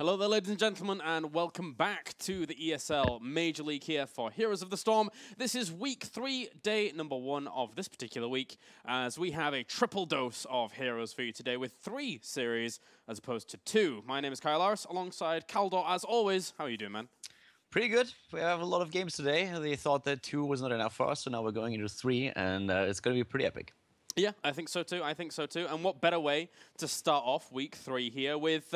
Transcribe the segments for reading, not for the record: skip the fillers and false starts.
Hello there, ladies and gentlemen, and welcome back to the ESL Major League here for Heroes of the Storm. This is week 3, day number 1 of this particular week, as we have a triple dose of Heroes for you today with 3 series as opposed to 2. My name is Kyle Laris, alongside Kaldor as always. How are you doing, man? Pretty good. We have a lot of games today. They thought that 2 was not enough for us, so now we're going into 3, and it's going to be pretty epic. Yeah, I think so too. And what better way to start off week 3 here with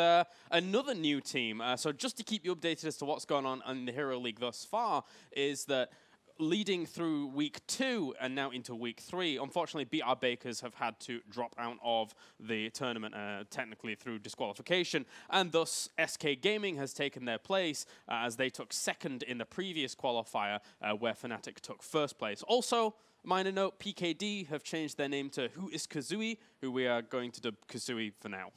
another new team. So just to keep you updated as to what's going on in the Hero League thus far is that leading through week 2 and now into week 3, unfortunately, BR Bakers have had to drop out of the tournament, technically through disqualification, and thus SK Gaming has taken their place as they took second in the previous qualifier, where Fnatic took first place. Also, minor note, PKD have changed their name to Who is Kazooie, who we are going to dub Kazooie for now.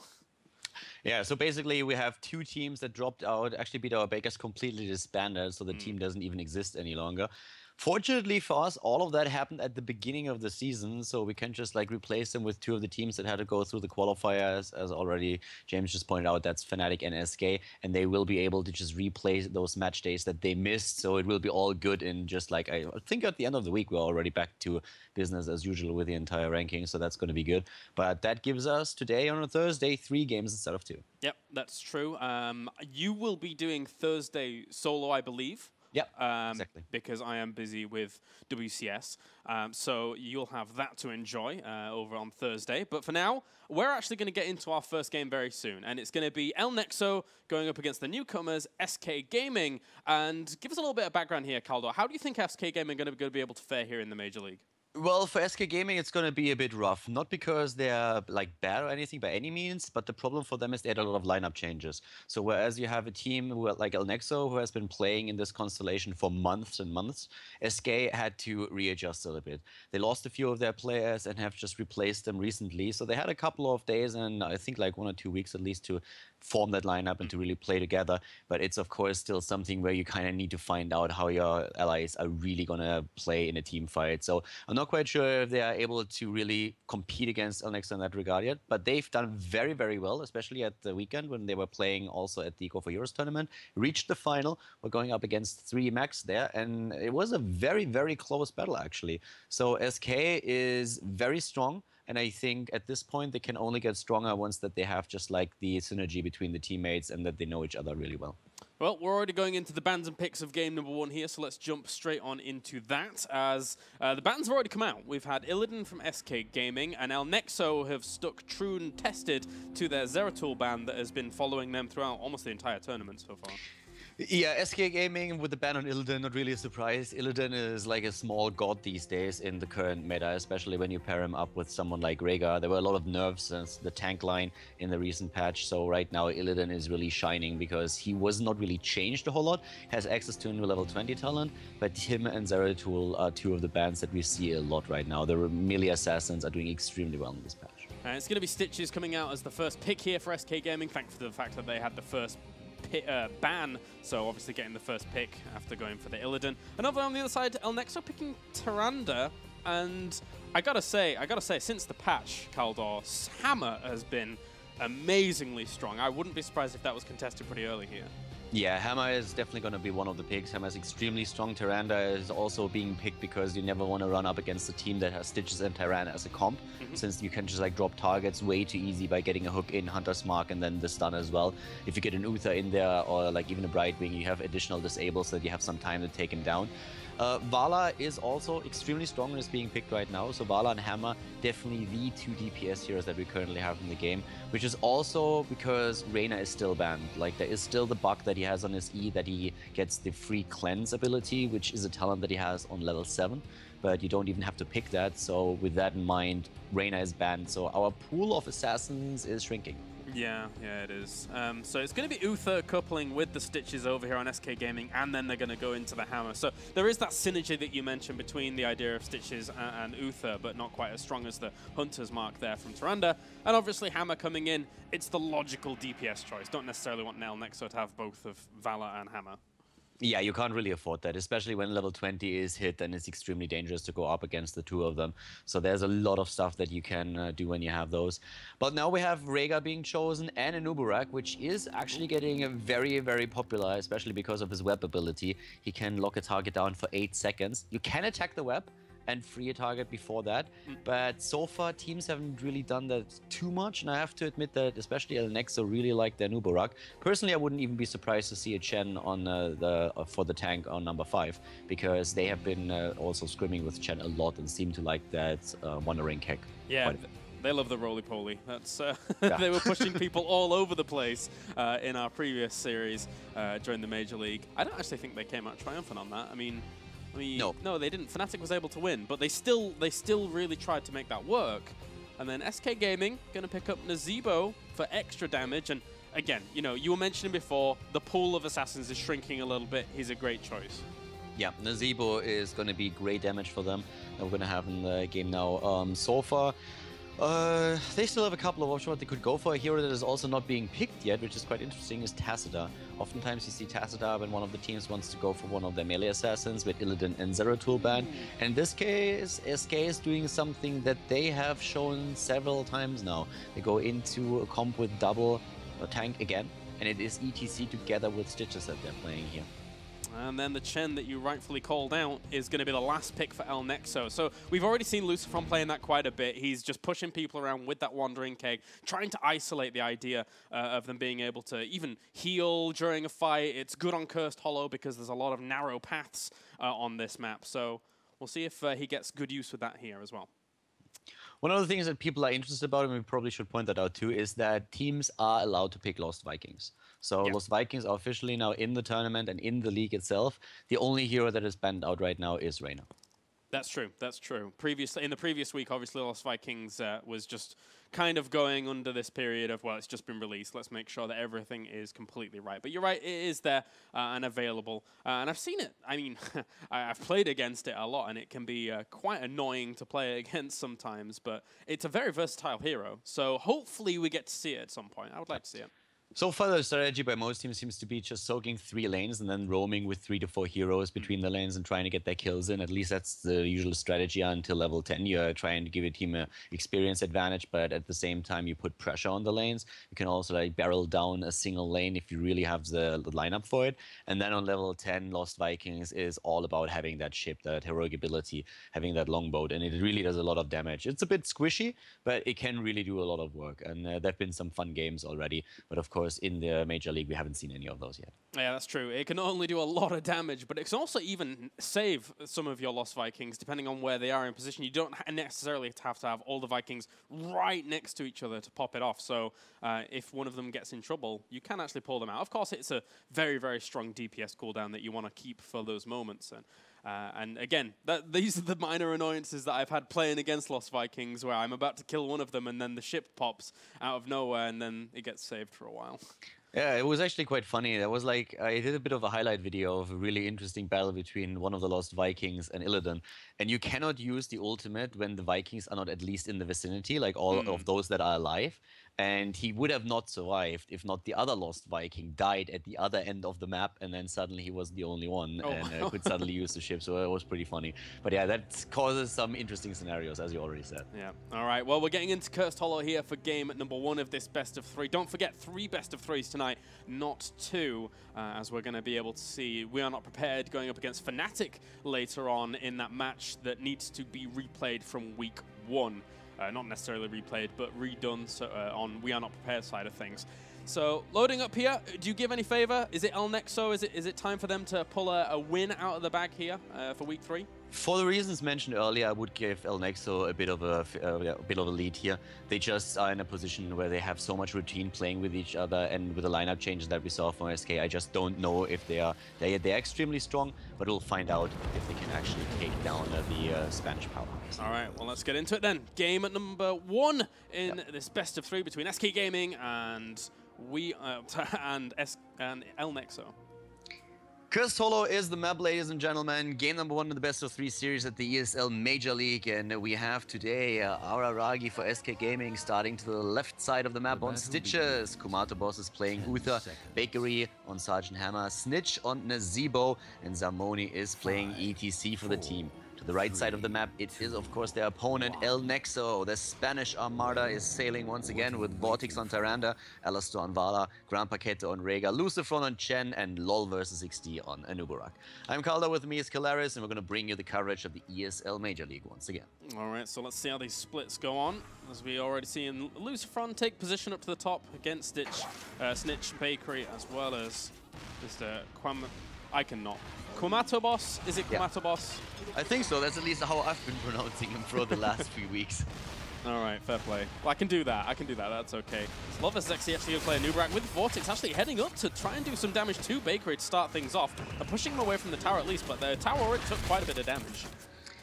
Yeah, so basically we have 2 teams that dropped out. Actually, BR Bakers completely disbanded, so the team doesn't even exist any longer. Fortunately for us, all of that happened at the beginning of the season, so we can just like replace them with 2 of the teams that had to go through the qualifiers. As already James just pointed out, that's Fnatic and SK, and they will be able to just replay those match days that they missed, so it will be all good in just like, I think at the end of the week, we're already back to business as usual with the entire ranking, so that's going to be good. But that gives us today on a Thursday 3 games instead of 2. Yep, that's true. You will be doing Thursday solo, I believe. Yep, exactly. Because I am busy with WCS. So you'll have that to enjoy over on Thursday. But for now, we're actually going to get into our first game very soon. And it's going to be El Nexo going up against the newcomers, SK Gaming. And give us a little bit of background here, Kaldor. How do you think SK Gaming are going to be able to fare here in the Major League? Well, for SK Gaming, it's going to be a bit rough. Not because they're like bad or anything by any means, but the problem for them is they had a lot of lineup changes. So whereas you have a team like El Nexo, who has been playing in this constellation for months and months, SK had to readjust a little bit. They lost a few of their players and have just replaced them recently. So they had a couple of days and I think like 1 or 2 weeks at least to form that lineup and to really play together. But it's of course still something where you kind of need to find out how your allies are really going to play in a team fight. So I'm not quite sure if they are able to really compete against El Nexo in that regard yet, but they've done very, very well, especially at the weekend when they were playing also at the Go4Heroes tournament, reached the final. We're going up against 3 Max there, and it was a very, very close battle actually. So SK is very strong. And I think at this point, they can only get stronger once that they have just like the synergy between the teammates and that they know each other really well. Well, we're already going into the bans and picks of game number 1 here, so let's jump straight on into that, as the bans have already come out. We've had Illidan from SK Gaming, and El Nexo have stuck true and tested to their Zeratul ban that has been following them throughout almost the entire tournament so far. Yeah, SK Gaming with the ban on Illidan, not really a surprise. Illidan is like a small god these days in the current meta, especially when you pair him up with someone like Rhaegar. There were a lot of nerfs since the tank line in the recent patch, so right now Illidan is really shining because he was not really changed a whole lot, has access to a new level 20 talent, but him and Zeratul are 2 of the bans that we see a lot right now. The melee assassins are doing extremely well in this patch. It's going to be Stitches coming out as the first pick here for SK Gaming, thanks to the fact that they had the first ban, so obviously getting the first pick after going for the Illidan. And over on the other side, El Nexo picking Tyrande, and I gotta say, since the patch, Kaldor, Hammer has been amazingly strong. I wouldn't be surprised if that was contested pretty early here. Yeah, Hammer is definitely going to be one of the picks. Hammer is extremely strong. Tyrande is also being picked because you never want to run up against a team that has Stitches and Tyrande as a comp, since you can just like drop targets way too easy by getting a hook in, Hunter's Mark, and then the stun as well. If you get an Uther in there or like even a Brightwing, you have additional disables so that you have some time to take him down. Vala is also extremely strong and is being picked right now. So Vala and Hammer, definitely the 2 DPS heroes that we currently have in the game, which is also because Reyna is still banned. Like there is still the bug that he has on his E that he gets the free cleanse ability, which is a talent that he has on level 7. But you don't even have to pick that. So with that in mind, Reyna is banned. So our pool of assassins is shrinking. Yeah, it is. So it's going to be Uther coupling with the Stitches over here on SK Gaming, and then they're going to go into the Hammer. So there is that synergy that you mentioned between the idea of Stitches and Uther, but not quite as strong as the Hunter's Mark there from Tyrande. And obviously Hammer coming in, it's the logical DPS choice. Don't necessarily want El Nexo to have both of Vala and Hammer. Yeah, you can't really afford that, especially when level 20 is hit, and it's extremely dangerous to go up against the two of them. So there's a lot of stuff that you can do when you have those. But now we have Rhaegar being chosen and Anubarak, which is actually getting very, very popular, especially because of his web ability. He can lock a target down for 8 seconds. You can attack the web and free a target before that. But so far, teams haven't really done that too much. And I have to admit that especially El Nexo really liked their Nubarak. Personally, I wouldn't even be surprised to see a Chen on for the tank on number 5, because they have been also scrimming with Chen a lot and seem to like that wandering kick. Yeah. They love the roly-poly. That's Yeah. They were pushing people all over the place in our previous series during the Major League. I don't actually think they came out triumphant on that. I mean, no, they didn't. Fnatic was able to win, but they still really tried to make that work. And then SK Gaming going to pick up Nazeebo for extra damage. And again, you were mentioning before, the pool of assassins is shrinking a little bit. He's a great choice. Yeah, Nazeebo is going to be great damage for them that we're going to have in the game now. So far, they still have a couple of options what they could go for. A hero that is also not being picked yet, which is quite interesting, is Tacita. Oftentimes you see Tacita when one of the teams wants to go for one of their melee assassins with Illidan and Zeratul ban. And in this case, SK is doing something that they have shown several times now. They go into a comp with double tank again, and it is ETC together with Stitches that they're playing here. And then the Chen that you rightfully called out is going to be the last pick for El Nexo. So we've already seen Lucifron playing that quite a bit. He's just pushing people around with that Wandering Keg, trying to isolate the idea of them being able to even heal during a fight. It's good on Cursed Hollow because there's a lot of narrow paths on this map. So we'll see if he gets good use with that here as well. One of the things that people are interested about, and we probably should point that out too, is that teams are allowed to pick Lost Vikings. So Lost Vikings are officially now in the tournament and in the league itself. The only hero that is banned out right now is Reyna. That's true. That's true. In the previous week, obviously, Lost Vikings was just kind of going under this period of, well, it's just been released. Let's make sure that everything is completely right. But you're right, it is there and available. And I've seen it. I mean, I've played against it a lot, and it can be quite annoying to play against sometimes. But it's a very versatile hero. So hopefully we get to see it at some point. I would like to see it. So far, the strategy by most teams seems to be just soaking 3 lanes and then roaming with 3 to 4 heroes between the lanes and trying to get their kills in. At least that's the usual strategy until level 10. You're trying to give a team an experience advantage, but at the same time, you put pressure on the lanes. You can also like barrel down a single lane if you really have the lineup for it. And then on level 10, Lost Vikings is all about having that ship, that heroic ability, having that longboat, and it really does a lot of damage. It's a bit squishy, but it can really do a lot of work. And there have been some fun games already, but of course, in the Major League, we haven't seen any of those yet. Yeah, that's true. It can not only do a lot of damage, but it can also even save some of your Lost Vikings, depending on where they are in position. You don't necessarily have to have all the Vikings right next to each other to pop it off. So if one of them gets in trouble, you can actually pull them out. Of course, it's a very, very strong DPS cooldown that you want to keep for those moments. And again, these are the minor annoyances that I've had playing against Lost Vikings, where I'm about to kill one of them and then the ship pops out of nowhere and then it gets saved for a while. Yeah, it was actually quite funny. There was like, I did a bit of a highlight video of a really interesting battle between one of the Lost Vikings and Illidan. And you cannot use the ultimate when the Vikings are not at least in the vicinity, like all of those that are alive. And he would have not survived if not the other Lost Viking died at the other end of the map, and then suddenly he was the only one and could suddenly use the ship. So it was pretty funny. But yeah, that causes some interesting scenarios, as you already said. Yeah. All right. Well, we're getting into Cursed Hollow here for game number 1 of this best of 3. Don't forget 3 best of 3s tonight, not 2, as we're going to be able to see We Are Not Prepared going up against Fnatic later on in that match that needs to be replayed from week 1. Not necessarily replayed, but redone on We Are Not Prepared side of things. So loading up here, do you give any favor? Is it El Nexo? Is it time for them to pull a win out of the bag here for week 3? For the reasons mentioned earlier, I would give El Nexo a bit of a lead here. They just are in a position where they have so much routine playing with each other, and with the lineup changes that we saw from SK, I just don't know if they're extremely strong, but we'll find out if they can actually take down the Spanish powerhouse. All right, well, let's get into it then. Game at number 1 in this best of 3 between SK Gaming and El Nexo. Cursed Hollow is the map, ladies and gentlemen. Game number 1 in the best of 3 series at the ESL Major League. And we have today Araragi for SK Gaming starting to the left side of the map on Stitches. Kumato Boss is playing Uther, Bakery on Sergeant Hammer, Snitch on Nazebo, and Zamoni is playing ETC for the team. To the right side of the map, it is of course their opponent, El Nexo. The Spanish Armada is sailing once again with Vortex on Tyrande, Alastor on Vala, Gran Paquete on Rega, Lucifron on Chen, and LOL vs XD on Anubarak. I'm Calder, with me is Kalaris, and we're going to bring you the coverage of the ESL Major League once again. Alright, so let's see how these splits go on. As we already see in Lucifron take position up to the top against Snitch, Bakery, as well as Mr. Kumato Boss? Is it Kumato Boss? I think so. That's at least how I've been pronouncing him for the last few weeks. Alright, fair play. Well, I can do that. That's okay. Love is actually going to play a Anubarak with Vortex actually heading up to try and do some damage to Bakery to start things off. They're pushing him away from the tower at least, but the tower already took quite a bit of damage.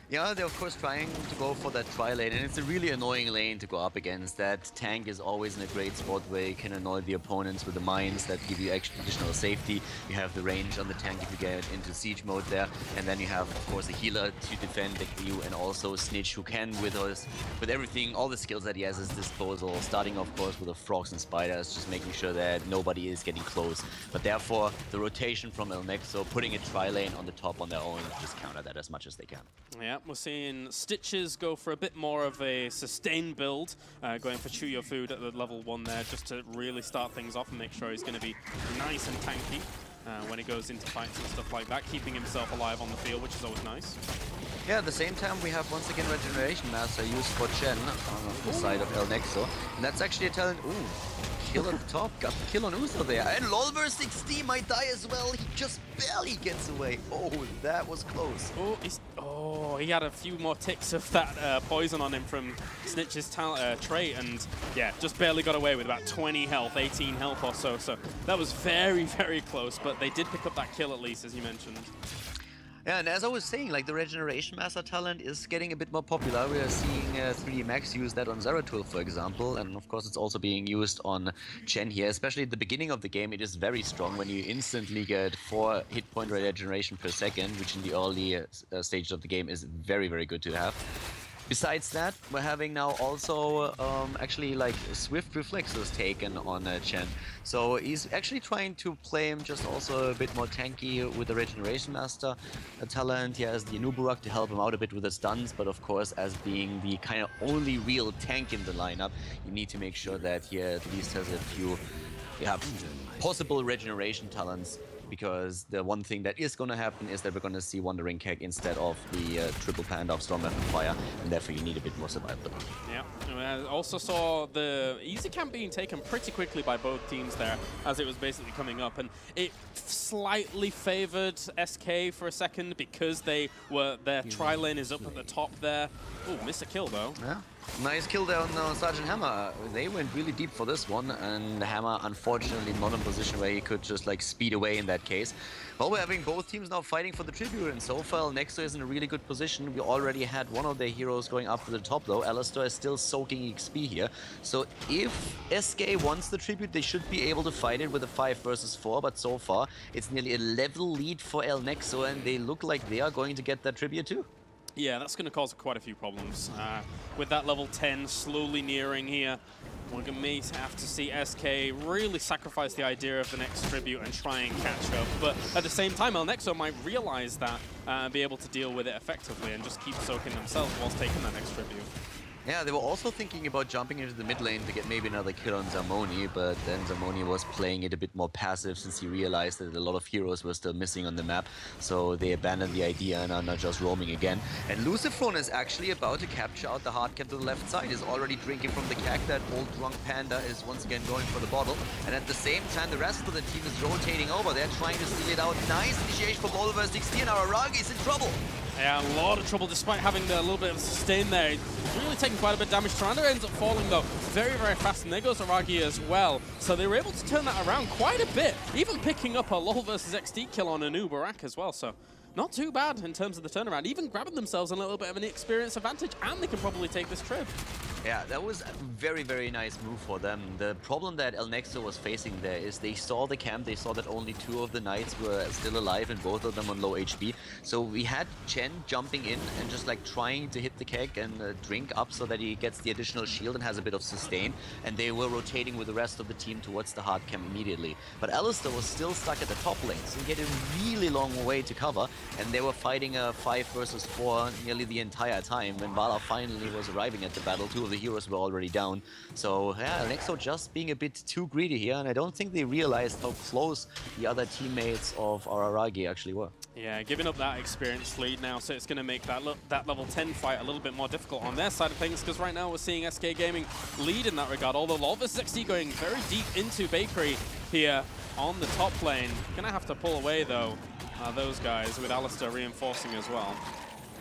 Yeah, they're of course trying to go for that tri-lane, and it's a really annoying lane to go up against. That tank is always in a great spot where you can annoy the opponents with the mines that give you extra additional safety. You have the range on the tank if you get into siege mode there, and then you have of course a healer to defend you, and also Snitch, who can with everything, all the skills that he has at his disposal, starting of course with the frogs and spiders, just making sure that nobody is getting close. But therefore, the rotation from El Nexo, putting a tri-lane on the top on their own, just counter that as much as they can. Yeah. We're seeing Stitches go for a bit more of a sustained build, going for Chew Your Food at the level 1 there, just to really start things off and make sure he's going to be nice and tanky when he goes into fights and stuff like that, keeping himself alive on the field, which is always nice. Yeah, at the same time, we have once again Regeneration Master used for Chen on the side of El Nexo, and that's actually a talent. Ooh, kill at the top, got the kill on Uther there, and LOL vs XD might die as well. He just barely gets away. Oh, that was close. Oh, he had a few more ticks of that poison on him from Snitch's trait, and yeah, just barely got away with about 20 health, 18 health or so. So that was very, very close, but they did pick up that kill at least, as you mentioned. Yeah, and as I was saying, like, the Regeneration Master talent is getting a bit more popular. We are seeing 3D Max use that on Zeratul, for example, and of course it's also being used on Chen here. Especially at the beginning of the game, it is very strong when you instantly get 4 hit point regeneration per second, which in the early stages of the game is very, very good to have. Besides that, we're having now also actually like swift reflexes taken on Chen. So he's actually trying to play him just also a bit more tanky with the Regeneration Master talent. He has the Anubarak to help him out a bit with the stuns, but of course, as being the kind of only real tank in the lineup, you need to make sure that he at least has a few possible regeneration talents. Because the one thing that is going to happen is that we're going to see Wandering Keg instead of the triple panda of Storm and Fire, and therefore you need a bit more survival. Yeah, I also saw the easy camp being taken pretty quickly by both teams there as it was basically coming up, and it slightly favored SK for a second because their tri-lane is up at the top there. Oh, missed a kill though. Yeah. Nice kill there on Sergeant Hammer. They went really deep for this one, and Hammer unfortunately not in a position where he could just like speed away in that case. But we're having both teams now fighting for the tribute, and so far Nexo is in a really good position. We already had one of their heroes going up to the top though. Alastor is still soaking XP here. So if SK wants the tribute, they should be able to fight it with a 5 versus 4, but so far it's nearly a level lead for El Nexo, and they look like they are going to get that tribute too. Yeah, that's going to cause quite a few problems. With that level 10 slowly nearing here, we're going to have to see SK really sacrifice the idea of the next tribute and try and catch up. But at the same time, El Nexo might realize that and be able to deal with it effectively and just keep soaking themselves whilst taking that next tribute. Yeah, they were also thinking about jumping into the mid lane to get maybe another kill on Zamoni, but then Zamoni was playing it a bit more passive since he realized that a lot of heroes were still missing on the map, so they abandoned the idea and are now just roaming again. And Lucifron is actually about to capture out the hard cap to the left side. He's already drinking from the keg. That old drunk panda is once again going for the bottle, and at the same time the rest of the team is rotating over. They're trying to steal it out. Nice initiation from LOL vs XD, and Araragi's in trouble. Yeah, a lot of trouble despite having the little bit of sustain there. He's really taking quite a bit of damage. Tyrande ends up falling though very, very fast, and there goes Aragi as well. So they were able to turn that around quite a bit, even picking up a LOL versus XD kill on Anubarak as well. So not too bad in terms of the turnaround, even grabbing themselves a little bit of an experience advantage, and they can probably take this trip. Yeah, that was a very, very nice move for them. The problem that El Nexo was facing there is they saw the camp, they saw that only 2 of the knights were still alive and both of them on low HP. So we had Chen jumping in and just like trying to hit the keg and drink up so that he gets the additional shield and has a bit of sustain. And they were rotating with the rest of the team towards the hard camp immediately. But Alistair was still stuck at the top lane, so he had a really long way to cover. And they were fighting a 5 versus 4 nearly the entire time. When Vala finally was arriving at the battle, 2 of the heroes were already down. So yeah, Nexo just being a bit too greedy here, and I don't think they realized how close the other teammates of Araragi actually were. Yeah, giving up that experience lead now, so it's going to make that level 10 fight a little bit more difficult on their side of things, because right now we're seeing SK Gaming lead in that regard, although Lolva 60 going very deep into Bakery here on the top lane. Going to have to pull away though, those guys, with Alistair reinforcing as well.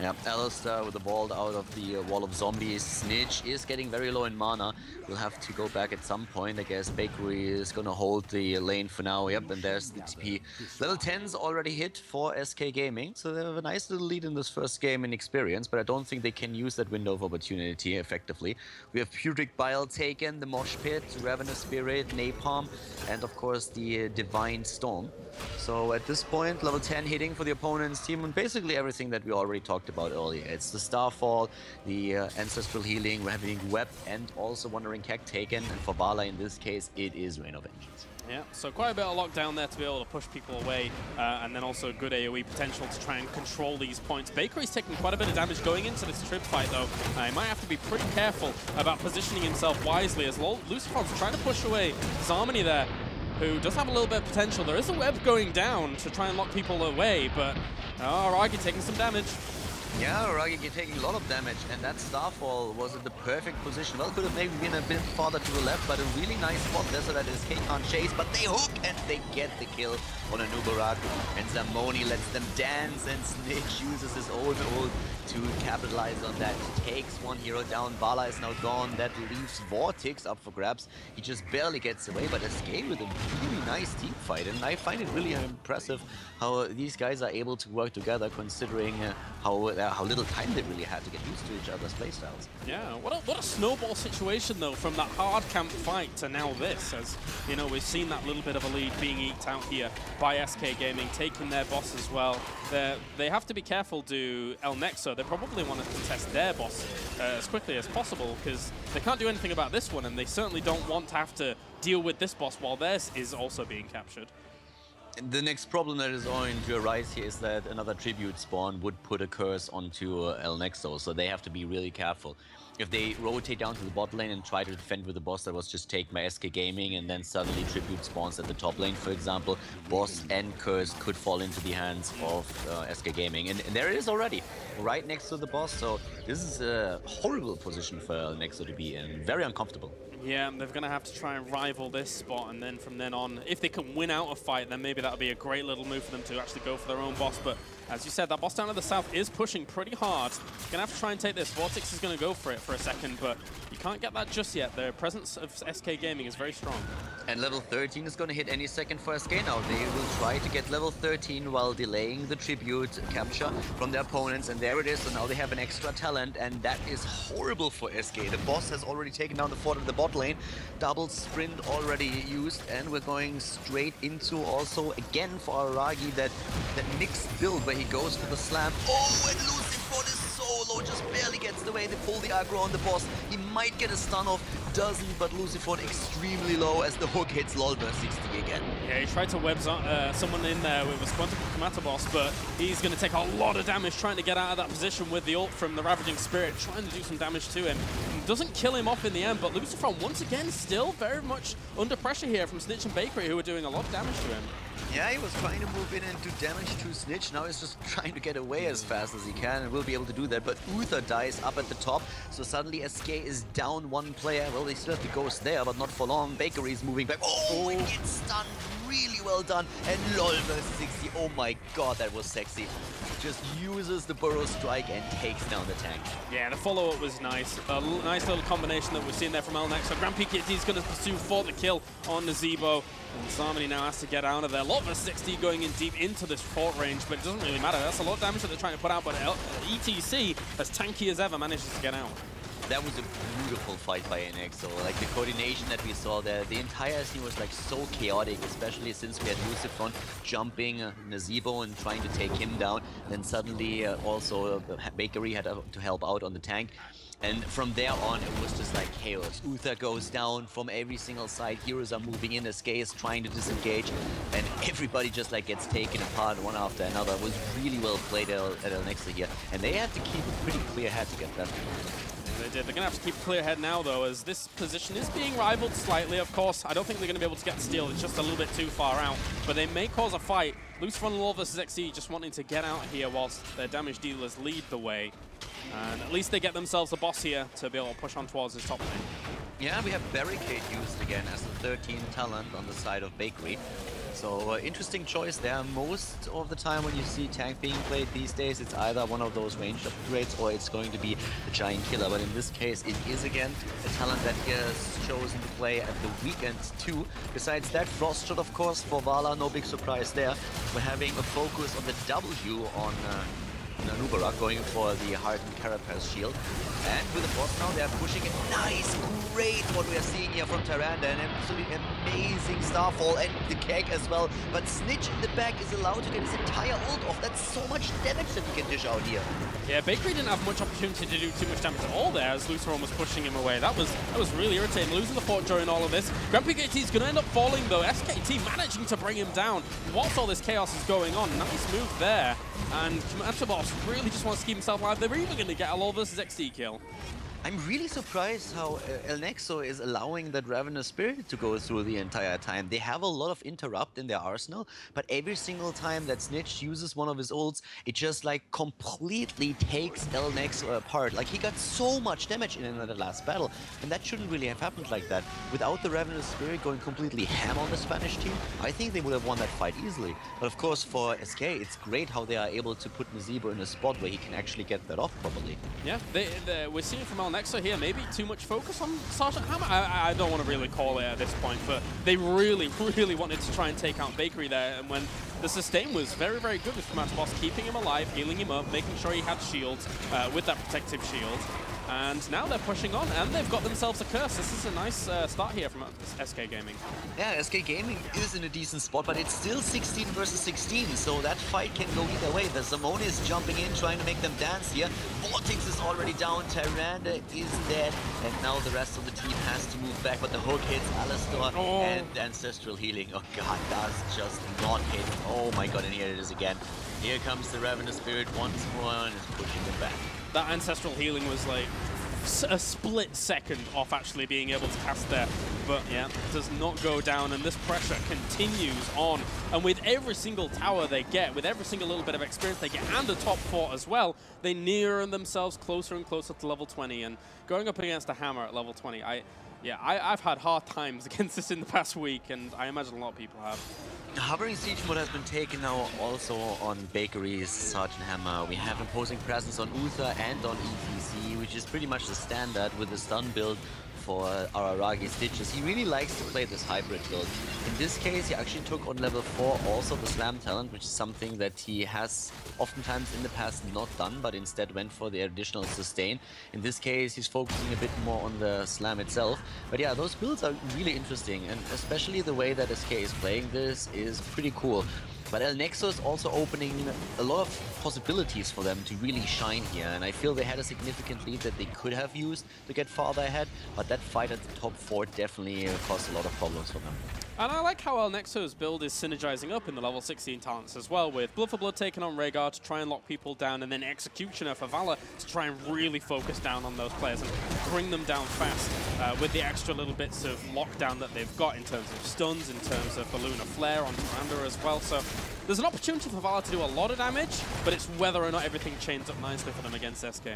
Yeah, Alistair with the ball out of the wall of zombies. Snitch is getting very low in mana. We'll have to go back at some point. I guess Bakery is going to hold the lane for now. Yep, and there's the TP. Level 10's already hit for SK Gaming, so they have a nice little lead in this first game in experience, but I don't think they can use that window of opportunity effectively. We have Puric Bile taken, the Mosh Pit, Ravenous Spirit, Napalm, and of course the Divine Storm. So at this point, level 10 hitting for the opponent's team, and basically everything that we already talked about earlier. It's the Starfall, the Ancestral Healing, we're having Web, and also Wandering Keg taken, and for Vala in this case, it is Rain of Vengeance. Yeah, so quite a bit of lockdown there to be able to push people away, and then also good AoE potential to try and control these points. Bakery's taking quite a bit of damage going into this trip fight though. He might have to be pretty careful about positioning himself wisely, as Lucifer's trying to push away Zarmony there, who does have a little bit of potential. There is a web going down to try and lock people away, but Aragi taking some damage. Yeah, Aragi taking a lot of damage, and that Starfall was in the perfect position. Well, could have maybe been a bit farther to the left, but a really nice spot there so that SK can't chase, but they hook and they get the kill on a Nubarak. And Zamoni lets them dance, and Snitch uses his own ult to capitalize on that. He takes one hero down, Vala is now gone, that leaves Vortex up for grabs. He just barely gets away, but SK with a really nice team fight, and I find it really impressive how these guys are able to work together, considering how little time they really had to get used to each other's playstyles. Yeah, what a snowball situation though, from that hard camp fight to now this, as you know, we've seen that little bit of a lead being eked out here by SK Gaming, taking their boss as well. They have to be careful to El Nexo. They probably want to contest their boss as quickly as possible, because they can't do anything about this one, and they certainly don't want to have to deal with this boss while theirs is also being captured. The next problem that is going to arise here is that another tribute spawn would put a curse onto El Nexo, so they have to be really careful. If they rotate down to the bot lane and try to defend with the boss that was just taken by SK Gaming, and then suddenly tribute spawns at the top lane, for example, boss and curse could fall into the hands of SK Gaming. And there it is already, right next to the boss, so this is a horrible position for El Nexo to be in, very uncomfortable. Yeah, they're going to have to try and rival this spot, and then from then on, if they can win out a fight, then maybe that'll be a great little move for them to actually go for their own boss. But as you said, that boss down to the south is pushing pretty hard. Going to have to try and take this. Vortex is going to go for it for a second, but you can't get that just yet. The presence of SK Gaming is very strong. And level 13 is going to hit any second for SK now. They will try to get level 13 while delaying the tribute capture from their opponents, and there it is. So now they have an extra talent, and that is horrible for SK. The boss has already taken down the fort in the bot lane. Double sprint already used, and we're going straight into also again for Aragi that mixed build where he goes for the slam. Oh, and Lucifer is so low, just barely gets the way. They pull the aggro on the boss. He might get a stun off, doesn't, but Lucifer extremely low as the hook hits Lolva 60 again. Yeah, he tried to web someone in there with a Quantum Kamata boss, but he's going to take a lot of damage trying to get out of that position with the ult from the Ravaging Spirit, trying to do some damage to him. Doesn't kill him off in the end, but Lucifer once again still very much under pressure here from Snitch and Bakery, who are doing a lot of damage to him. Yeah, he was trying to move in and do damage to Snitch. Now he's just trying to get away as fast as he can, and will be able to do that. But Uther dies up at the top, so suddenly SK is down one player. Well, they still have the Ghost there, but not for long. Bakery is moving back. Oh, he gets stunned. Really well done. And Lolva 60. Oh my god, that was sexy. Just uses the Burrow Strike and takes down the tank. Yeah, the follow-up was nice. A nice little combination that we've seen there from El Nexo. Grand PKT is going to pursue for the kill on Nazebo. And Zarmony now has to get out of there. Lolva 60 going in deep into this fort range, but it doesn't really matter. That's a lot of damage that they're trying to put out, but ETC, as tanky as ever, manages to get out. that was a beautiful fight by Nexo. Like the coordination that we saw there, the entire scene was like so chaotic, especially since we had Lucifron jumping Nazebo and trying to take him down. Then suddenly also Bakery had to help out on the tank. And from there on, it was just like chaos. Uther goes down from every single side. Heroes are moving in. SK is trying to disengage. And everybody just like gets taken apart one after another. It was really well played at El Nexo here. And they had to keep a pretty clear head to get that. They did. They're going to have to keep a clear head now, though, as this position is being rivaled slightly, of course. I don't think they're going to be able to get the steal. It's just a little bit too far out. But they may cause a fight. Lucifron Law versus XE just wanting to get out here whilst their damage dealers lead the way. And at least they get themselves a boss here to be able to push on towards his top lane. Yeah, we have Barricade used again as the 13th talent on the side of Bakery. So interesting choice there. Most of the time when you see tank being played these days, it's either one of those ranged upgrades or it's going to be a giant killer. But in this case, it is again a talent that he has chosen to play at the weekend too. Besides that, Frost Shot, of course, for Vala, no big surprise there. We're having a focus on the W on Nubarak, going for the hardened Carapace shield. And with the boss now, they're pushing it. Nice, great what we are seeing here from Tyrande. An absolutely amazing Starfall and the keg as well. But Snitch in the back is allowed to get his entire ult off. That's so much damage that he can dish out here. Yeah, Bakery didn't have much opportunity to do too much damage at all there as Lucifron was pushing him away. That was really irritating, losing the fort during all of this. GrandPKT is going to end up falling though. SKT managing to bring him down whilst all this chaos is going on. Nice move there. And Boss really just wants to keep himself alive. They're even going to get a LoL versus XD kill. I'm really surprised how El Nexo is allowing that Ravenous Spirit to go through the entire time. They have a lot of interrupt in their arsenal, but every single time that Snitch uses one of his ults, it just like completely takes El Nexo apart. Like he got so much damage in the last battle, and that shouldn't really have happened like that. Without the Ravenous Spirit going completely ham on the Spanish team, I think they would have won that fight easily. But of course for SK, it's great how they are able to put Nazebo in a spot where he can actually get that off properly. Yeah, we're seeing from El Nexo here, maybe too much focus on Sergeant Hammer. I don't want to really call it at this point, but they really wanted to try and take out Bakery there, and when the sustain was very, very good with Command Boss, keeping him alive, healing him up, making sure he had shields with that protective shield. And now they're pushing on, and they've got themselves a curse. This is a nice start here from SK Gaming. Yeah, SK Gaming is in a decent spot, but it's still 16 versus 16, so that fight can go either way. The Simone is jumping in, trying to make them dance here. Vortex is already down, Tyrande is dead, and now the rest of the team has to move back, but the hook hits Alistar and Ancestral Healing. Oh god, that's just not hit. Oh my god, and here it is again. Here comes the Ravenous Spirit once more and is pushing them back. That Ancestral Healing was like a split second off actually being able to cast there. But yeah, does not go down, and this pressure continues on. And with every single tower they get, with every single little bit of experience they get, and a top 4 as well, they near themselves closer and closer to level 20. And going up against a Hammer at level 20, I've had hard times against this in the past week, and I imagine a lot of people have. Hovering Siege mode has been taken now also on Bakery's Sergeant Hammer. We have imposing presence on Uther and on ETC, which is pretty much the standard with the stun build for Araragi Stitches. He really likes to play this hybrid build. In this case, he actually took on level 4 also the Slam talent, which is something that he has oftentimes in the past not done, but instead went for the additional sustain. In this case, he's focusing a bit more on the Slam itself. But yeah, those builds are really interesting, and especially the way that SK is playing this is pretty cool. But El Nexo is also opening a lot of possibilities for them to really shine here, and I feel they had a significant lead that they could have used to get farther ahead, but that fight at the top 4 definitely caused a lot of problems for them. And I like how El Nexo's build is synergizing up in the level 16 talents as well, with Blood for Blood taking on Rhaegar to try and lock people down, and then Executioner for Valor to try and really focus down on those players and bring them down fast with the extra little bits of lockdown that they've got in terms of stuns, in terms of the Lunar Flare on Miranda as well. So there's an opportunity for Valor to do a lot of damage, but it's whether or not everything chains up nicely for them against SK.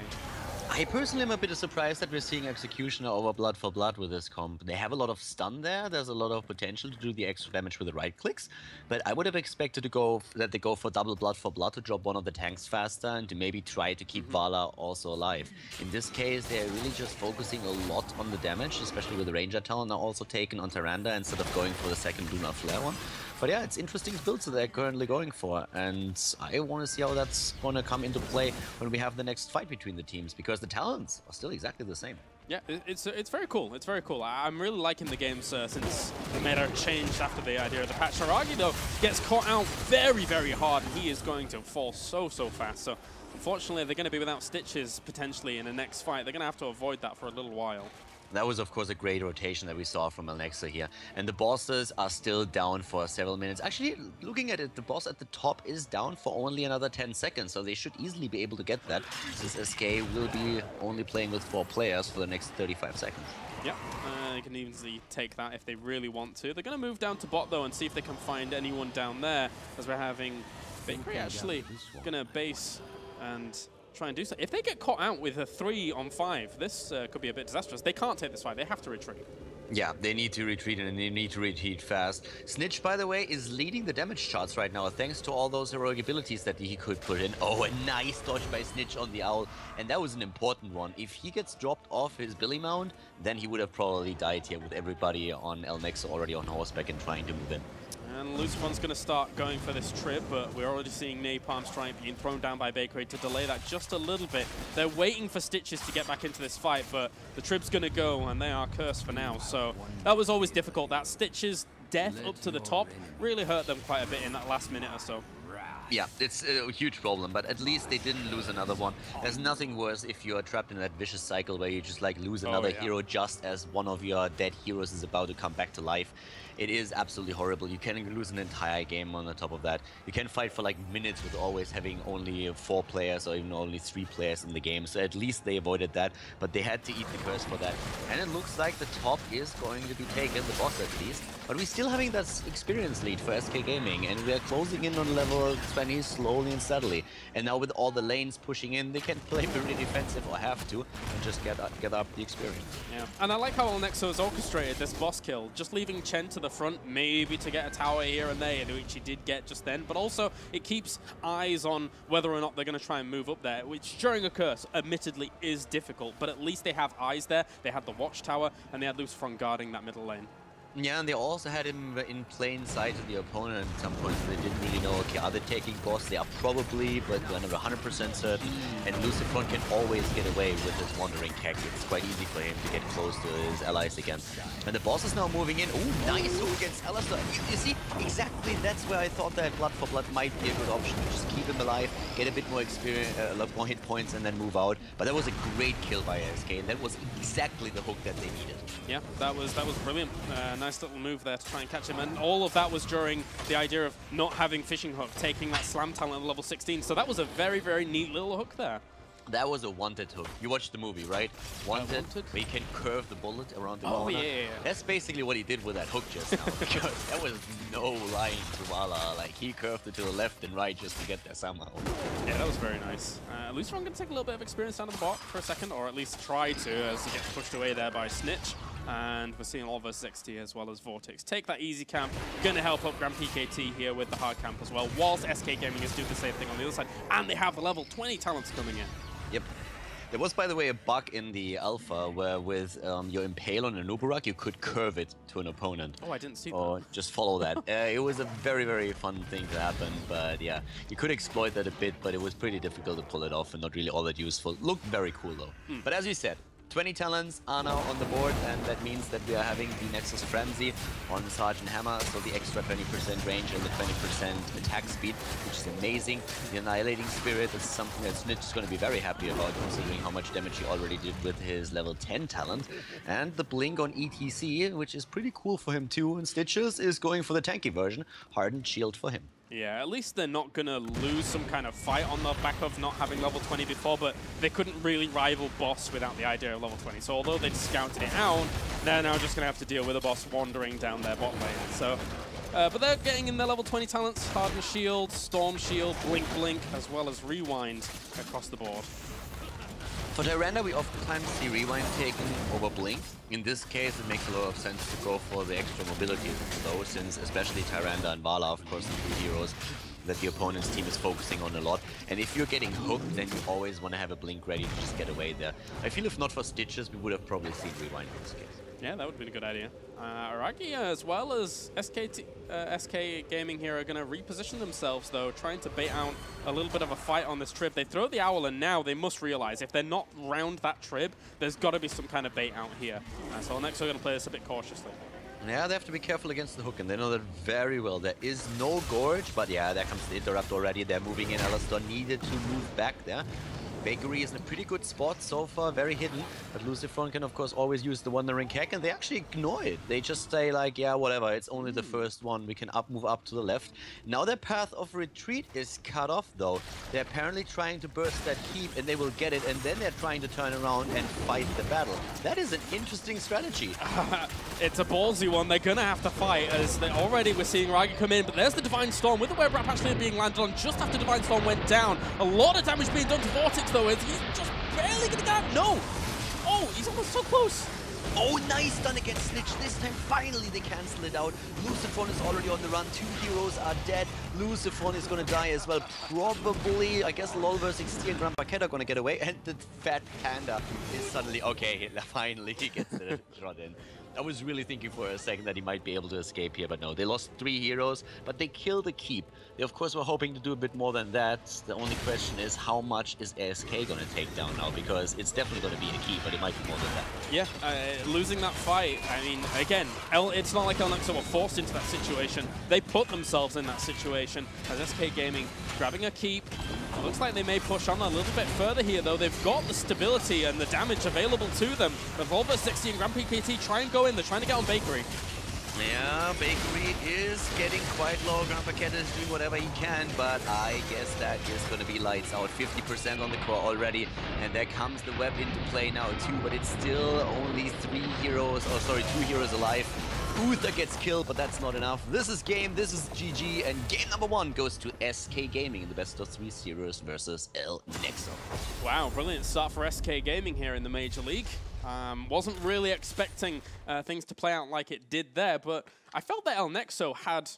I personally am a bit surprised that we're seeing Executioner over Blood for Blood with this comp. They have a lot of stun there, there's a lot of potential to do the extra damage with the right clicks, but I would have expected that they go for double Blood for Blood to drop one of the tanks faster and to maybe try to keep Vala also alive. In this case, they're really just focusing a lot on the damage, especially with the Ranger talent now also taken on Tyrande instead of going for the second Lunar Flare one. But yeah, it's interesting builds that they're currently going for, and I want to see how that's going to come into play when we have the next fight between the teams, because the talents are still exactly the same. Yeah, it's very cool. It's very cool. I'm really liking the games since the meta changed after the idea of the patch. Aragi, though, gets caught out very, very hard, and he is going to fall so fast. So, unfortunately, they're going to be without Stitches potentially in the next fight. They're going to have to avoid that for a little while. That was, of course, a great rotation that we saw from Nexo here. And the bosses are still down for several minutes. Actually, looking at it, the boss at the top is down for only another 10 seconds, so they should easily be able to get that, since SK will be only playing with 4 players for the next 35 seconds. Yep, they can easily take that if they really want to. They're going to move down to bot, though, and see if they can find anyone down there, as we're having Bakery actually going to base and try and do so. If they get caught out with a 3-on-5, this could be a bit disastrous. They can't take this fight. They have to retreat. Yeah, they need to retreat, and they need to retreat fast. Snitch, by the way, is leading the damage charts right now, thanks to all those heroic abilities that he could put in. Oh, a nice dodge by Snitch on the Owl, and that was an important one. If he gets dropped off his Billy Mound, then he would have probably died here with everybody on Nexo already on horseback and trying to move in. And Lucifer's going to start going for this trip, but we're already seeing Napalm Strike being thrown down by Bakery to delay that just a little bit. They're waiting for Stitches to get back into this fight, but the trip's going to go, and they are cursed for now. So that was always difficult. That Stitches' death up to the top really hurt them quite a bit in that last minute or so. Yeah, it's a huge problem, but at least they didn't lose another one. There's nothing worse if you are trapped in that vicious cycle where you just like lose another hero just as one of your dead heroes is about to come back to life. It is absolutely horrible. You can lose an entire game on the top of that. You can fight for like minutes with always having only 4 players or even only 3 players in the game. So at least they avoided that, but they had to eat the curse for that. And it looks like the top is going to be taken, the boss at least. But we're still having that experience lead for SK Gaming, and we are closing in on level 20 slowly and steadily. And now with all the lanes pushing in, they can play very defensive or have to, and just get up the experience. Yeah, and I like how Nexo has orchestrated this boss kill, just leaving Chen to the front, maybe to get a tower here and there, which he did get just then, but also it keeps eyes on whether or not they're going to try and move up there, which during a curse, admittedly, is difficult, but at least they have eyes there. They had the watchtower, and they had Lucifer guarding that middle lane. Yeah, and they also had him in plain sight of the opponent at some point. They didn't really know, okay, are they taking boss? They are probably, but they're not 100% certain. And Lucifer can always get away with his wandering Keck. It's quite easy for him to get close to his allies again. And the boss is now moving in. Oh, nice hook against Alistair. You see, exactly that's where I thought that Blood for Blood might be a good option. Just keep him alive, get a bit more experience, a lot more hit points, and then move out. But that was a great kill by SK, and that was exactly the hook that they needed. Yeah, that was brilliant. Nice little move there to try and catch him, and all of that was during the idea of not having Fishing Hook, taking that slam talent at level 16. So that was a very, very neat little hook there. That was a wanted hook. You watched the movie, right? Wanted, where he can curve the bullet around the corner. Yeah. That's basically what he did with that hook just now, because that was no lying to Wala. Like, he curved it to the left and right just to get there somehow. Yeah, that was very nice. Lucifer going to take a little bit of experience down to the bot for a second, or at least try to, as he gets pushed away there by Snitch. And we're seeing Oliver 60 as well as Vortex take that easy camp. Going to help up Grand PKT here with the hard camp as well, whilst SK Gaming is doing the same thing on the other side. And they have the level 20 talents coming in. Yep. There was, by the way, a bug in the alpha where with your Impale on an Uberak, you could curve it to an opponent. Oh, I didn't see that. Or just follow that. It was a very, very fun thing to happen, but yeah, you could exploit that a bit, but it was pretty difficult to pull it off and not really all that useful. Looked very cool though. But as you said, 20 talents are now on the board, and that means that we are having the Nexus Frenzy on Sergeant Hammer, so the extra 20% range and the 20% attack speed, which is amazing. The Annihilating Spirit is something that Snitch is going to be very happy about, considering how much damage he already did with his level 10 talent. And the Blink on ETC, which is pretty cool for him too, and Stitches is going for the tanky version, Hardened Shield for him. Yeah, at least they're not going to lose some kind of fight on the back of not having level 20 before, but they couldn't really rival boss without the idea of level 20. So although they'd scouted it out, they're now just going to have to deal with a boss wandering down their bot lane. So, but they're getting in their level 20 talents, Harden Shield, Storm Shield, Blink Blink, as well as Rewind across the board. For Tyrande, we oftentimes see Rewind taken over Blink. In this case, it makes a lot of sense to go for the extra mobility though, since especially Tyrande and Vala, of course, the two heroes, that the opponent's team is focusing on a lot. And if you're getting hooked, then you always want to have a blink ready to just get away there. I feel if not for Stitches, we would have probably seen Rewind in this case. Yeah, that would have been a good idea. Araki, as well as SK Gaming here, are going to reposition themselves, though, trying to bait out a little bit of a fight on this trip. They throw the Owl, and now they must realize if they're not round that trip, there's got to be some kind of bait out here. So Nexo are going to play this a bit cautiously. Yeah, they have to be careful against the hook, and they know that very well. There is no Gorge, but yeah, there comes the interrupt already. They're moving in. Alastor needed to move back there. Bakery is in a pretty good spot so far, very hidden, but Lucifron can of course always use the Wandering Hack, and they actually ignore it. They just say like, yeah, whatever, it's only the first one, we can move up to the left. Now their path of retreat is cut off though. They're apparently trying to burst that keep, and they will get it, and then they're trying to turn around and fight the battle. That is an interesting strategy. It's a ballsy one. They're gonna have to fight, as already we're seeing Raga come in, but there's the Divine Storm with the Web Wrap actually being landed on just after Divine Storm went down. A lot of damage being done to Vortex though, as he's just barely gonna get out. No! Oh, he's almost so close. Oh, nice done against Snitch. This time, finally, they cancel it out. Lucifron is already on the run. 2 heroes are dead. Lucifron is going to die as well. Probably, I guess, Lolver 60 and Grandpa Cat are going to get away. And the Fat Panda is suddenly, okay, finally he gets the shot in. I was really thinking for a second that he might be able to escape here, but no. They lost 3 heroes, but they killed the keep. They, of course, were hoping to do a bit more than that. The only question is, how much is ASK going to take down now? Because it's definitely going to be a keep, but it might be more than that. Yeah, losing that fight, I mean, again, it's not like Nexo were forced into that situation. They put themselves in that situation as SK Gaming grabbing a keep. It looks like they may push on a little bit further here, though. They've got the stability and the damage available to them. Revolver 60 and Grand PKT try and go in. They're trying to get on Bakery. Yeah, Bakery is getting quite low. Grandpa Cat is doing whatever he can, but I guess that is going to be lights out. 50% on the core already, and there comes the web into play now too, but it's still only 2 heroes alive. Uther gets killed, but that's not enough. This is game, this is GG, and game number 1 goes to SK Gaming in the best of 3 series versus El Nexo. Wow, brilliant start for SK Gaming here in the Major League. Wasn't really expecting things to play out like it did there, but I felt that El Nexo had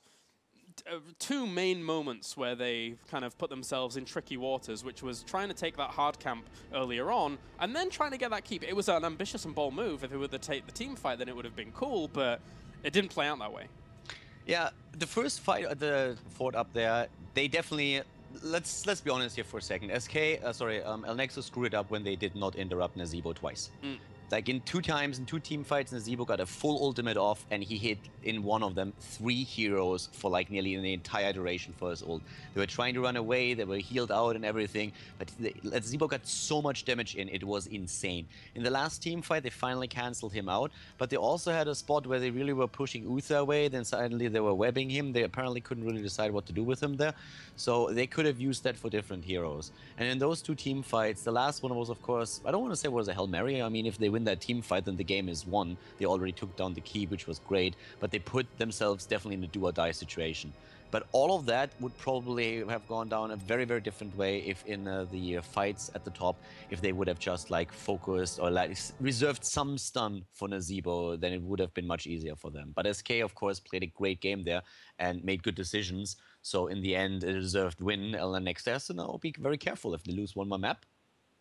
2 main moments where they kind of put themselves in tricky waters, which was trying to take that hard camp earlier on, and then trying to get that keep. It was an ambitious and bold move. If it were to take the team fight, then it would have been cool, but it didn't play out that way. Yeah, the first fight at the fort up there, they definitely... Let's be honest here for a second. El Nexo screwed it up when they did not interrupt Nazeebo twice. Like in 2 times, in 2 team fights, Nazeebo got a full ultimate off, and he hit in one of them 3 heroes for like nearly the entire duration for his ult. They were trying to run away, they were healed out and everything, but Nazeebo got so much damage in, it was insane. In the last team fight, they finally cancelled him out, but they also had a spot where they really were pushing Uther away, then suddenly they were webbing him. They apparently couldn't really decide what to do with him there, so they could have used that for different heroes. And in those 2 team fights, the last one was, of course, I don't want to say it was a Hail Mary. I mean, if they win that team fight, then the game is won. They already took down the key, which was great, but they put themselves definitely in a do or die situation. But all of that would probably have gone down a very, very different way if in the fights at the top, if they would have just like focused or like reserved some stun for Nazeebo, then it would have been much easier for them. But SK, of course, played a great game there and made good decisions. So in the end, a deserved win. El Nexo has to now be very careful. If they lose one more map,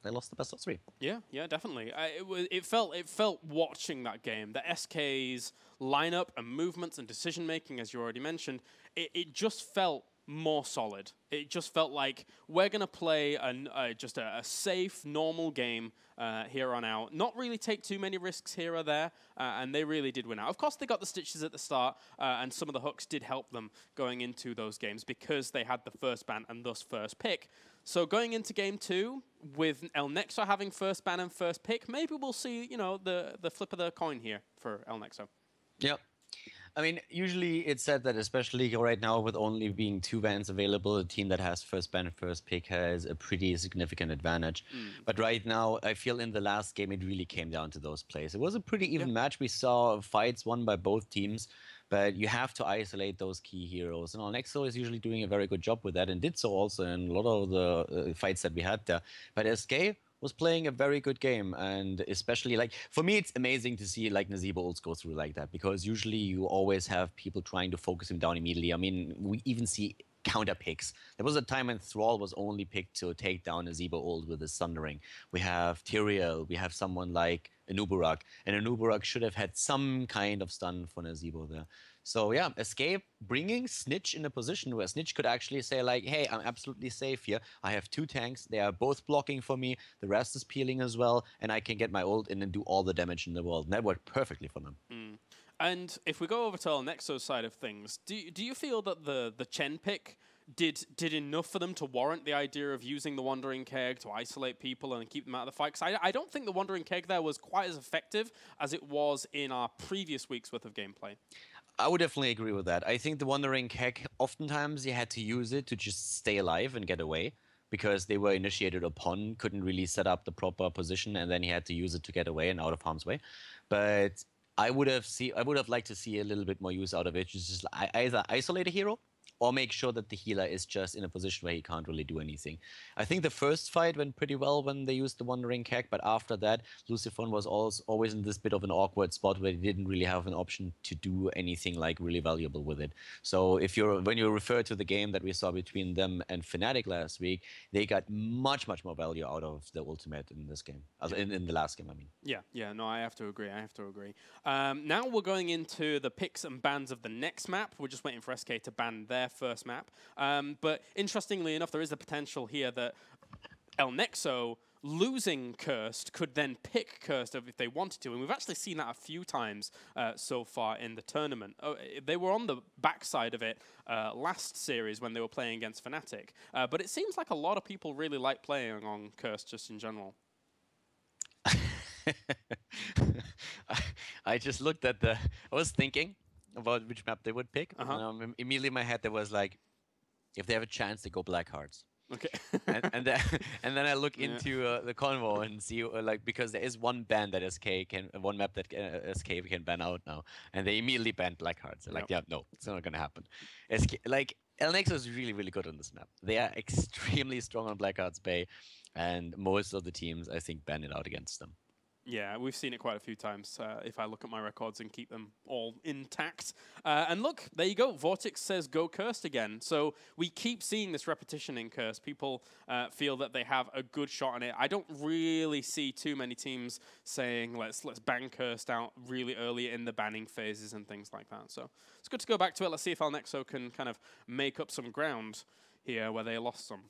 they lost the best of 3. Yeah, definitely. It felt watching that game, the SK's lineup and movements and decision making, as you already mentioned, it just felt more solid. It just felt like we're gonna play just a safe, normal game here on out. Not really take too many risks here or there, and they really did win out. Of course, they got the stitches at the start, and some of the hooks did help them going into those games because they had the first ban and thus first pick. So going into game 2, with El Nexo having first ban and first pick, maybe we'll see, you know, the flip of the coin here for El Nexo. Yep. I mean, usually it's said that especially right now with only being 2 bans available, a team that has first ban and first pick has a pretty significant advantage. But right now, I feel in the last game, it really came down to those plays. It was a pretty even match. We saw fights won by both teams, but you have to isolate those key heroes. And Nexo is usually doing a very good job with that and did so also in a lot of the fights that we had there. But SK was playing a very good game, and especially like for me it's amazing to see like Nazeebo ults go through like that, because usually you always have people trying to focus him down immediately. I mean, we even see counter picks. There was a time when Thrall was only picked to take down a Zebo ult with his Sundering. We have Tyrael, we have someone like Anubarak, and Anubarak should have had some kind of stun for Nazebo there. So yeah, Escape bringing Snitch in a position where Snitch could actually say like, hey, I'm absolutely safe here. I have 2 tanks. They are both blocking for me. The rest is peeling as well. And I can get my ult in and do all the damage in the world. And that worked perfectly for them. Mm. And if we go over to Nexo's side of things, do you feel that the Chen pick did enough for them to warrant the idea of using the Wandering Keg to isolate people and keep them out of the fight? Because I don't think the Wandering Keg there was quite as effective as it was in our previous week's worth of gameplay. I would definitely agree with that. I think the Wandering Keg, oftentimes you had to use it to just stay alive and get away because they were initiated upon, couldn't really set up the proper position, and then he had to use it to get away and out of harm's way. But I would have liked to see a little bit more use out of it. Just either isolate a hero or make sure that the healer is just in a position where he can't really do anything. I think the first fight went pretty well when they used the Wandering Keg, but after that, Lucifer was always in this bit of an awkward spot where he didn't really have an option to do anything like really valuable with it. So when you refer to the game that we saw between them and Fnatic last week, they got much more value out of the ultimate in this game, in the last game, I mean. Yeah, no, I have to agree. Now we're going into the picks and bans of the next map. We're just waiting for SK to ban their first map. But interestingly enough, there is the potential here that El Nexo losing Cursed could then pick Cursed if they wanted to. And we've actually seen that a few times so far in the tournament. They were on the backside of it last series when they were playing against Fnatic. But it seems like a lot of people really like playing on Cursed just in general. I just looked at I was thinking about which map they would pick. And immediately in my head there was like, if they have a chance, they go Black Hearts. Okay. and then I look into the convo and see because there is one ban that one map that SK can ban out now, and they immediately banned Black Hearts. They're like, yeah, no, it's not gonna happen. El Nexo is really good on this map. They are extremely strong on Black Hearts Bay, and most of the teams I think ban it out against them. Yeah, we've seen it quite a few times if I look at my records and keep them all intact. And look, there you go. Vortex says go Cursed again. So we keep seeing this repetition in Cursed. People feel that they have a good shot on it. I don't really see too many teams saying let's ban Cursed out really early in the banning phases and things like that. So it's good to go back to it. Let's see if El Nexo can kind of make up some ground here where they lost some.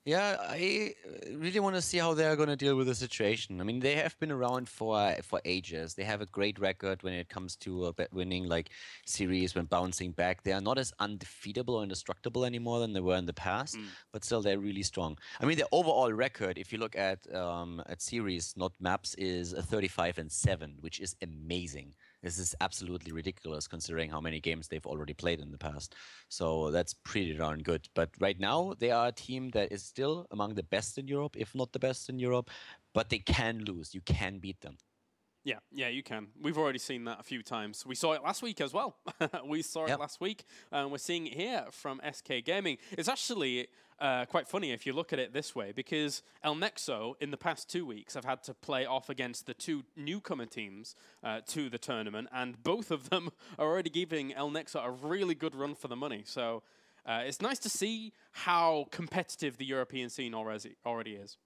Yeah, I really want to see how they're going to deal with the situation. I mean, they have been around for ages. They have a great record when it comes to winning like series when bouncing back. They are not as undefeatable or indestructible anymore than they were in the past, but still they're really strong. I mean, their overall record, if you look at series, not maps, is a 35-7, which is amazing. This is absolutely ridiculous considering how many games they've already played in the past. So that's pretty darn good. But right now, they are a team that is still among the best in Europe, if not the best in Europe. But they can lose. You can beat them. Yeah, you can. We've already seen that a few times. We saw it last week as well. We saw it last week, and we're seeing it here from SK Gaming. It's actually quite funny if you look at it this way, because El Nexo, in the past 2 weeks, have had to play off against the 2 newcomer teams to the tournament, and both of them are already giving El Nexo a really good run for the money. So it's nice to see how competitive the European scene already is.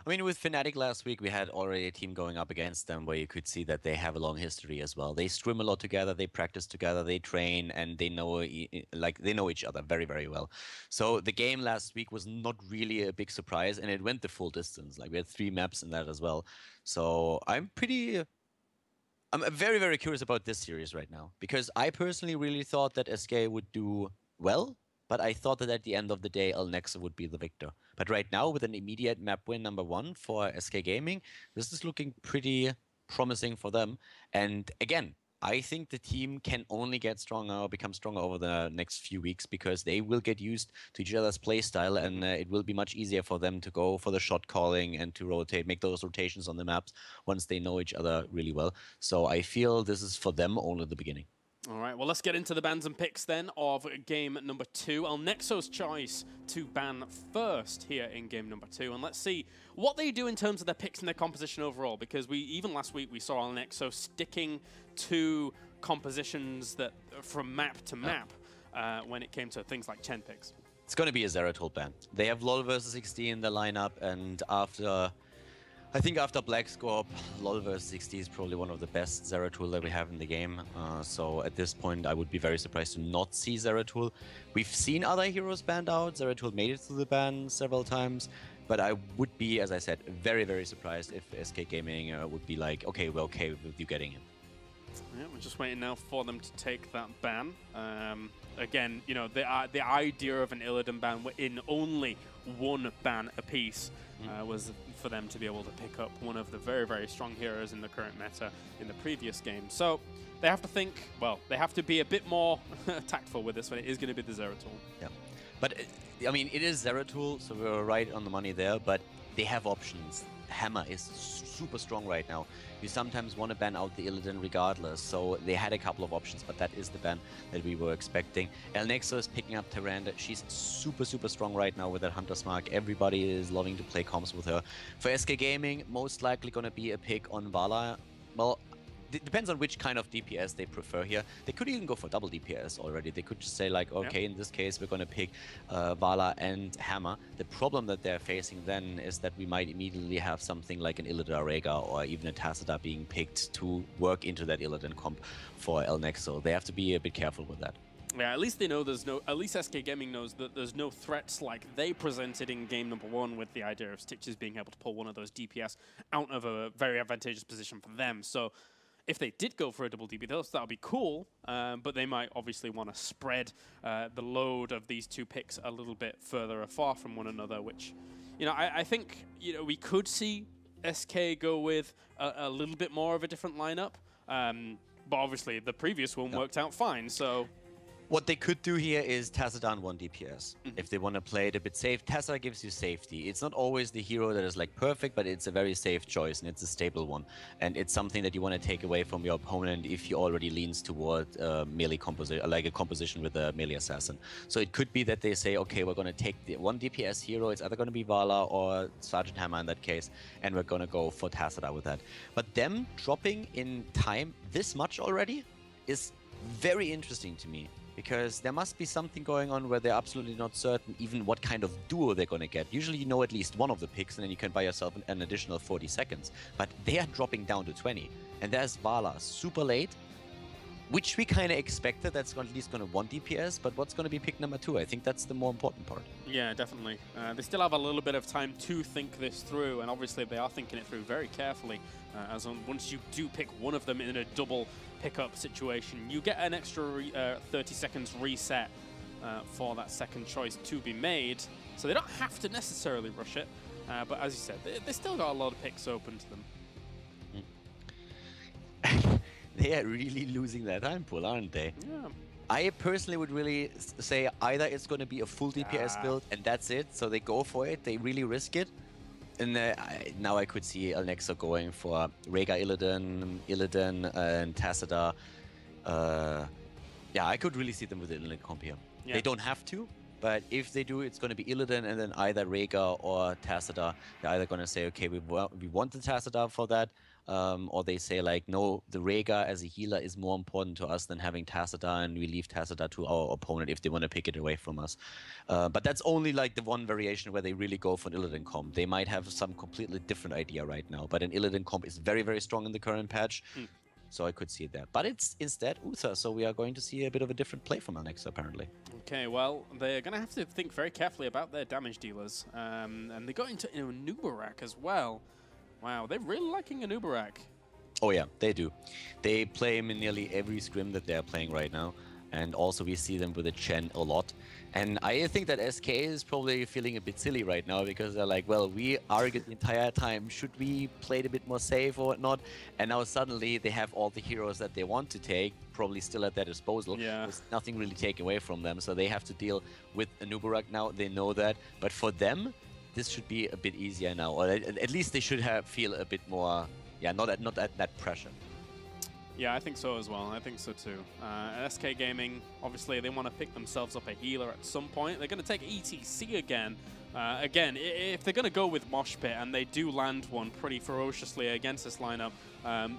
I mean, with Fnatic last week, we had already a team going up against them where you could see that they have a long history as well. They swim a lot together, they practice together, they train, and they know each other very well. So the game last week was not really a big surprise, and it went the full distance. Like we had 3 maps in that as well. So I'm very curious about this series right now, because I personally really thought that SK would do well. But I thought that at the end of the day, El Nexo would be the victor. But right now, with an immediate map win #1 for SK Gaming, this is looking pretty promising for them. And again, I think the team can only get stronger or become stronger over the next few weeks, because they will get used to each other's playstyle, and it will be much easier for them to go for the shot calling and to make those rotations on the maps once they know each other really well. So I feel this is for them only the beginning. All right, well, let's get into the bans and picks then of game #2. El Nexo's choice to ban first here in game #2. And let's see what they do in terms of their picks and their composition overall, because even last week we saw El Nexo sticking to compositions that from map to map. when it came to things like Chen picks. It's going to be a Zeratul ban. They have LoL versus 60 in the lineup, and I think after Black Scorp, LoL vs 60 is probably one of the best Zeratul that we have in the game. So at this point, I would be very surprised to not see Zeratul. We've seen other heroes banned out. Zeratul made it through the ban several times. But I would be, as I said, very, very surprised if SK Gaming would be like, okay, we're okay with you getting him. Yeah, we're just waiting now for them to take that ban. Again, you know, the idea of an Illidan ban in only one ban apiece was for them to be able to pick up one of the very, very strong heroes in the current meta in the previous game. So they have to think, well, they have to be a bit more tactful with this one. It is going to be the Zeratul. Yeah. But, I mean, it is Zeratul, so we're right on the money there, but they have options. Hammer is super strong right now. You sometimes want to ban out the Illidan regardless, so they had a couple of options, but that is the ban that we were expecting. El Nexo is picking up Tyrande. She's super, super strong right now with that Hunter's Mark. Everybody is loving to play comms with her. For SK Gaming, most likely going to be a pick on Vala. Well, it depends on which kind of DPS they prefer here. They could even go for double DPS already. They could just say like, okay, in this case, we're going to pick Vala and Hammer. The problem that they're facing then is that we might immediately have something like an Illidan Rega or even a Tacita being picked to work into that Illidan comp for El Nexo. They have to be a bit careful with that. Yeah, at least they know there's no. At least SK Gaming knows that there's no threats like they presented in game number 1 with the idea of Stitches being able to pull one of those DPS out of a very advantageous position for them. So if they did go for a double DPS, that would be cool, but they might obviously want to spread the load of these two picks a little bit further afar from one another, which, you know, I think, you know, we could see SK go with a little bit more of a different lineup, but obviously the previous one worked out fine, so... What they could do here is Tacita on 1 DPS. If they want to play it a bit safe, Tacita gives you safety. It's not always the hero that is like perfect, but it's a very safe choice and it's a stable one. And it's something that you want to take away from your opponent if he already leans toward melee composition, like a composition with a melee assassin. So it could be that they say, okay, we're going to take the 1 DPS hero. It's either going to be Vala or Sergeant Hammer in that case, and we're going to go for Tacita with that. But them dropping in time this much already is very interesting to me. Because there must be something going on where they're absolutely not certain even what kind of duo they're going to get. Usually you know at least one of the picks and then you can buy yourself an additional 40 seconds. But they are dropping down to 20. And there's Vala super late, which we kind of expected. That's at least going to 1 DPS. But what's going to be pick number 2? I think that's the more important part. Yeah, definitely. They still have a little bit of time to think this through. And obviously they are thinking it through very carefully. Once you do pick one of them in a double pickup situation, you get an extra 30 seconds reset for that second choice to be made. So they don't have to necessarily rush it, but as you said, they still got a lot of picks open to them. They are really losing their time pool, aren't they? Yeah. I personally would really say either it's going to be a full DPS build and that's it, so they go for it, they really risk it. And now I could see El Nexo going for Rega Illidan, and Tacita. Yeah, I could really see them with the Illidan comp here. Yeah. They don't have to, but if they do, it's going to be Illidan and then either Rega or Tacita. They're either going to say, okay, we want the Tacita for that, or they say like, no, the Rega as a healer is more important to us than having Tacita, and we leave Tacita to our opponent if they want to pick it away from us. But that's only like the one variation where they really go for an Illidan comp. They might have some completely different idea right now, but an Illidan comp is very, very strong in the current patch. So I could see that. But it's instead Uther, so we are going to see a bit of a different play from Nexo apparently. Okay, well, they're going to have to think very carefully about their damage dealers. And they got into Nubarak as well. Wow, they're really liking Nubarak. Oh yeah, they do. They play him in nearly every scrim that they're playing right now. And also we see them with a Chen a lot. And I think that SK is probably feeling a bit silly right now because they're like, well, we argued the entire time, should we play it a bit more safe or whatnot? And now suddenly they have all the heroes that they want to take, probably still at their disposal. Yeah. There's nothing really taken away from them. So they have to deal with Nubarak now, they know that. But for them, this should be a bit easier now. Or at least they should feel a bit more, yeah, not at that pressure. Yeah, I think so as well. I think so too. SK Gaming, obviously, they want to pick themselves up a healer at some point. They're going to take ETC again. Again, if they're going to go with Mosh Pit and they do land one pretty ferociously against this lineup,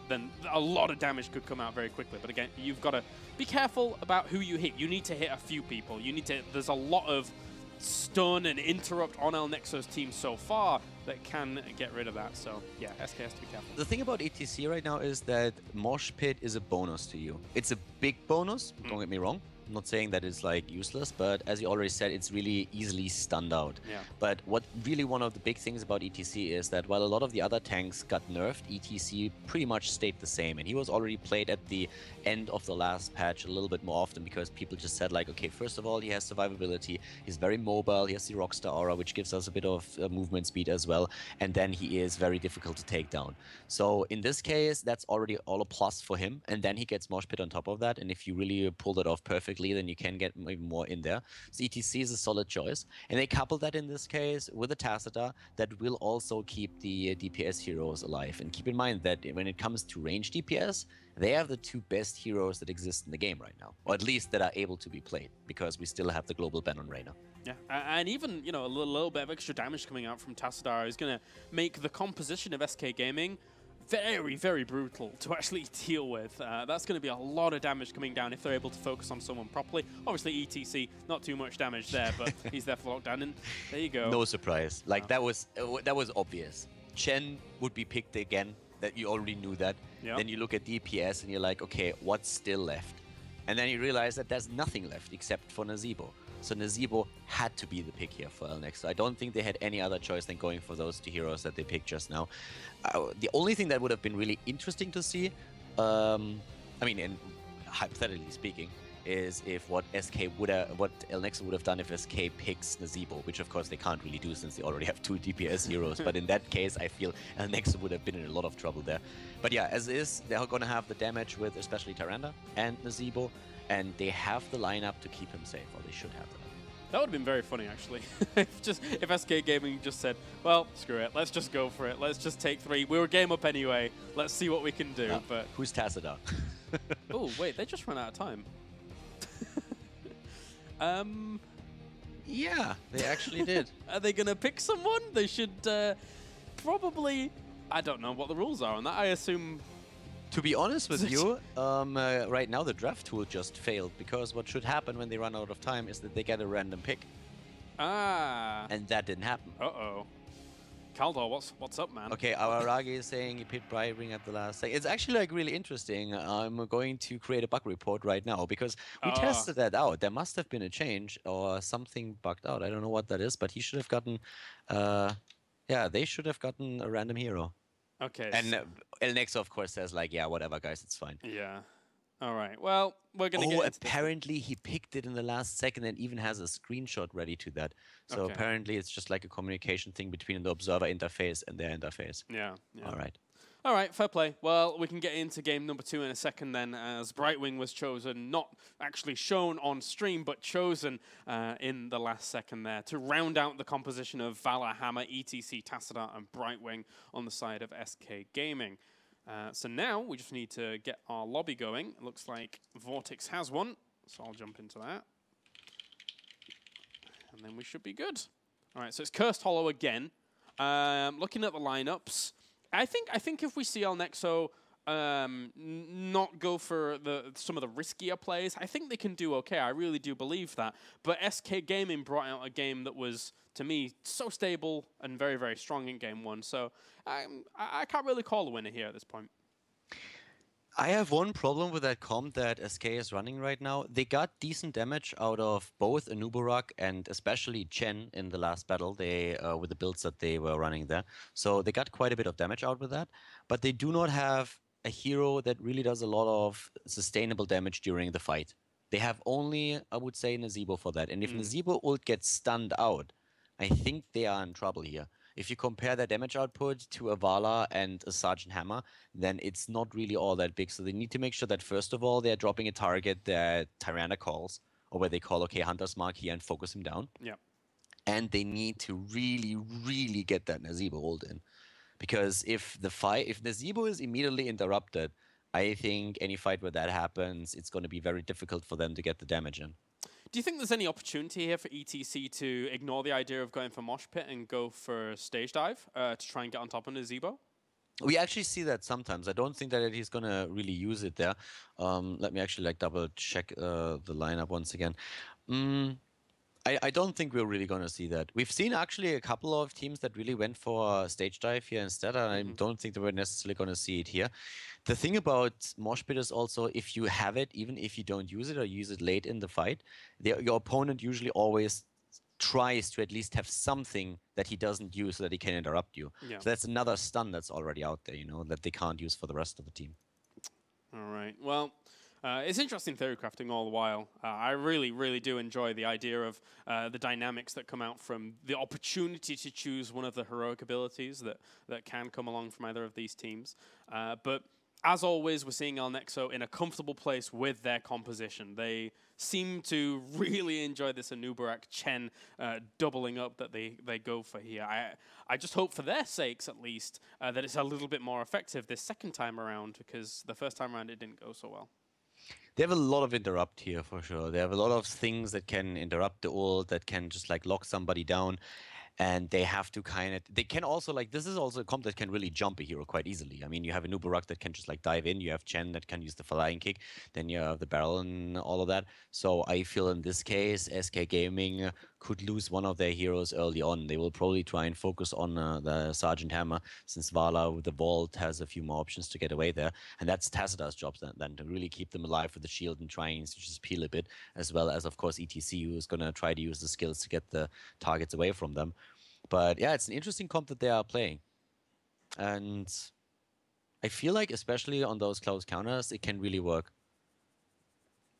then a lot of damage could come out very quickly. But again, you've got to be careful about who you hit. You need to hit a few people. You need to. There's a lot of stun and interrupt on El Nexo's team so far that can get rid of that. So yeah, SK has to be careful. The thing about ETC right now is that Mosh Pit is a bonus to you. It's a big bonus, don't get me wrong. I'm not saying that it's like useless, but as you already said, it's really easily stunned out. Yeah. But what really one of the big things about ETC is that while a lot of the other tanks got nerfed, ETC pretty much stayed the same. And he was already played at the end of the last patch a little bit more often because people just said like, okay, first of all, he has survivability, he's very mobile, he has the Rockstar aura, which gives us a bit of movement speed as well. And then he is very difficult to take down. So in this case, that's already all a plus for him. And then he gets Mosh Pit on top of that. And if you really pull that off perfectly, then you can get even more in there. So ETC is a solid choice. And they couple that in this case with a Tacita that will also keep the DPS heroes alive. And keep in mind that when it comes to range DPS, they are the two best heroes that exist in the game right now. Or at least that are able to be played, because we still have the global ban on Reyna. Yeah, and even, you know, a little bit of extra damage coming out from Tacita is going to make the composition of SK Gaming very, very brutal to actually deal with. That's going to be a lot of damage coming down if they're able to focus on someone properly. Obviously, ETC, not too much damage there, but he's there for lockdown, and there you go. No surprise. Like, that was obvious. Chen would be picked again, that you already knew that. Yep. Then you look at DPS and you're like, okay, what's still left? And then you realize that there's nothing left except for Nazeebo. So Nazeebo had to be the pick here for El Nexo. I don't think they had any other choice than going for those two heroes that they picked just now. The only thing that would have been really interesting to see, I mean, and hypothetically speaking, is if what El Nexo would have done if SK picks Nazeebo, which of course they can't really do since they already have two DPS heroes. But in that case, I feel El Nexo would have been in a lot of trouble there. But yeah, as is, they're going to have the damage with especially Tyrande and Nazeebo, and they have the lineup to keep him safe, or they should have that. That would have been very funny, actually. if SK Gaming just said, well, screw it, let's just go for it. Let's just take 3. We were game up anyway. Let's see what we can do. But who's Tacita? Oh, wait, they just ran out of time. Yeah, they actually did. Are they going to pick someone? They should probably... I don't know what the rules are on that. I assume... To be honest with you, right now the draft tool just failed, because what should happen when they run out of time is that they get a random pick. Ah. And that didn't happen. Uh-oh. Kaldor, what's up, man? Okay, Araragi is saying he picked Brightwing at the last second. It's actually like really interesting. I'm going to create a bug report right now, because we tested that out. There must have been a change or something bugged out. I don't know what that is, but he should have gotten... yeah, they should have gotten a random hero. Okay. And El Nexo, of course, says like, yeah, whatever, guys, it's fine. Yeah. All right. Well, we're going to get into apparently he picked it in the last second and even has a screenshot ready to that. So apparently it's just like a communication thing between the observer interface and their interface. Yeah. All right. All right, fair play. Well, we can get into game number 2 in a second then, as Brightwing was chosen, not actually shown on stream, but chosen in the last second there to round out the composition of Valor, Hammer, ETC, Tacita, and Brightwing on the side of SK Gaming. So now we just need to get our lobby going. It looks like Vortex has one, so I'll jump into that. And then we should be good. All right, so it's Cursed Hollow again. Looking at the lineups, I think if we see El Nexo not go for some of the riskier plays, I think they can do okay. I really do believe that. But SK Gaming brought out a game that was, to me, so stable and very, very strong in game 1. So I can't really call a winner here at this point. I have one problem with that comp that SK is running right now. They got decent damage out of both Anubarak and especially Chen in the last battle. They with the builds that they were running there. So they got quite a bit of damage out with that. But they do not have a hero that really does a lot of sustainable damage during the fight. They have only, I would say, Nazeebo for that. And if Nazeebo ult gets stunned out, I think they are in trouble here. If you compare their damage output to a Vala and a Sergeant Hammer, then it's not really all that big. So they need to make sure that, first of all, they're dropping a target that Tyrande calls, or where they call, okay, Hunter's Mark here and focus him down. Yeah. And they need to really, really get that Nazeebo ult in. Because if Nazeebo is immediately interrupted, I think any fight where that happens, it's going to be very difficult for them to get the damage in. Do you think there's any opportunity here for ETC to ignore the idea of going for Mosh Pit and go for Stage Dive to try and get on top of Nazebo? We actually see that sometimes. I don't think that he's gonna really use it there. Let me actually like double check the lineup once again. I don't think we're really gonna see that. We've seen actually a couple of teams that really went for stage dive here instead, and I don't think that we're necessarily gonna see it here. The thing about Mosh Pit is also if you have it, even if you don't use it or use it late in the fight, your opponent usually always tries to at least have something that he doesn't use so that he can interrupt you. Yeah. So that's another stun that's already out there, you know, that they can't use for the rest of the team. All right. Well, it's interesting theory crafting all the while. I really, really do enjoy the idea of the dynamics that come out from the opportunity to choose one of the heroic abilities that can come along from either of these teams. But as always, we're seeing El Nexo in a comfortable place with their composition. They seem to really enjoy this Anubarak Chen doubling up that they go for here. I just hope for their sakes, at least, that it's a little bit more effective this second time around, because the first time around it didn't go so well. They have a lot of interrupt here for sure. They have a lot of things that can interrupt the ult, that can just like lock somebody down. And they have to they can also, like, this is also a comp that can really jump a hero quite easily. I mean, you have a Nubarak that can just, like, dive in. You have Chen that can use the flying kick. Then you have the barrel and all of that. So I feel in this case, SK Gaming could lose one of their heroes early on. They will probably try and focus on the Sergeant Hammer, since Vala with the Vault has a few more options to get away there. And that's Tacida's job then to really keep them alive with the shield and trying to just peel a bit, as well as, of course, ETC, who is going to try to use the skills to get the targets away from them. But yeah, it's an interesting comp that they are playing. And I feel like, especially on those close counters, it can really work.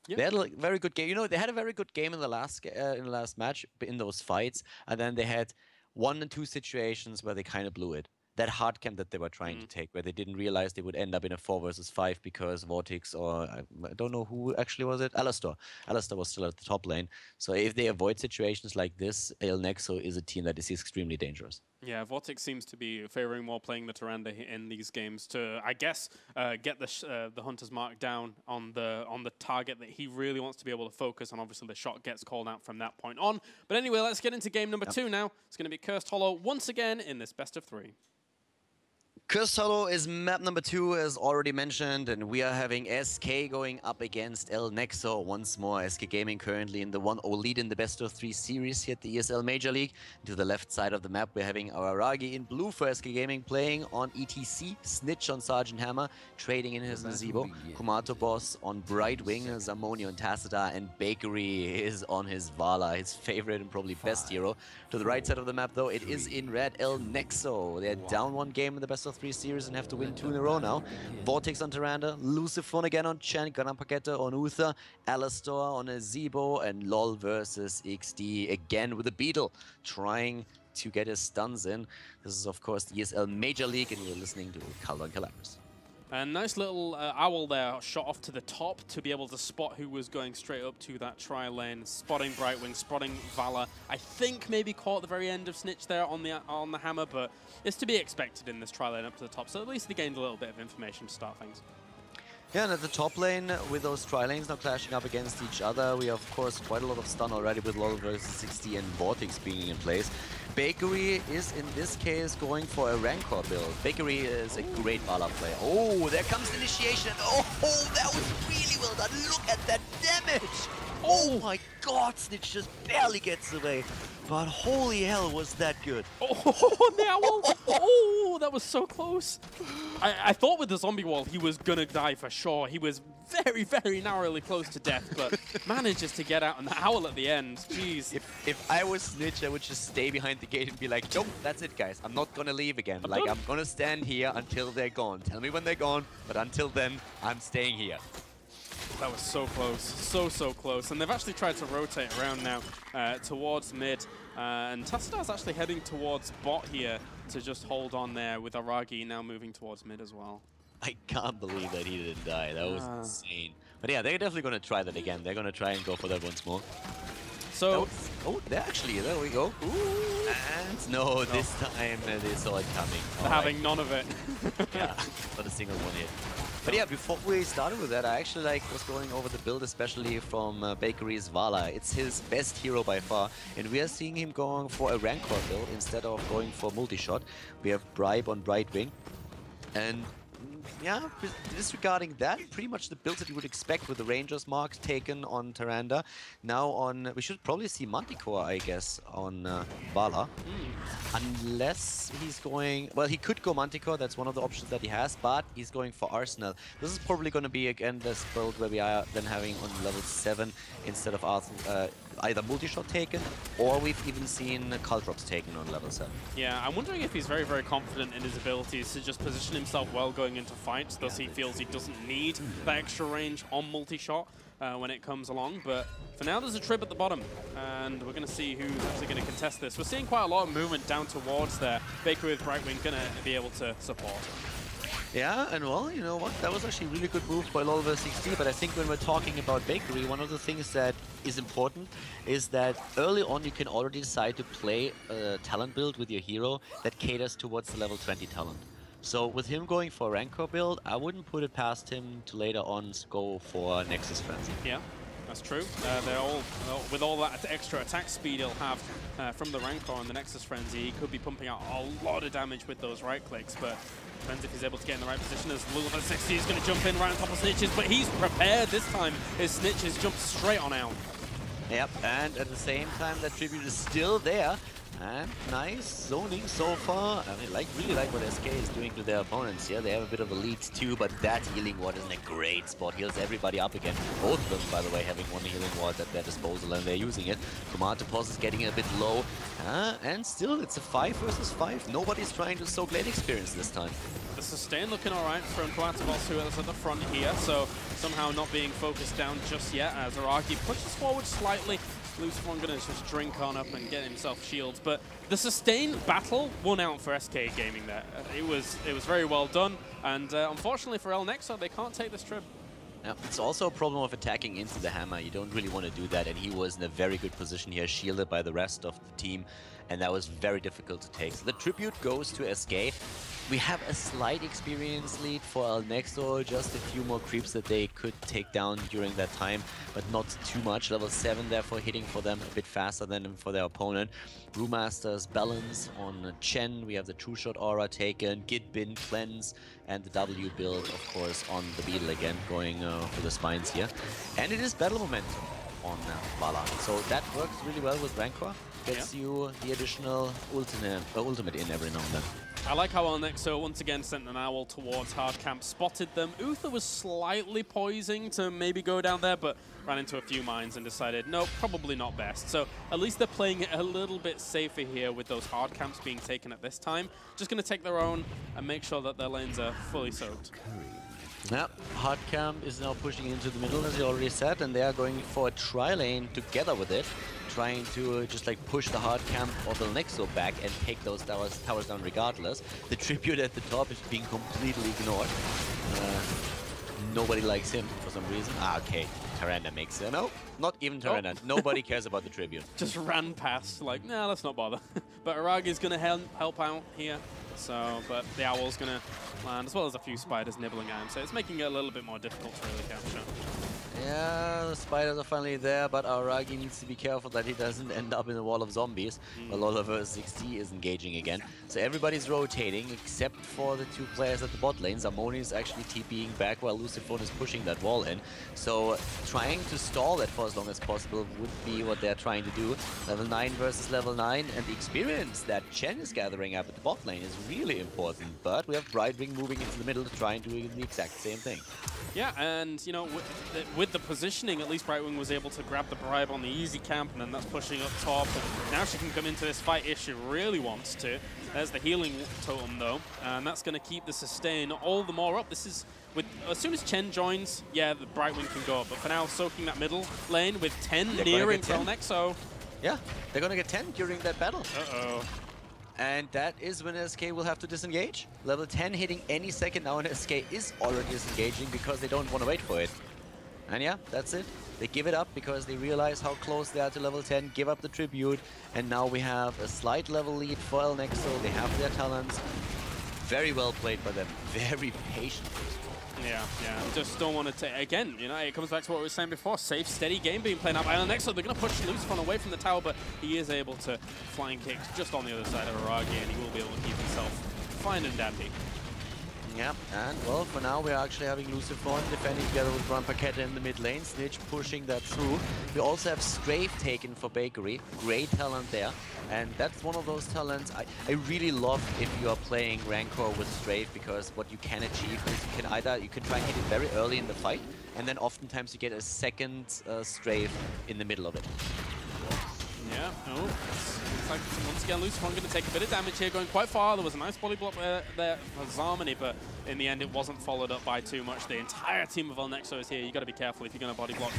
Yep. They had a very good game. You know, they had a very good game in the last match, in those fights. And then they had 1 and 2 situations where they kind of blew it. That hard camp that they were trying to take, where they didn't realize they would end up in a 4 versus 5 because Vortex, or I don't know who actually was it, Alistar was still at the top lane. So if they avoid situations like this, El Nexo is a team that is extremely dangerous. Yeah, Vortex seems to be favoring more playing the Tyrande in these games to, I guess, get the Hunter's Mark down on the target that he really wants to be able to focus on. Obviously, the shot gets called out from that point on. But anyway, let's get into game number 2 now. It's going to be Cursed Hollow once again in this best of 3. Cursed Hollow is map number 2, as already mentioned, and we are having SK going up against El Nexo once more. SK Gaming currently in the 1-0 lead in the best of 3 series here at the ESL Major League. To the left side of the map, we're having our Aragi in blue for SK Gaming playing on ETC, Snitch on Sergeant Hammer, trading in his Nazebo, Kumato Boss on Brightwing, Zamoni on Tacita, and Bakery is on his Vala, his favorite and probably best hero. To the right side of the map, though, it is in red, El Nexo. They're down 1 game in the best of 3 series and have to win 2 in a row now. Vortex on Tyrande, Lucifer again on Chen, Ganapaketa on Uther, Alistar on Azebo, and LOL versus XD again with a Beetle, trying to get his stuns in. This is, of course, the ESL Major League, and we're listening to Calder and Calabris. A nice little owl there shot off to the top to be able to spot who was going straight up to that tri-lane, spotting Brightwing, spotting Vala. I think maybe caught the very end of Snitch there on the hammer, but it's to be expected in this tri-lane up to the top, so at least they gained a little bit of information to start things. Yeah, and at the top lane, with those tri-lanes now clashing up against each other, we have, of course, quite a lot of stun already with LoL versus 60 and Vortex being in place. Bakery is, in this case, going for a Rancor build. Bakery is a great Vala player. Oh, there comes the initiation. Oh, that was really well done. Look at that damage. Oh my god, Snitch just barely gets away. But holy hell, was that good. Oh, the owl! Oh, that was so close. I thought with the zombie wall he was gonna die for sure. He was very, very narrowly close to death, but manages to get out, and the owl at the end, jeez. If I was Snitch, I would just stay behind the gate and be like, nope, that's it, guys. I'm not gonna leave again. Like, I'm gonna stand here until they're gone. Tell me when they're gone, but until then, I'm staying here. That was so close, so close. And they've actually tried to rotate around now towards mid. And Tacida's actually heading towards bot here to just hold on there, with Aragi now moving towards mid as well. I can't believe that he didn't die. That was insane. But yeah, they're definitely going to try that again. They're going to try and go for that once more. So, oh, they're actually, there we go. Ooh. And no, this time they saw it coming. They're having none of it. Yeah, not a single one hit. But yeah, before we started with that, I actually was going over the build, especially from Bakery's Vala. It's his best hero by far, and we are seeing him going for a Rancor build instead of going for multi-shot. We have Bribe on Brightwing, and yeah, disregarding that, pretty much the builds that you would expect with the Rangers mark taken on Tyrande. Now on, we should probably see Manticore, I guess, on Vala. Unless he's going, well, he could go Manticore, that's one of the options that he has, but he's going for Arsenal. This is probably going to be, again, this build where we are then having on level 7 instead of either multi-shot taken, or we've even seen Caltrops taken on level 7. Yeah, I'm wondering if he's very, very confident in his abilities to just position himself well going into fights, thus he feels he doesn't need that extra range on multi-shot when it comes along. But for now, there's a trip at the bottom, and we're going to see who's actually going to contest this. We're seeing quite a lot of movement down towards there. Baker with Brightwing going to be able to support. Yeah, and well, you know what, that was actually a really good move by LOL60, but I think when we're talking about Bakery, one of the things that is important is that early on you can already decide to play a talent build with your hero that caters towards the level 20 talent. So with him going for a Rancor build, I wouldn't put it past him to later on go for Nexus Frenzy. Yeah, that's true. They're all, with all that extra attack speed he'll have from the Rancor and the Nexus Frenzy, he could be pumping out a lot of damage with those right clicks, but depends if he's able to get in the right position as level 60 is going to jump in right on top of Snitches, but he's prepared this time. His Snitches jumped straight on out. Yep, and at the same time that tribute is still there. And nice zoning so far. I mean, really like what SK is doing to their opponents. Yeah, they have a bit of a lead too, but that healing ward is in a great spot. Heals everybody up again. Both of them, by the way, having one healing ward at their disposal, and they're using it. Command to pause is getting a bit low. And still, it's a 5 versus 5. Nobody's trying to soak lane experience this time. The sustain looking alright from Koatovos, who is at the front here, so somehow not being focused down just yet as Araki pushes forward slightly. Lucifer going to just drink on up and get himself shields, but the sustained battle won out for SK Gaming there. It was very well done, and unfortunately for El Nexo, they can't take this trip. Yeah, it's also a problem of attacking into the hammer. You don't really want to do that, and he was in a very good position here, shielded by the rest of the team, and that was very difficult to take. So the tribute goes to SK. We have a slight experience lead for El Nexo, just a few more creeps that they could take down during that time, but not too much. Level 7 therefore hitting for them a bit faster than for their opponent. Brewmaster's balance on Chen, we have the True Shot aura taken, Git Bin, Cleanse, and the W build, of course, on the Beetle again, going for the spines here. And it is battle momentum on Vala, so that works really well with Rancor. Gets you the additional ultimate in every now and then. I like how El Nexo once again sent an owl towards hard camp, spotted them. Uther was slightly poising to maybe go down there, but ran into a few mines and decided, no, probably not best. So at least they're playing it a little bit safer here with those hard camps being taken at this time. Just going to take their own and make sure that their lanes are fully soaked. Yeah, hard camp is now pushing into the middle, as you already said, and they are going for a tri-lane together with it, trying to just like push the hard camp of El Nexo back and take those towers down regardless. The tribute at the top is being completely ignored. Nobody likes him for some reason. Okay, Tyrande makes it. No, not even Tyrande. Oh. Nobody cares about the tribute. Just ran past, like, nah, let's not bother. But Aragi's going to help out here. So, but the Owl's going to land, as well as a few spiders nibbling at him. So it's making it a little bit more difficult to really capture. Yeah, the spiders are finally there, but Aragi needs to be careful that he doesn't end up in a wall of zombies. While Oliver 60 is engaging again. So everybody's rotating, except for the two players at the bot lane. Zamoni is actually TPing back while Luciphone is pushing that wall in. So trying to stall that for as long as possible would be what they're trying to do. Level 9 versus level 9, and the experience that Chen is gathering up at the bot lane is really important. But we have Brightwing moving into the middle to try and do the exact same thing. Yeah, and you know, with the positioning, at least Brightwing was able to grab the bribe on the easy camp, and then that's pushing up top. And now she can come into this fight if she really wants to. There's the healing totem though, and that's going to keep the sustain all the more up. This is with as soon as Chen joins, yeah, the Brightwing can go up. But for now, soaking that middle lane with 10 nearing for El Nexo. Yeah, they're going to get 10 during that battle. Uh-oh. And that is when SK will have to disengage. Level 10 hitting any second now, and SK is already disengaging because they don't want to wait for it. And yeah, that's it. They give it up because they realize how close they are to level 10, give up the tribute, and now we have a slight level lead for El Nexo. They have their talents. Very well played by them. Very patient. Yeah. Just don't want to take, again, you know, it comes back to what we were saying before. Safe, steady game being played out by El Nexo. They're going to push Lucifon away from the tower, but he is able to flying kick just on the other side of Aragi, and he will be able to keep himself fine and dandy. Yeah, and well, for now we're actually having Lucifon defending together with Grand Paqueta in the mid lane, Snitch pushing that through. We also have Strafe taken for Bakery, great talent there, and that's one of those talents I really love if you are playing Rancor with Strafe, because what you can achieve is you can try and hit it very early in the fight, and then oftentimes you get a second Strafe in the middle of it. Yeah, looks like once again Lucifon going to take a bit of damage here, going quite far. There was a nice body block there for Zarmany, but in the end it wasn't followed up by too much. The entire team of El Nexo is here. You got to be careful if you're going to body block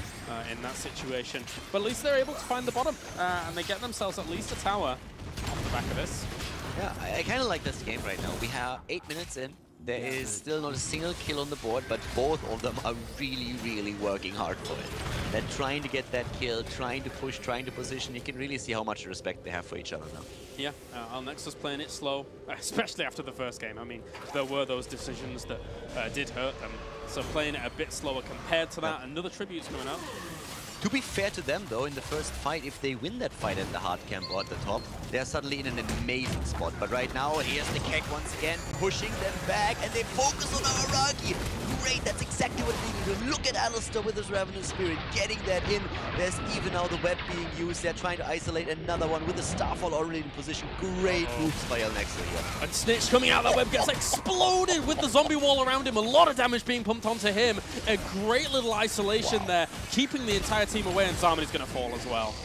in that situation. But at least they're able to find the bottom, and they get themselves at least a tower off the back of this. Yeah, I kind of like this game right now. We have 8 minutes in. There is still not a single kill on the board, but both of them are really, really working hard for it. They're trying to get that kill, trying to push, trying to position. You can really see how much respect they have for each other now. Yeah, El Nexo's playing it slow, especially after the first game. I mean, there were those decisions that did hurt them. So playing it a bit slower compared to that. Another tribute's coming up. To be fair to them, though, in the first fight, if they win that fight at the hard camp or at the top, they're suddenly in an amazing spot. But right now, here's the Keck once again, pushing them back, and they focus on Aragi. Great, that's exactly what they need to do. Look at Alistair with his Ravenous Spirit, getting that in. There's even now the web being used. They're trying to isolate another one with the Starfall already in position. Great moves by El Nexo here. And Snitch coming out of that web gets exploded with the zombie wall around him. A lot of damage being pumped onto him. A great little isolation there, keeping the entire team away, and Zarmany's going to fall as well.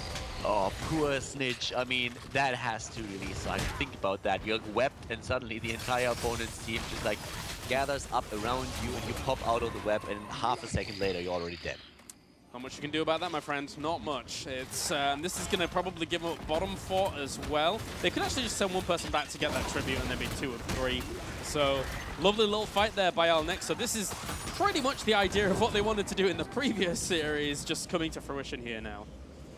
Oh, poor Snitch. I mean, that has to really suck. Think about that. You're webbed, and suddenly the entire opponent's team just like gathers up around you, and you pop out of the web, and half a second later, you're already dead. Not much you can do about that, my friend. Not much. It's this is going to probably give up bottom 4 as well. They could actually just send one person back to get that tribute, and then be 2 of 3. So, lovely little fight there by El Nexo. So this is pretty much the idea of what they wanted to do in the previous series, just coming to fruition here now.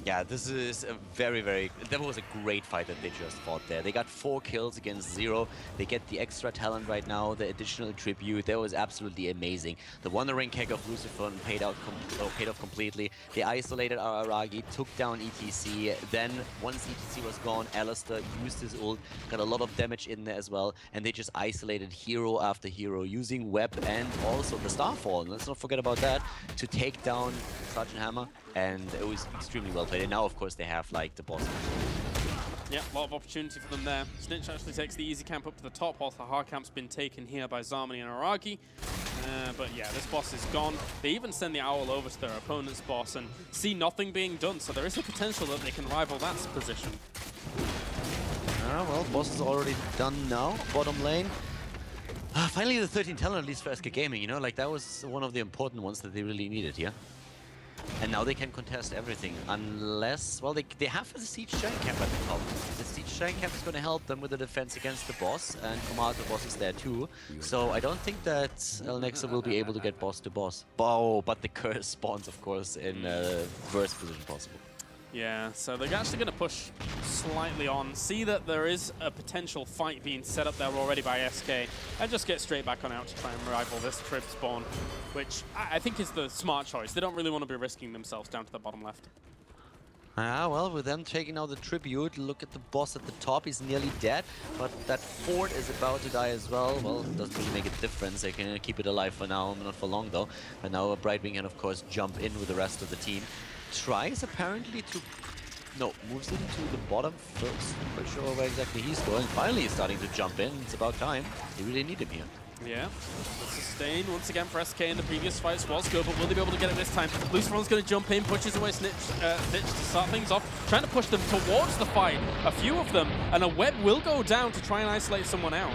Yeah, this is a that was a great fight that they just fought there. They got 4 kills against 0. They get the extra talent right now, the additional tribute. That was absolutely amazing. The Wandering Keg of Lucifon paid off completely. They isolated Aragi, took down ETC. Then, once ETC was gone, Alistair used his ult, got a lot of damage in there as well. And they just isolated hero after hero, using web and also the Starfall. Let's not forget about that, to take down Sergeant Hammer. And it was extremely well played. And now, of course, they have, like, the boss. Yeah, a lot of opportunity for them there. Snitch actually takes the easy camp up to the top, whilst the hard camp's been taken here by Zarmany and Aragi. But yeah, this boss is gone. They even send the Owl over to their opponent's boss and see nothing being done, so there is a potential that they can rival that position. Well, boss is already done now. Bottom lane. Finally, the 13 talent, at least for SK Gaming, you know, like, that was one of the important ones that they really needed here. And now they can contest everything, unless, well, they have the Siege Giant Camp at the top. The Siege Giant Camp is going to help them with the defense against the boss, and Komato boss is there too. So I don't think that El Nexo will be able to get boss to boss. Oh, but the curse spawns, of course, in worst position possible. Yeah, so they're actually going to push slightly on, see that there is a potential fight being set up there already by SK, and just get straight back on out to try and rival this trip spawn, which I think is the smart choice. They don't really want to be risking themselves down to the bottom left. Well, with them taking out the tribute, look at the boss at the top. He's nearly dead, but that fort is about to die as well. Well, it doesn't really make a difference. They can keep it alive for now, not for long though. But now Brightwing can, of course, jump in with the rest of the team. Tries apparently to... No, moves into the bottom first. Not sure where exactly he's going. Finally, he's starting to jump in. It's about time. They really need him here. Yeah, the sustain once again for SK in the previous fights was good, but will they be able to get it this time? Lucifer's going to jump in, pushes away Snitch to start things off, trying to push them towards the fight, a few of them, and a web will go down to try and isolate someone out.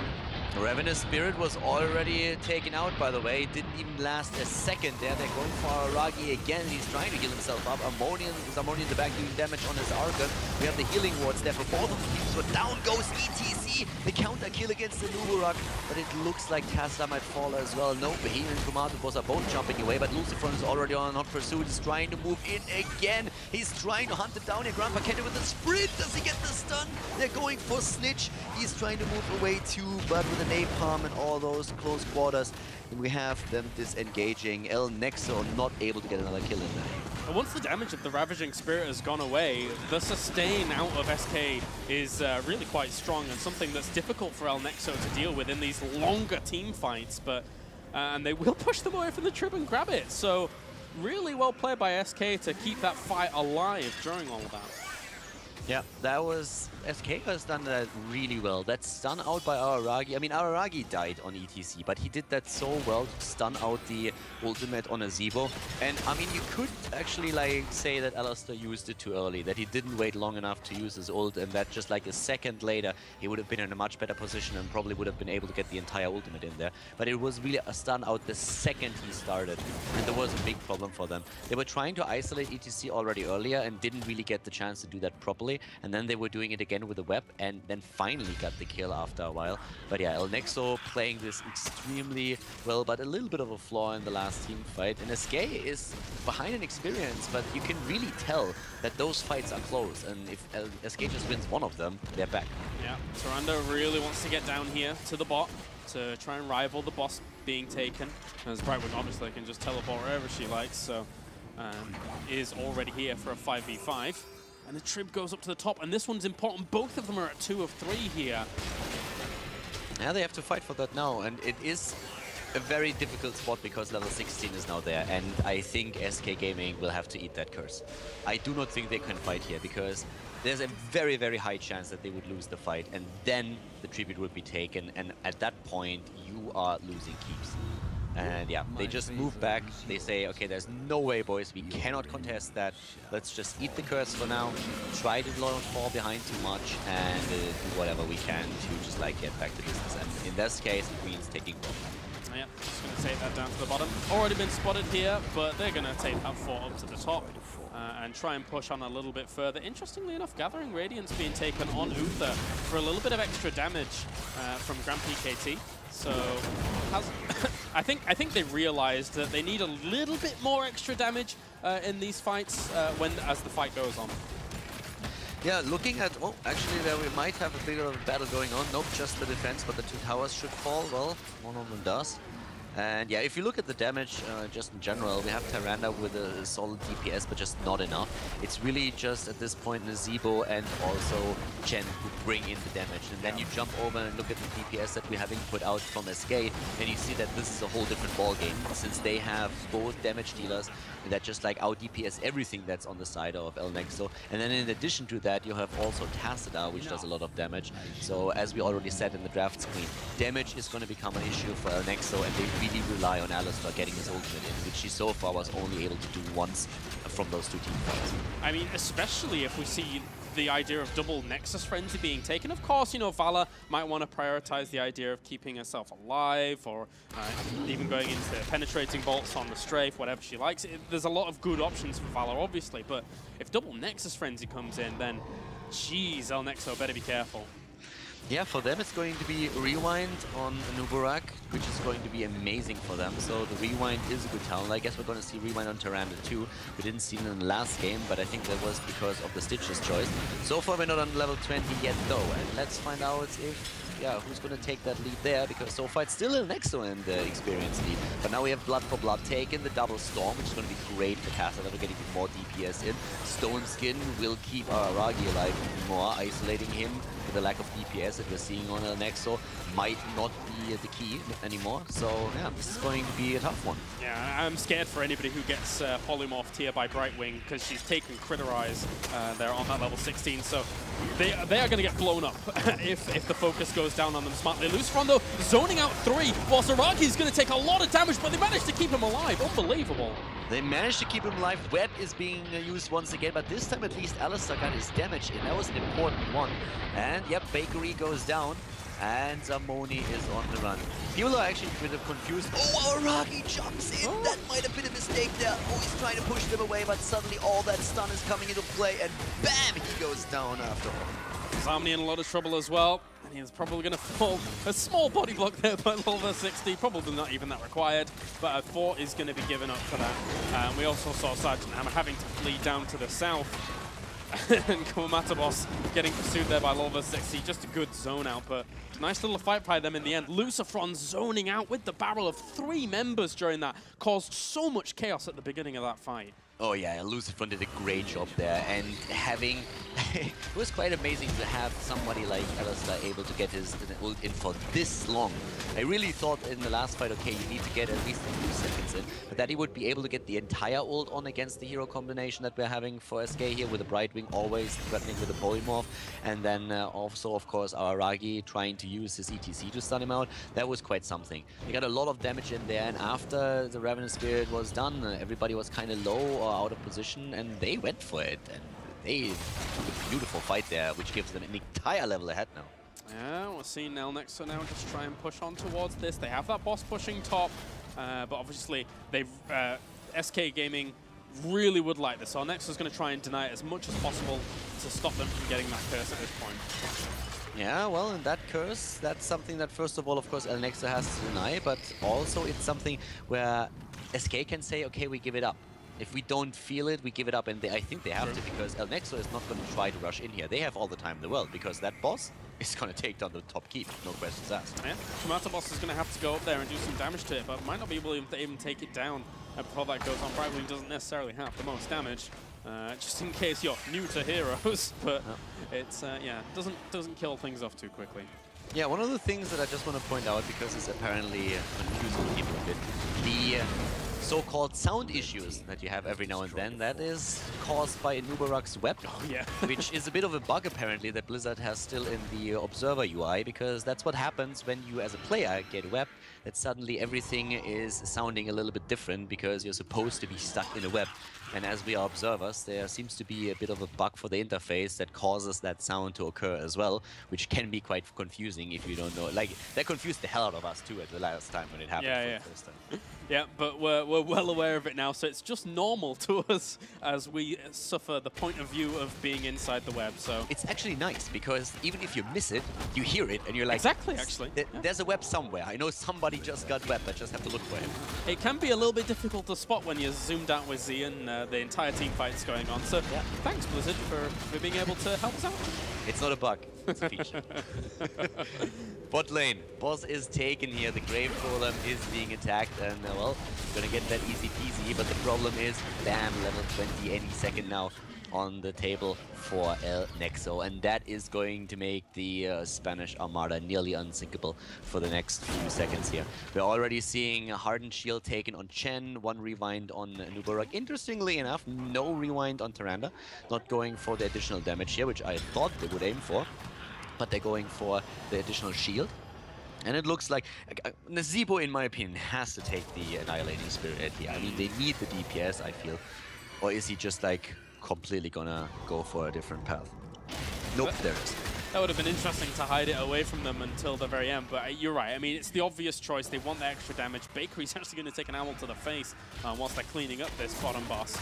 Ravenous Spirit was already taken out, by the way. Didn't even last a second there. They're going for Aragi again. He's trying to heal himself up. Ammonian in the back doing damage on his Argon. We have the healing wards there for both of the teams. So down goes ETC. The counter kill against the Nuburak. But it looks like Tassa might fall as well. No, Bohemian and Kumatukos are both jumping away. But Lucifer is already on hot pursuit. He's trying to move in again. He's trying to hunt it down here. Grandpa Kenny with the sprint. Does he get the stun? They're going for Snitch. He's trying to move away too, but with the napalm and all those close quarters, we have them disengaging. El Nexo not able to get another kill in there. And once the damage of the Ravaging Spirit has gone away, the sustain out of SK is really quite strong and something that's difficult for El Nexo to deal with in these longer team fights. But and they will push them away from the trip and grab it. So really well played by SK to keep that fight alive during all of that. Yeah, that was... SK has done that really well. That stun out by Araragi. I mean, Araragi died on ETC, but he did that so well to stun out the ultimate on a Zebo. And, I mean, you could actually, like, say that Alistair used it too early, that he didn't wait long enough to use his ult, and that just, like, a second later, he would have been in a much better position and probably would have been able to get the entire ultimate in there. But it was really a stun out the second he started, and there was a big problem for them. They were trying to isolate ETC already earlier and didn't really get the chance to do that properly, and then they were doing it again with the web, and then finally got the kill after a while. But yeah, El Nexo playing this extremely well, but a little bit of a flaw in the last team fight. And SK is behind in experience, but you can really tell that those fights are close, and if SK just wins one of them, they're back. Yeah, Tyrande really wants to get down here to the bot to try and rival the boss being taken. As Brightwing obviously can just teleport wherever she likes, so is already here for a 5v5. And the trip goes up to the top, and this one's important. Both of them are at 2 of 3 here. Yeah, they have to fight for that now, and it is a very difficult spot because level 16 is now there, and I think SK Gaming will have to eat that curse. I do not think they can fight here because there's a very, very high chance that they would lose the fight, and then the tribute would be taken, and at that point, you are losing keeps. And yeah, they just move back. They say, okay, there's no way, boys. We cannot contest that. Let's just eat the curse for now. Try to not fall behind too much and do whatever we can to just like get back to business. And in this case, it means taking both. Yeah, just going to take that down to the bottom. Already been spotted here, but they're going to take that 4 up to the top and try and push on a little bit further. Interestingly enough, Gathering Radiance being taken on Uther for a little bit of extra damage from Grand PKT. So I think they realized that they need a little bit more extra damage in these fights as the fight goes on. Yeah, looking at... Oh, actually, there we might have a bigger battle going on. Not just the defense, but the 2 towers should fall. Well, one of them does. And yeah, if you look at the damage just in general, we have Tyrande with a solid DPS, but just not enough. It's really just at this point Nazebo and also Chen who bring in the damage. And then you jump over and look at the DPS that we're having put out from SK, and you see that this is a whole different ball game, since they have both damage dealers that just like out DPS everything that's on the side of El Nexo. And then in addition to that, you have also Tacita, which does a lot of damage. So as we already said in the draft screen, damage is going to become an issue for El Nexo, and they really rely on Alistair getting his ultimate in, which he so far was only able to do once from those 2 team fights. I mean, especially if we see the idea of double Nexus Frenzy being taken. Of course, you know, Vala might want to prioritize the idea of keeping herself alive, or even going into penetrating bolts on the strafe, whatever she likes. There's a lot of good options for Vala, obviously, but if double Nexus Frenzy comes in, then, geez, El Nexo better be careful. Yeah, for them it's going to be Rewind on Nuburak, which is going to be amazing for them. So the Rewind is a good talent. I guess we're going to see Rewind on Tyrande too. We didn't see it in the last game, but I think that was because of the Stitches choice. So far we're not on level 20 yet though, and let's find out if, yeah, who's going to take that lead there, because so far it's still El Nexo in the experience lead. But now we have Blood for Blood taken, the double Storm, which is going to be great for Tacita. We're getting more DPS in. Stone Skin will keep Araragi alive even more, isolating him. The lack of DPS that we're seeing on El Nexo might not be the key anymore. So yeah, this is going to be a tough one. Yeah, I'm scared for anybody who gets polymorphed here by Brightwing, because she's taken Criterize there on that level 16. So they are going to get blown up if the focus goes down on them smartly. Lucifer though zoning out 3, while Aragi's going to take a lot of damage, but they managed to keep him alive. Unbelievable. They managed to keep him alive. Web is being used once again, but this time at least Alistair got his damage in. That was an important one. And yep, Bakery goes down. And Zamoni is on the run. People are actually a bit confused. Oh, Aragi jumps in! That might have been a mistake there. Oh, he's trying to push them away, but suddenly all that stun is coming into play, and bam! He goes down after all. Zamni in a lot of trouble as well. And he's probably going to fall. A small body block there by level 60. Probably not even that required. But a 4 is going to be given up for that. We also saw Sergeant Hammer having to flee down to the south. And Kumatabos getting pursued there by level 60. Just a good zone out, but nice little fight by them in the end. Lucifron zoning out with the barrel of 3 members during that. Caused so much chaos at the beginning of that fight. Oh yeah, Lucifron did a great job there, and having it was quite amazing to have somebody like Alistair able to get his ult in for this long. I really thought in the last fight, okay, you need to get at least a few seconds in, but that he would be able to get the entire ult on against the hero combination that we're having for SK here, with a Brightwing always threatening with a Polymorph, and then also, of course, our Aragi trying to use his ETC to stun him out. That was quite something. They got a lot of damage in there, and after the Ravenous Spirit was done, everybody was kind of low or out of position, and they went for it, and they took a beautiful fight there, which gives them an entire level ahead now. Yeah, we're seeing Nexo now just try and push on towards this. They have that boss pushing top, but obviously they've SK Gaming really would like this. So Nexo's going to try and deny it as much as possible to stop them from getting that curse at this point. Yeah, well, in that curse, that's something that first of all, of course, Nexo has to deny, but also it's something where SK can say, okay, we give it up. If we don't feel it, we give it up, and I think they have to, because Nexo is not going to try to rush in here. They have all the time in the world, because that boss is going to take down the top keep, no questions asked. Yeah, Kamata boss is going to have to go up there and do some damage to it, but might not be able to even take it down before that goes on. Brightwing doesn't necessarily have the most damage, just in case you're new to Heroes, but it's, yeah, doesn't kill things off too quickly. Yeah, one of the things that I just want to point out, because it's apparently confusing people a bit, the so-called sound issues that you have every now and then, that is caused by Nubarak's web, which is a bit of a bug apparently that Blizzard has still in the Observer UI, because that's what happens when you as a player get web, that suddenly everything is sounding a little bit different because you're supposed to be stuck in a web. And as we are observers, there seems to be a bit of a bug for the interface that causes that sound to occur as well, which can be quite confusing if you don't know. Like, that confused the hell out of us too at the last time when it happened for the first time. Yeah, but we're well aware of it now, so it's just normal to us as we suffer the point of view of being inside the web. So it's actually nice, because even if you miss it, you hear it and you're like, exactly, actually. There's a web somewhere. I know somebody just got web. I just have to look for him. It can be a little bit difficult to spot when you're zoomed out with Z and the entire team fight's going on. So thanks, Blizzard, for being able to help us out. It's not a bug. It's a feature. Bot lane. Boss is taken here. The Grave Golem is being attacked, and well, gonna get that easy peasy. But the problem is, bam, level 20 any second now on the table for El Nexo, and that is going to make the Spanish Armada nearly unsinkable for the next few seconds here. We're already seeing a Hardened Shield taken on Chen, 1 rewind on Nubarak. Interestingly enough, no rewind on Tyrande, not going for the additional damage here, which I thought they would aim for, but they're going for the additional shield. And it looks like Nazeebo, in my opinion, has to take the Annihilating Spirit here. I mean, they need the DPS, I feel. Or is he just like completely gonna go for a different path? Nope, there is. That would have been interesting to hide it away from them until the very end, but you're right. I mean, it's the obvious choice. They want the extra damage. Bakery's actually going to take an ammo to the face whilst they're cleaning up this bottom boss.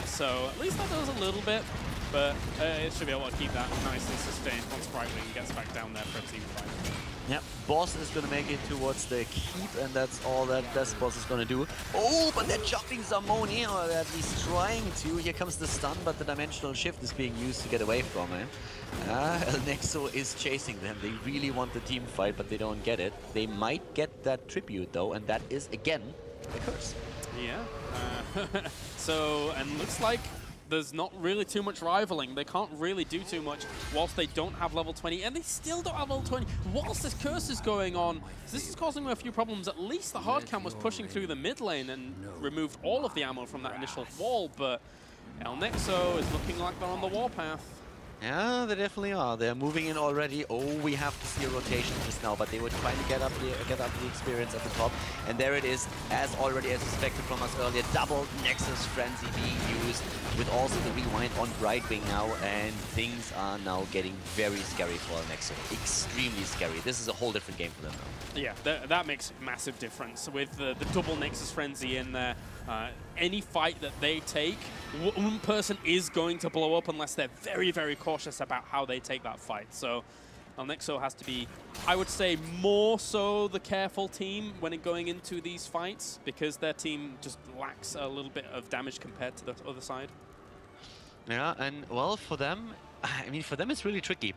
So at least that does a little bit, but it should be able to keep that nice and sustained once Brightwing gets back down there for a team fight. Yep, boss is going to make it towards the keep, and that's all that this boss is going to do. Oh, but they're jumping Zamoni, or at least trying to. Here comes the stun, but the dimensional shift is being used to get away from him. El Nexo is chasing them. They really want the team fight, but they don't get it. They might get that tribute, though, and that is, again, a curse. Yeah. So, and looks like there's not really too much rivaling. They can't really do too much whilst they don't have level 20, and they still don't have level 20 whilst this curse is going on. So this is causing them a few problems. At least the hard cam was pushing through the mid lane and removed all of the ammo from that initial wall, but El Nexo is looking like they're on the warpath. Yeah, they definitely are. They're moving in already. Oh, we have to see a rotation just now, but they were trying to get up the experience at the top. And there it is, as suspected from us earlier. Double Nexus Frenzy being used with also the rewind on Brightwing now. And things are now getting very scary for Nexo. Extremely scary. This is a whole different game for them now. Yeah, that makes a massive difference. With the double Nexus Frenzy in there, any fight that they take, one person is going to blow up unless they're very, very cautious about how they take that fight. So Nexo has to be, I would say, more so the careful team when going into these fights, because their team just lacks a little bit of damage compared to the other side. Yeah, and well, for them, I mean, for them it's really tricky.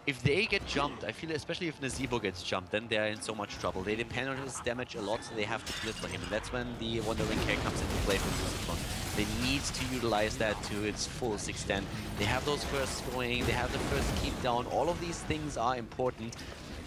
If they get jumped, I feel especially if Nazeebo gets jumped, then they're in so much trouble. They depend on his damage a lot, so they have to split for him. And that's when the Wandering Care comes into play for Lucifron. They need to utilize that to its fullest extent. They have those firsts going, they have the first keep down. All of these things are important.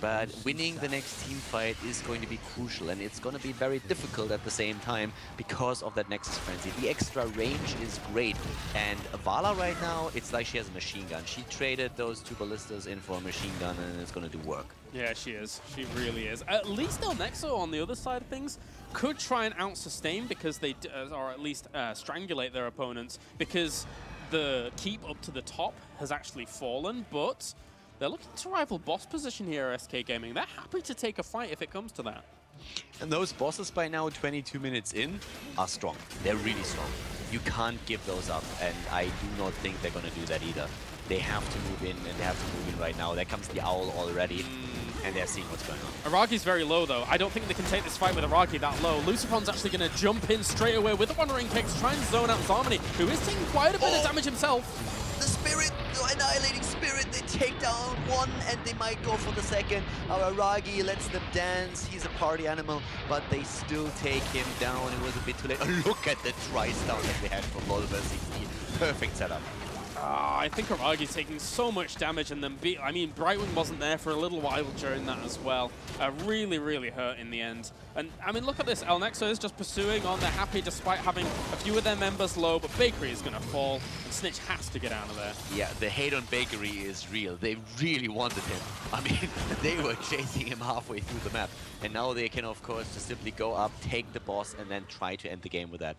But winning the next team fight is going to be crucial, and it's going to be very difficult at the same time because of that Nexus Frenzy. The extra range is great, and Vala right now, it's like she has a machine gun. She traded those 2 ballistas in for a machine gun, and it's going to do work. Yeah, she is. She really is. At least Nexo on the other side of things could try and out-sustain because they, or at least strangulate their opponents, because the keep up to the top has actually fallen, but they're looking to rival boss position here at SK Gaming. They're happy to take a fight if it comes to that. And those bosses by now, 22 minutes in, are strong. They're really strong. You can't give those up, and I do not think they're going to do that either. They have to move in, and they have to move in right now. There comes the Owl already, and they're seeing what's going on. Aragi's very low, though. I don't think they can take this fight with Aragi that low. Lucifron's actually going to jump in straight away with the Wandering Kicks, try and zone out Zarmony, who is taking quite a bit of damage himself. The Spirit, the Annihilating Spirit, they take down one and they might go for the second. Aragi lets them dance, he's a party animal, but they still take him down. It was a bit too late. Oh, look at the tri-stun that they had from Volver 60. Perfect setup. I think Aragi's taking so much damage, and then I mean, Brightwing wasn't there for a little while during that as well. Really, really hurt in the end. And I mean, look at this. Nexo is just pursuing on. They're happy despite having a few of their members low, but Bakery is going to fall, and Snitch has to get out of there. Yeah, the hate on Bakery is real. They really wanted him. I mean, they were chasing him halfway through the map, and now they can, of course, just simply go up, take the boss, and then try to end the game with that.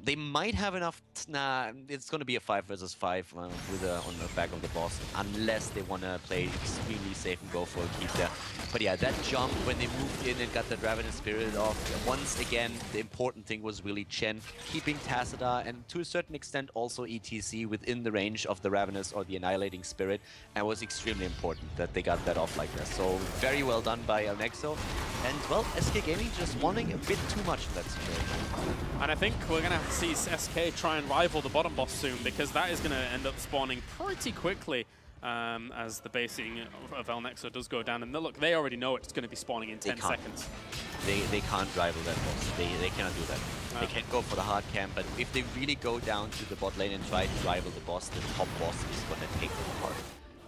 They might have enough. Nah, it's going to be a 5 versus 5 on the back of the boss, unless they want to play extremely safe and go for a keep there. But yeah, that jump when they moved in and got that Ravenous Spirit off, once again, the important thing was really Chen keeping Tacita and to a certain extent also ETC within the range of the Ravenous or the Annihilating Spirit, and it was extremely important that they got that off like this. So very well done by Nexo. And well, SK Gaming just wanting a bit too much in that situation. And I think we're going to have to see SK try and rival the bottom boss soon, because that is going to end up spawning pretty quickly as the basing of Nexo does go down. And look, they already know it's going to be spawning in 10 seconds. They can't rival that boss. They cannot do that. They can go for the hard camp, but if they really go down to the bot lane and try to rival the boss, the top boss is going to take them apart.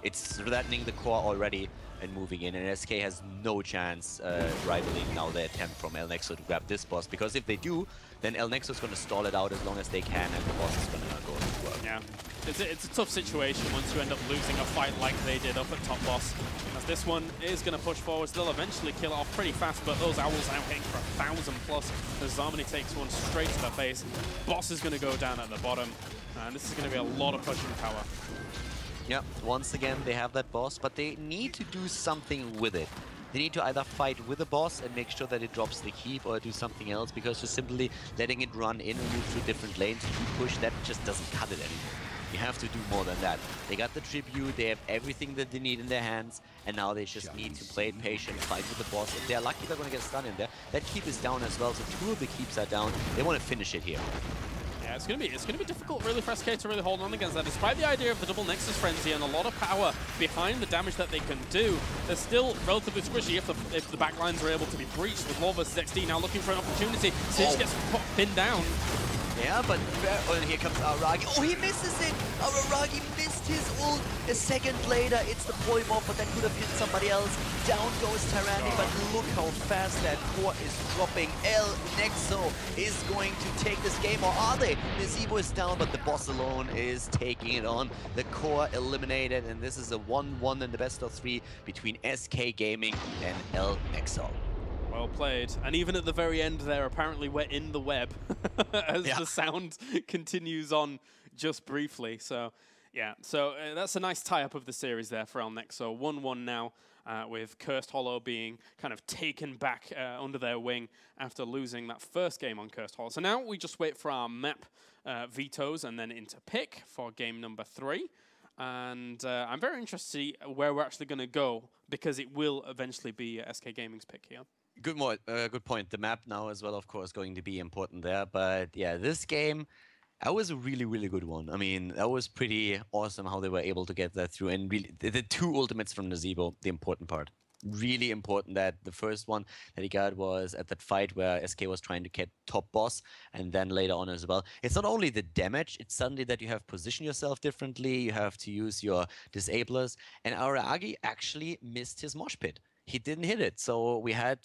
It's threatening the core already and moving in, and SK has no chance rivaling now the attempt from Nexo to grab this boss, because if they do, then Nexo is going to stall it out as long as they can, and the boss is going to go to work. Yeah, it's a tough situation once you end up losing a fight like they did up at top boss, as this one is going to push forwards. They'll eventually kill it off pretty fast, but those Owls out hitting for 1,000 plus as Zarmony takes one straight to the face. Boss is going to go down at the bottom, and this is going to be a lot of pushing power. Yeah, once again they have that boss, but they need to do something with it. They need to either fight with the boss and make sure that it drops the keep, or do something else, because just simply letting it run in and move through different lanes to push, that just doesn't cut it anymore. You have to do more than that. They got the tribute, they have everything that they need in their hands, and now they just need to play it patient, fight with the boss. If they're lucky, they're going to get stunned in there. That keep is down as well, so 2 of the keeps are down. They want to finish it here. Yeah, it's gonna be difficult really for SK to really hold on against that. Despite the idea of the double Nexus Frenzy and a lot of power behind the damage that they can do, they're still relatively squishy if the backlines are able to be breached. With Law vs XD now looking for an opportunity. Sinch gets pinned down. Yeah, but here comes Aragi. Oh, he misses it! Aragi missed his ult. A second later, it's the polymorph, but that could have hit somebody else. Down goes Tyranny, but look how fast that core is dropping. Nexo is going to take this game, or are they? Nasibo is down, but the boss alone is taking it on. The core eliminated, and this is a 1-1 in the best of 3 between SK Gaming and Nexo. Well played. And even at the very end there, apparently we're in the web as the sound continues on just briefly. So, yeah. So that's a nice tie-up of the series there for Nexo. 1-1 now, with Cursed Hollow being kind of taken back under their wing after losing that first game on Cursed Hollow. So now we just wait for our map vetoes and then into pick for game number 3. And I'm very interested to see where we're actually going to go, because it will eventually be SK Gaming's pick here. Good point. The map now as well, of course, going to be important there. But yeah, this game, that was a really, really good one. I mean, that was pretty awesome how they were able to get that through. And really, the 2 ultimates from Nasibo, the important part. Really important that the first one that he got was at that fight where SK was trying to get top boss, and then later on as well. It's not only the damage, it's suddenly that you have positioned yourself differently, you have to use your disablers, and Aragi actually missed his mosh pit. He didn't hit it, so I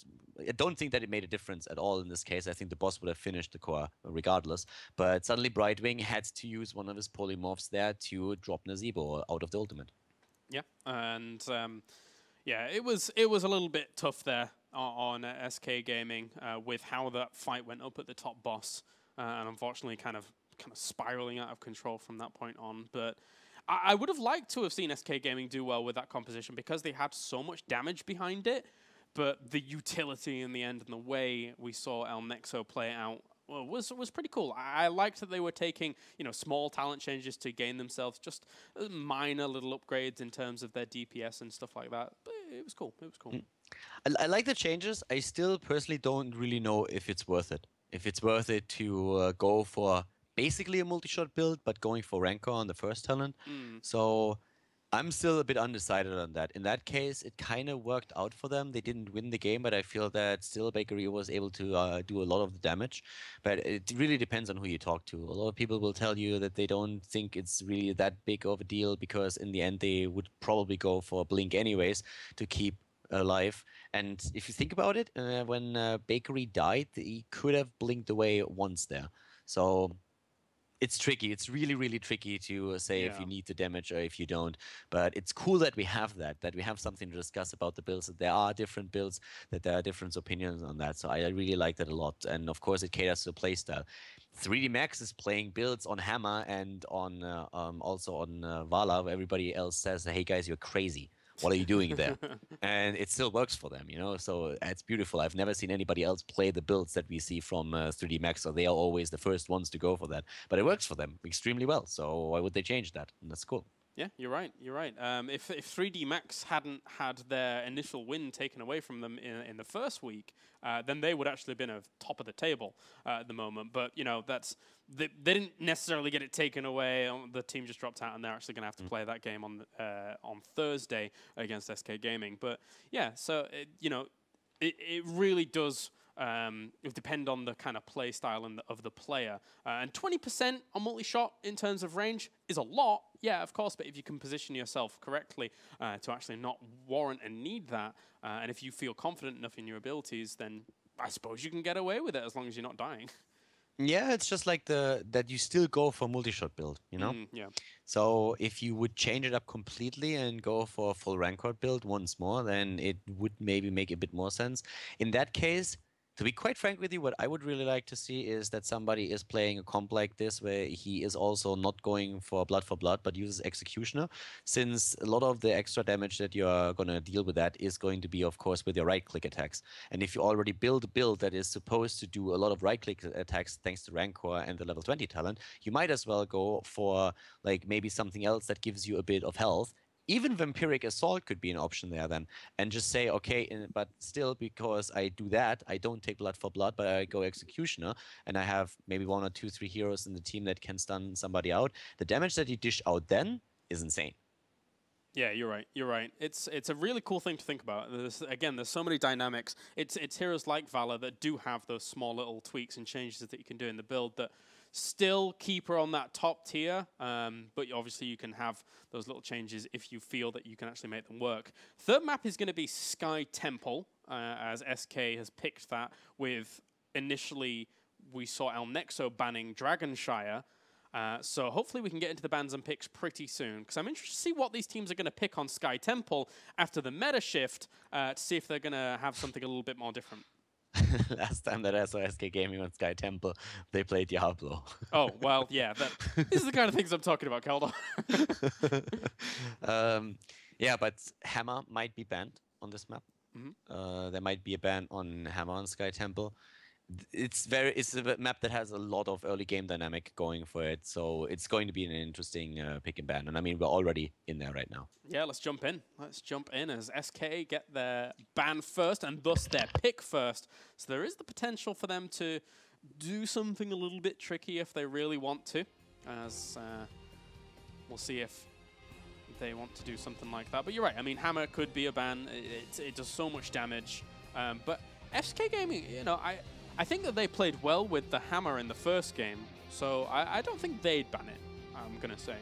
don't think that it made a difference at all in this case. I think the boss would have finished the core regardless, but suddenly Brightwing had to use one of his polymorphs there to drop Nasibo out of the ultimate. Yeah, and yeah, it was a little bit tough there on SK Gaming with how that fight went up at the top boss, and unfortunately kind of spiraling out of control from that point on. But I would have liked to have seen SK Gaming do well with that composition, because they had so much damage behind it, but the utility in the end and the way we saw Nexo play out was pretty cool. I liked that they were taking, small talent changes to gain themselves just minor little upgrades in terms of their DPS and stuff like that. But it was cool. It was cool. I like the changes. I still personally don't really know if it's worth it. If it's worth it to go for basically a multi-shot build, but going for Rancor on the first talent. So I'm still a bit undecided on that. In that case, it kind of worked out for them. They didn't win the game, but I feel that still Bakery was able to do a lot of the damage. But it really depends on who you talk to. A lot of people will tell you that they don't think it's really that big of a deal, because in the end they would probably go for Blink anyways to keep alive. And if you think about it, when Bakery died, he could have blinked away once there. So it's tricky. It's really, really tricky to say if you need the damage or if you don't. But it's cool that we have that we have something to discuss about the builds, that there are different builds, that there are different opinions on that. So I really like that a lot. And of course, it caters to the playstyle. 3D Max is playing builds on Hammer and on also on Vala, where everybody else says, hey guys, you're crazy. What are you doing there? And it still works for them, so it's beautiful. I've never seen anybody else play the builds that we see from 3D Max, so they are always the first ones to go for that. But it works for them extremely well, so why would they change that? And that's cool. Yeah, you're right. You're right. If 3D Max hadn't had their initial win taken away from them in the first week, then they would actually have been at top of the table at the moment. But they didn't necessarily get it taken away. The team just dropped out, and they're actually going to have to play that game on Thursday against SK Gaming. But yeah, so it really does. It depend on the kind of play style of the player. And 20% on multi-shot in terms of range is a lot, yeah, of course, but if you can position yourself correctly to actually not warrant and need that, and if you feel confident enough in your abilities, then I suppose you can get away with it as long as you're not dying. Yeah, it's just like that you still go for multi-shot build, Yeah. So if you would change it up completely and go for a full Rancor build once more, then it would maybe make a bit more sense. In that case, to be quite frank with you, what I would really like to see is that somebody is playing a comp like this where he is also not going for blood, but uses Executioner, since a lot of the extra damage that you're going to deal with that is going to be, of course, with your right-click attacks. And if you already build a build that is supposed to do a lot of right-click attacks thanks to Rancor and the level 20 talent, you might as well go for like maybe something else that gives you a bit of health. Even Vampiric Assault could be an option there then, and just say, okay, but still, because I do that, I don't take blood, but I go Executioner, and I have maybe 1 or 2, 3 heroes in the team that can stun somebody out. The damage that you dish out then is insane. Yeah, you're right. You're right. It's a really cool thing to think about. There's so many dynamics. It's heroes like Valor that do have those small little tweaks and changes that you can do in the build that Still keep her on that top tier, but obviously you can have those little changes if you feel that you can actually make them work. Third map is going to be Sky Temple, as SK has picked that with initially we saw El Nexo banning Dragonshire. So hopefully we can get into the bans and picks pretty soon, because I'm interested to see what these teams are going to pick on Sky Temple after the meta shift, to see if they're going to have something a little bit more different. Last time that I saw SK Gaming on Sky Temple, they played Diablo. Oh, well, yeah. These are the kind of things I'm talking about, Keldor. Yeah, but Hammer might be banned on this map. There might be a ban on Hammer on Sky Temple. It's a map that has a lot of early game dynamic going for it, so it's going to be an interesting pick and ban. And I mean, we're already in there right now. Yeah, let's jump in. Let's jump in as SK get their ban first and thus their pick first. So there is the potential for them to do something a little bit tricky if they really want to. As we'll see if they want to do something like that. But you're right. I mean, Hammer could be a ban. It does so much damage. But SK Gaming, you know, I think that they played well with the Hammer in the first game, so I don't think they'd ban it, I'm going to say.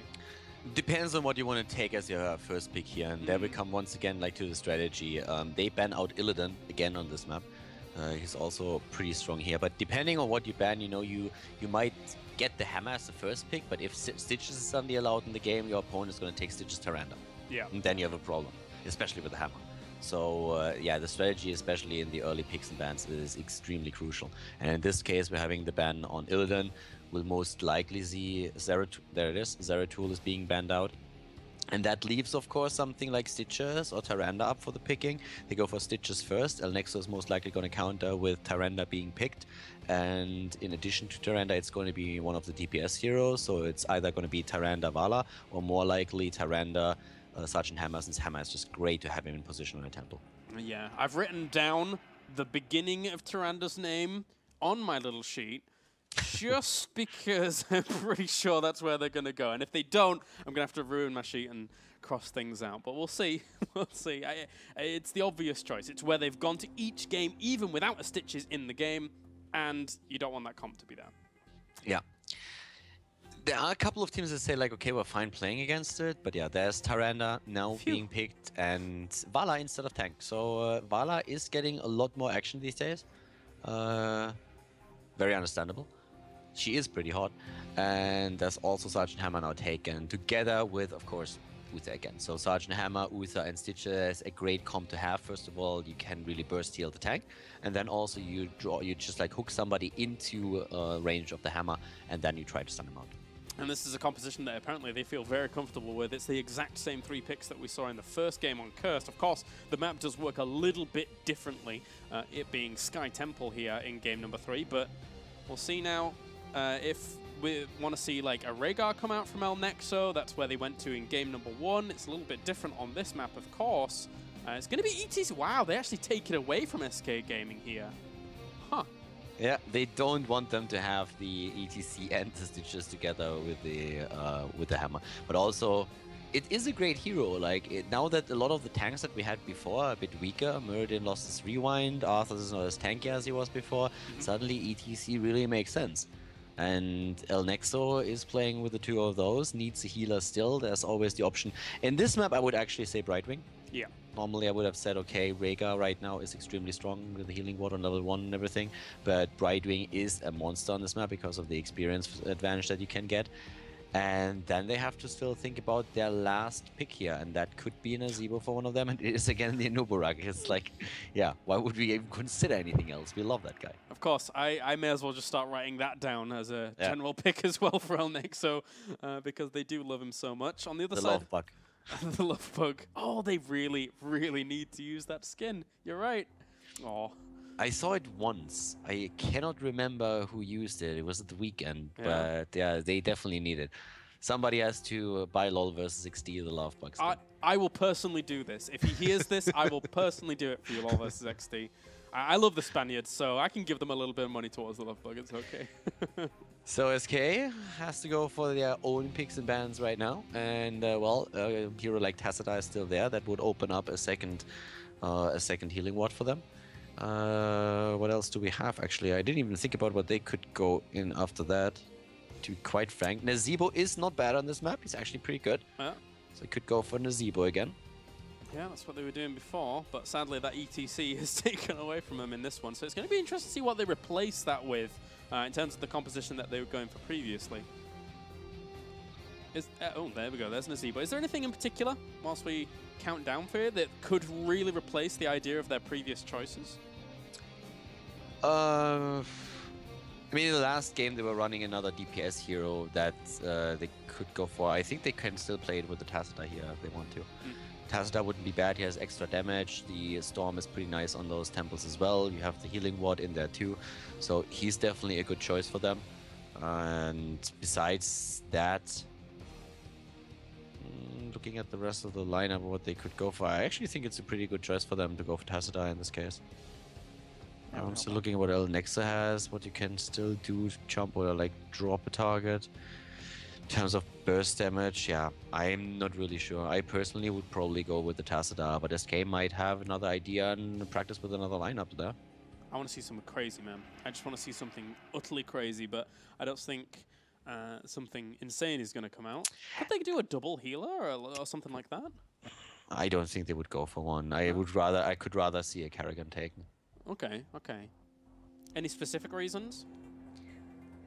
Depends on what you want to take as your first pick here, and there we come once again like to the strategy. They ban out Illidan again on this map. He's also pretty strong here, but depending on what you ban, you know, you might get the Hammer as the first pick, but if Stitches is suddenly allowed in the game, your opponent is going to take Stitches Tyrande. Yeah. And then you have a problem, especially with the Hammer. So yeah, the strategy, especially in the early picks and bans, is extremely crucial. And in this case, we're having the ban on Illidan. We'll most likely see Zeratul is being banned out. And that leaves, of course, something like Stitches or Tyrande up for the picking. They go for Stitches first. El Nexo is most likely going to counter with Tyrande being picked. And in addition to Tyrande, it's going to be one of the DPS heroes. So it's either going to be Tyrande Vala or more likely Tyrande Sergeant Hammer, since Hammer is just great to have him in position on a temple. Yeah, I've written down the beginning of Tyranda's name on my little sheet just because I'm pretty sure that's where they're going to go. And if they don't, I'm going to have to ruin my sheet and cross things out. But we'll see. We'll see. It's the obvious choice. It's where they've gone to each game, even without a Stitches in the game, and you don't want that comp to be there. Yeah. There are a couple of teams that say, like, okay, we're fine playing against it, but yeah, there's Tyrande now being picked and Vala instead of tank. So Vala is getting a lot more action these days. Very understandable. She is pretty hot. And there's also Sergeant Hammer now taken together with, of course, Uther again. So Sergeant Hammer, Uther, and Stitches, a great comp to have. First of all, you can really burst heal the tank, and then also you just like hook somebody into range of the hammer, and then you try to stun him out. And this is a composition that apparently they feel very comfortable with. It's the exact same 3 picks that we saw in the first game on Cursed. Of course, the map does work a little bit differently, it being Sky Temple here in game number 3, but we'll see now if we want to see like a Rhaegar come out from El Nexo. That's where they went to in game number 1. It's a little bit different on this map, of course. It's going to be ETC. Wow, they actually take it away from SK Gaming here. Huh. Yeah, they don't want them to have the ETC and the Stitches together with the hammer. But also, it is a great hero. Like now that a lot of the tanks that we had before are a bit weaker, Muradin lost his rewind, Arthur is not as tanky as he was before. Suddenly, ETC really makes sense. And El Nexo is playing with the 2 of those, needs a healer still. There's always the option. In this map, I would actually say Brightwing. Yeah. Normally, I would have said, okay, Rhaegar right now is extremely strong with the healing ward on level 1 and everything, but Brightwing is a monster on this map because of the experience advantage that you can get. And then they have to still think about their last pick here, and that could be an Azebo for one of them, and it is again the Inuburak. It's like, yeah, why would we even consider anything else? We love that guy. Of course, I may as well just start writing that down as a general pick as well for El Nexo, because they do love him so much. On the other side... love bug. The love bug. Oh, they really, really need to use that skin. You're right. Oh. I saw it once. I cannot remember who used it. It was at the weekend, but yeah, they definitely need it. Somebody has to buy LoL versus XD the love bug skin. I will personally do this. If he hears this, I will personally do it for you, LoL versus XD. I love the Spaniards, so I can give them a little bit of money towards the love bug. It's okay. So SK has to go for their own picks and bans right now, and well, a hero like Tacita is still there. That would open up a second healing ward for them. What else do we have? Actually, I didn't even think about what they could go in after that. to be quite frank. Nazebo is not bad on this map. He's actually pretty good. So he could go for Nazebo again. Yeah, that's what they were doing before, but sadly that ETC is taken away from them in this one. So it's going to be interesting to see what they replace that with in terms of the composition that they were going for previously. Oh, there we go. There's Nazebo. Is there anything in particular, whilst we count down for it, that could really replace the idea of their previous choices? I mean, in the last game they were running another DPS hero that they could go for. I think they can still play it with the Tacita here if they want to. Tacita wouldn't be bad. He has extra damage. The Storm is pretty nice on those temples as well. You have the healing ward in there too. So he's definitely a good choice for them. And besides that, looking at the rest of the lineup, what they could go for, I actually think it's a pretty good choice for them to go for Tacita in this case. I'm still looking at what Nexo has, what you can still do, jump or like drop a target. In terms of burst damage, yeah, I'm not really sure. I personally would probably go with the Tacita, but SK might have another idea and practice with another lineup there. I want to see something crazy, man. I just want to see something utterly crazy, but I don't think something insane is going to come out. Could they do a double healer or something like that? I don't think they would go for one. I could rather see a Karrigan taken. Okay, okay. Any specific reasons?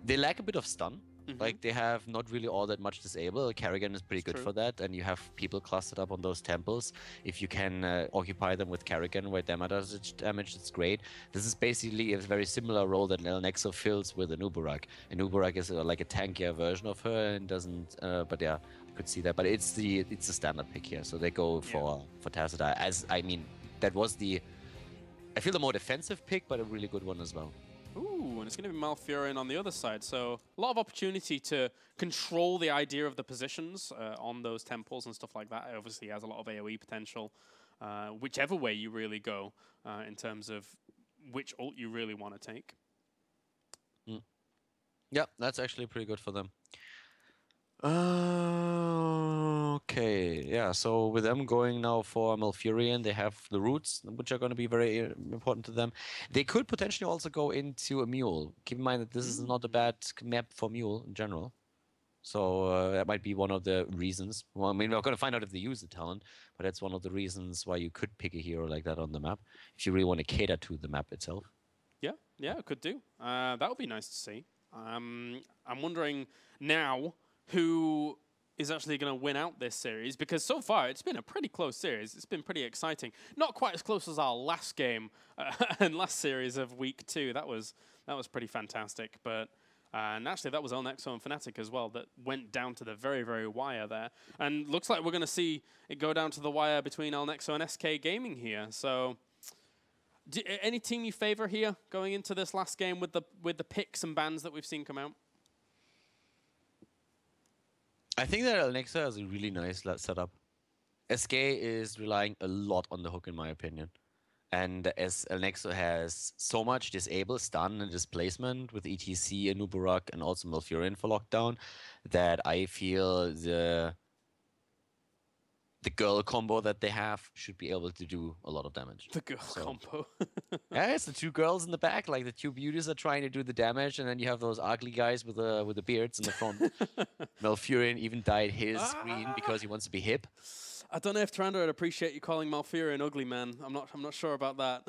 They lack a bit of stun. Like, they have not really all that much disable. Karrigan is pretty good for that, and you have people clustered up on those temples. If you can occupy them with Karrigan where damage, it's great. This is basically a very similar role that Nexo fills with Anubarak. Anubarak is like a tankier version of her and doesn't... but yeah, I could see that. But it's the standard pick here, so they go for Tacita. As, I mean, that was the... I feel the more defensive pick, but a really good one as well. Ooh, and it's going to be Malfurion on the other side, so a lot of opportunity to control the idea of the positions on those temples and stuff like that. It obviously has a lot of AoE potential, whichever way you really go in terms of which ult you really want to take. Yeah, that's actually pretty good for them. Okay, yeah, so with them going now for Malfurion, they have the roots, which are going to be very important to them. They could potentially also go into a Mule. Keep in mind that this is not a bad map for Mule in general. So that might be one of the reasons. Well, I mean, we're going to find out if they use the talent, but that's one of the reasons why you could pick a hero like that on the map, if you really want to cater to the map itself. Yeah, it could do. That would be nice to see. I'm wondering now who is actually going to win out this series, because so far it's been a pretty close series. It's been pretty exciting. Not quite as close as our last game and last series of week 2. That was pretty fantastic. But naturally, that was Nexo and Fnatic as well that went down to the very, very wire there. And looks like we're going to see it go down to the wire between Nexo and SK Gaming here. So any team you favor here going into this last game with the picks and bans that we've seen come out? I think that Nexo has a really nice setup. SK is relying a lot on the hook, in my opinion. And as Nexo has so much disable, stun, and displacement with ETC, Anubarak, and also Malfurion for lockdown, that I feel the girl combo that they have should be able to do a lot of damage. The girl combo. Yeah, it's the two girls in the back, like the two beauties are trying to do the damage, and then you have those ugly guys with the beards in the front. Malfurion even dyed his screen because he wants to be hip. I don't know if Tyrande would appreciate you calling Malfurion ugly, man. I'm not sure about that.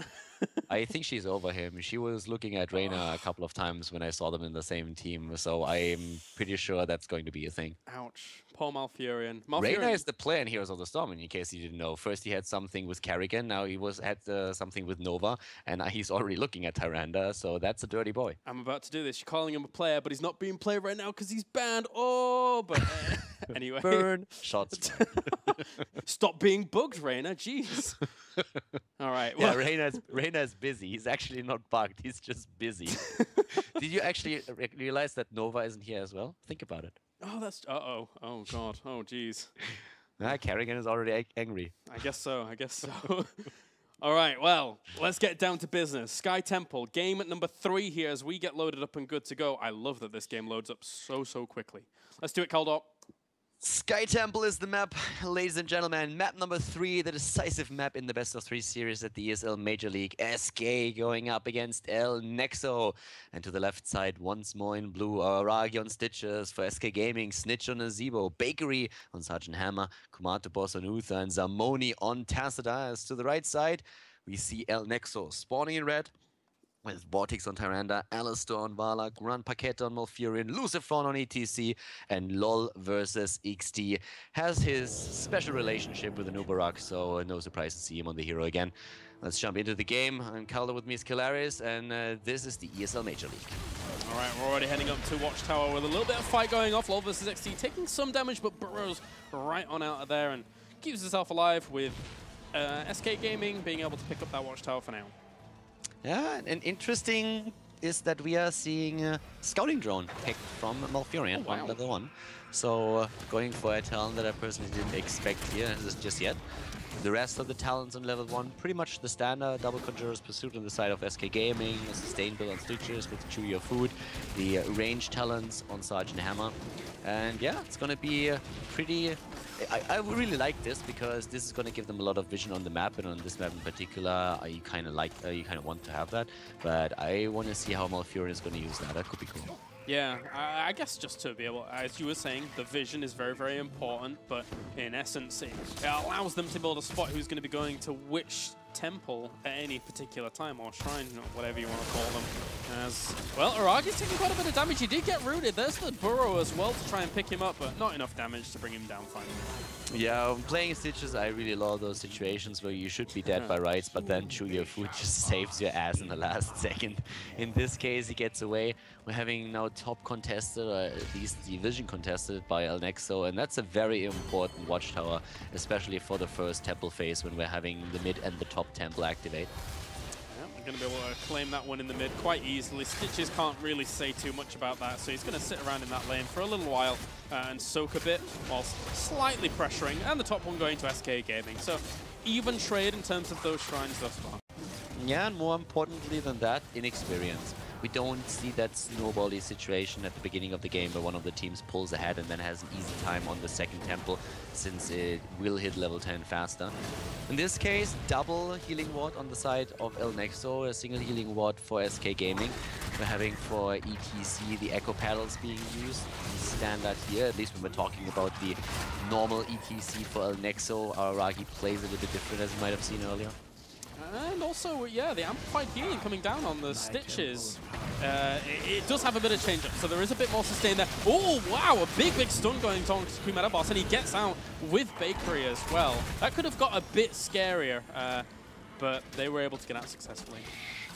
I think she's over him. She was looking at Reyna a couple of times when I saw them in the same team, so I'm pretty sure that's going to be a thing. Ouch. Poor Malfurion. Reyna is the player in Heroes of the Storm, in case you didn't know. First he had something with Karrigan, now he had something with Nova, and he's already looking at Tyrande, so that's a dirty boy. I'm about to do this. You're calling him a player, but he's not being played right now because he's banned. Oh, but anyway. Burn. Shots. Stop being bugged, Reyna. Jeez. All right. Well. Yeah, Reyna's busy. He's actually not bugged. He's just busy. Did you actually realize that Nova isn't here as well? Think about it. Oh, that's... Uh-oh. Oh, God. Oh, jeez. Karrigan is already angry. I guess so. All right, well, let's get down to business. Sky Temple, game at number 3 here as we get loaded up and good to go. I love that this game loads up so quickly. Let's do it, Caldor. Sky Temple is the map, ladies and gentlemen. Map number 3, the decisive map in the best of 3 series at the ESL Major League. SK going up against El Nexo. And to the left side, once more in blue, Aragi on Stitches for SK Gaming, Snitch on Azebo, Bakery on Sergeant Hammer, Kumato Boss on Uther, and Zamoni on Tacita. As to the right side, we see El Nexo spawning in red, with Vortex on Tyrande, Alistair on Vala, Grand Paqueta on Malfurion, Lucifron on ETC, and LOL versus XT has his special relationship with the Nubarak, so no surprise to see him on the hero again. Let's jump into the game. I'm Calder with me is Kilaris, and this is the ESL Major League. Alright, we're already heading up to Watchtower with a little bit of fight going off. LOL versus XT taking some damage, but burrows right on out of there and keeps himself alive with SK Gaming being able to pick up that Watchtower for now. Yeah, and interesting is that we are seeing a scouting drone picked from Malfurion on level 1. So going for a talent that I personally didn't expect here just yet. The rest of the talents on level 1, pretty much the standard double Conjurer's Pursuit on the side of SK Gaming, a sustain build on Stitches with Chew Your Food, the range talents on Sergeant Hammer. And yeah, it's gonna be pretty... I really like this because this is going to give them a lot of vision on the map, and on this map in particular, you kind of want to have that. But I want to see how Malfurion is going to use that. That could be cool. Yeah, I guess just to be able, as you were saying, the vision is very, very important, but in essence, it allows them to be able to spot who's going to be going to which temple at any particular time, or shrine, or whatever you want to call them. As well, Aragi's taking quite a bit of damage. He did get rooted. There's the burrow as well to try and pick him up, but not enough damage to bring him down finally. Yeah, playing Stitches, I really love those situations where you should be dead by rights, but then Chew Your Food just saves your ass in the last second. In this case, he gets away. We're having now top contested, or at least the vision contested by El Nexo, and that's a very important Watchtower, especially for the first temple phase when we're having the mid and the top temple activate. We're going to be able to claim that one in the mid quite easily. Stitches can't really say too much about that, so he's going to sit around in that lane for a little while and soak a bit, whilst slightly pressuring, and the top one going to SK Gaming. So even trade in terms of those shrines thus far. Yeah, and more importantly than that, inexperience. We don't see that snowbally situation at the beginning of the game where one of the teams pulls ahead and then has an easy time on the second temple, since it will hit level 10 faster. In this case, double healing ward on the side of El Nexo, a single healing ward for SK Gaming. We're having for ETC the Echo Paddles being used, standard here, at least when we're talking about the normal ETC for El Nexo. Aragi plays a little bit different, as you might have seen earlier. And also, yeah, the amplified healing coming down on the Stitches. It does have a bit of change up, so there is a bit more sustain there. Oh, wow, a big stun going on to Kumato Boss, and he gets out with Bakery as well. That could have got a bit scarier, but they were able to get out successfully.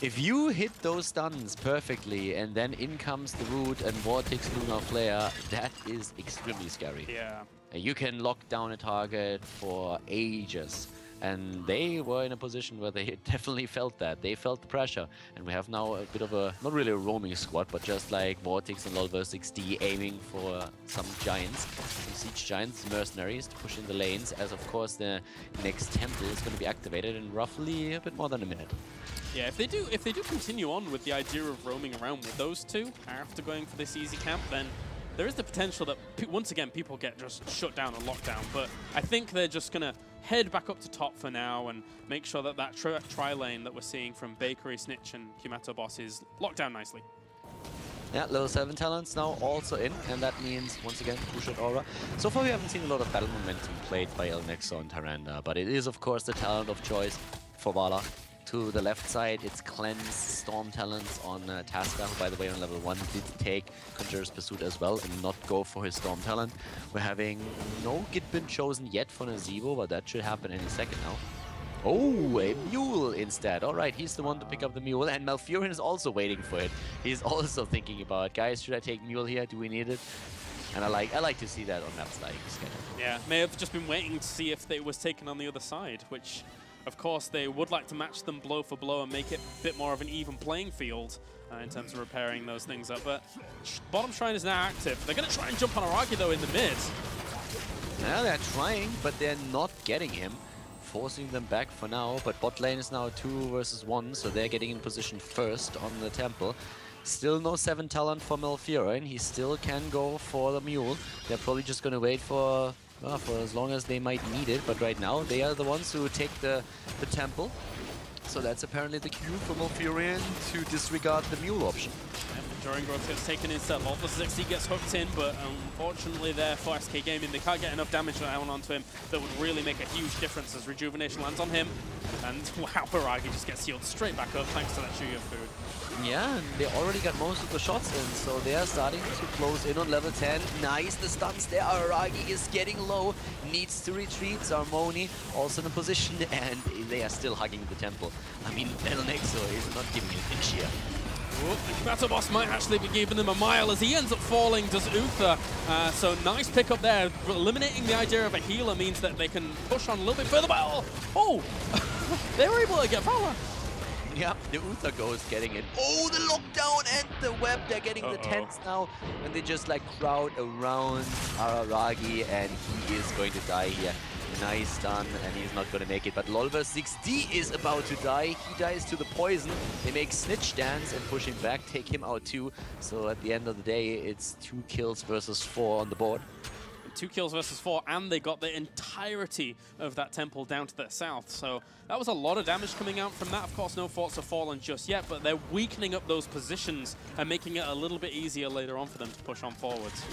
If you hit those stuns perfectly and then in comes the Root and Vortex Lunar Flare, that is extremely scary. Yeah. You can lock down a target for ages. And they were in a position where they definitely felt that. They felt the pressure. And we have now a bit of a, not really a roaming squad, but just like Vortex and LOL versus XT aiming for some giants. Some siege giants, mercenaries, to push in the lanes, as of course the next temple is going to be activated in roughly a bit more than a minute. Yeah, if they do continue on with the idea of roaming around with those two after going for this easy camp, then there is the potential that, once again, people get just shut down and locked down. But I think they're just going to head back up to top for now and make sure that that tri-lane that we're seeing from Bakery, Snitch, and Kumato Boss is locked down nicely. Yeah, level 7 talents now also in, and that means, once again, Push Aura. So far we haven't seen a lot of battle momentum played by El Nexo and Tyrande, but it is, of course, the talent of choice for Vala. To the left side, it's Cleanse Storm talents on Tasca, who, by the way, on level 1 did take Conjurer's Pursuit as well and not go for his Storm talent. We're having no Gitbin chosen yet for Nazebo, but that should happen any second now. Oh, a Mule instead. All right, he's the one to pick up the Mule, and Malfurion is also waiting for it. He's also thinking about, guys, should I take Mule here? Do we need it? And I like to see that on maps like Sky. Yeah, may have just been waiting to see if it was taken on the other side, which... Of course, they would like to match them blow for blow and make it a bit more of an even playing field in terms of repairing those things up. But bottom shrine is now active. They're going to try and jump on Aragi, though, in the mid. Yeah, they're trying, but they're not getting him. Forcing them back for now, but bot lane is now 2 versus 1, so they're getting in position first on the temple. Still no 7 talent for Malfurion. He still can go for the mule. They're probably just going to wait for as long as they might need it. But right now, they are the ones who take the temple. So that's apparently the cue for Malfurion to disregard the mule option. During growth gets taken instead. Volta 60 gets hooked in, but unfortunately there for SK Gaming, they can't get enough damage down onto him that would really make a huge difference as Rejuvenation lands on him. And wow, Aragi just gets healed straight back up thanks to that Shuya food. Yeah, and they already got most of the shots in, so they are starting to close in on level 10. Nice, the stuns there. Aragi is getting low, needs to retreat. Zarmoni also in a position, and they are still hugging the temple. I mean, Nexo is not giving an inch here. Battle Boss might actually be giving them a mile as he ends up falling, does Uther. So nice pick up there. Eliminating the idea of a healer means that they can push on a little bit further. Oh! They were able to get Valor. Yeah, the Uther Ghost getting it. Oh, the lockdown and the web. They're getting the tents now. And they just like crowd around Aragi, and he is going to die here. Nice stun, and he's not going to make it. But Lolver6D is about to die. He dies to the poison. They make Snitch dance and push him back, take him out too. So at the end of the day, it's 2 kills versus 4 on the board. 2 kills versus 4, and they got the entirety of that temple down to the south. So that was a lot of damage coming out from that. Of course, no forts have fallen just yet, but they're weakening up those positions and making it a little bit easier later on for them to push on forwards.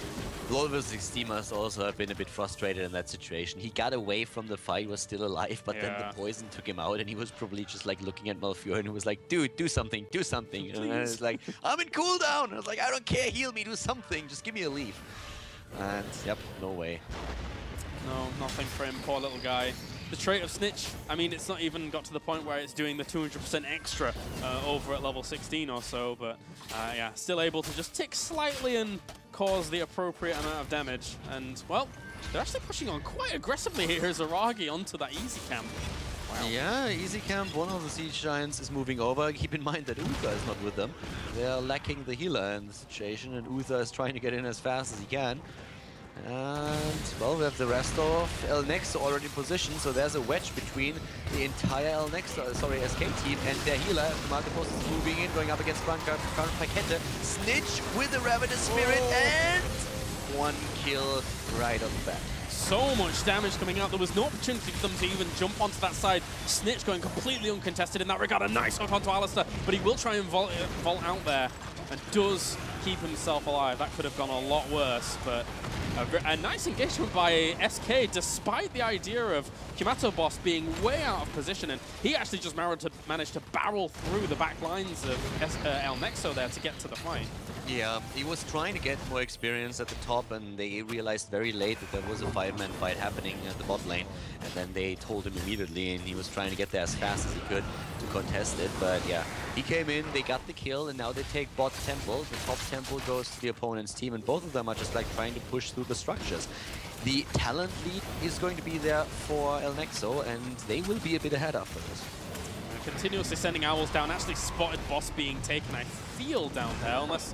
Lolver6D must also have been a bit frustrated in that situation. He got away from the fight, was still alive, but then the poison took him out, and he was probably just like looking at Malfurion, who was like, dude, do something, do something. Please. And I was like, I'm in cooldown. I was like, I don't care, heal me, do something, just give me a leave. And yep, no way. No, nothing for him, poor little guy. The trait of Snitch, I mean, it's not even got to the point where it's doing the 200% extra over at level 16 or so, but yeah, still able to just tick slightly and cause the appropriate amount of damage. And, well, they're actually pushing on quite aggressively here as Aragi onto that easy camp. Wow. Yeah, easy camp, one of the Siege Giants is moving over. Keep in mind that Uther is not with them. They are lacking the healer in the situation, and Uther is trying to get in as fast as he can. And, well, we have the rest of El Nexo already in position, so there's a wedge between the entire El Nexo, SK team and their healer. Marcopos is moving in, going up against Current Paquette. Snitch with the Ravenous Spirit, and 1 kill right off the bat. So much damage coming out. There was no opportunity for them to even jump onto that side. Snitch going completely uncontested in that regard. A nice hook onto Alistair, but he will try and vault out there and does keep himself alive. That could have gone a lot worse, but a nice engagement by SK despite the idea of Kumato Boss being way out of position, and he actually just managed to barrel through the back lines of El Nexo there to get to the fight. Yeah, he was trying to get more experience at the top, and they realized very late that there was a 5-man fight happening at the bot lane, and then they told him immediately, and he was trying to get there as fast as he could to contest it. But yeah, he came in, they got the kill, and now they take bot temple. The top temple goes to the opponent's team, and both of them are just like trying to push through the structures. The talent lead is going to be there for El Nexo, and they will be a bit ahead after this. Continuously sending owls down, actually spotted boss being taken, I feel, down there, unless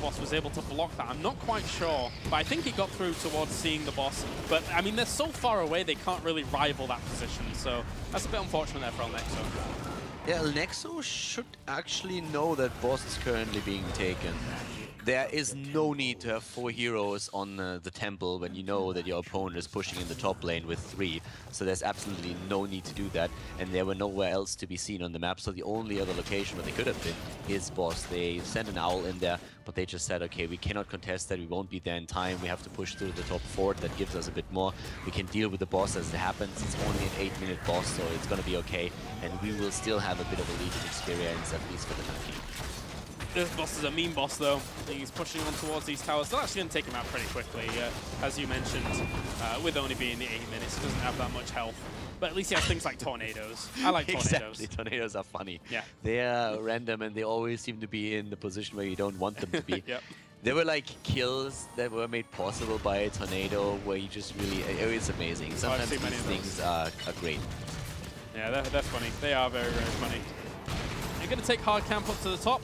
Boss was able to block that. I'm not quite sure, but I think he got through towards seeing the boss. But, I mean, they're so far away, they can't really rival that position, so that's a bit unfortunate there for El Nexo. Yeah, El Nexo should actually know that boss is currently being taken. There is no need to have 4 heroes on the temple when you know that your opponent is pushing in the top lane with 3. So there's absolutely no need to do that. And there were nowhere else to be seen on the map. So the only other location where they could have been is boss. They sent an owl in there, but they just said, okay, we cannot contest that. We won't be there in time. We have to push through the top fort. That gives us a bit more. We can deal with the boss as it happens. It's only an 8-minute boss, so it's going to be okay. And we will still have a bit of a lead in experience, at least for the time being. This boss is a mean boss, though. He's pushing on towards these towers. They're actually going to take him out pretty quickly, as you mentioned, with only being the 8 minutes. He doesn't have that much health. But at least he has things like tornadoes. I like tornadoes. Exactly, tornadoes are funny. Yeah. They are random, and they always seem to be in the position where you don't want them to be. Yep. There were like kills that were made possible by a tornado where you just really, it's amazing. Sometimes these things are great. Yeah, they're funny. They are very, very funny. They're going to take hard camp up to the top.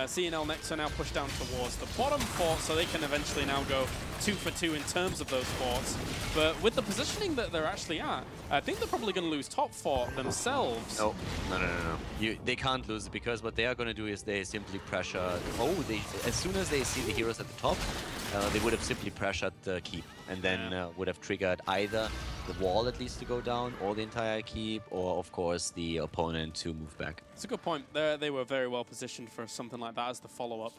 Seeing El Nexo now push down towards the bottom fort, so they can eventually now go 2 for 2 in terms of those forts. But with the positioning that they're actually at, I think they're probably going to lose top fort themselves. No. They can't lose it, because what they are going to do is they simply pressure. Oh, as soon as they see the heroes at the top, they would have simply pressured the keep, and then would have triggered either the wall at least to go down, or the entire keep, or of course the opponent to move back. It's a good point. They were very well positioned for something like that as the follow-up.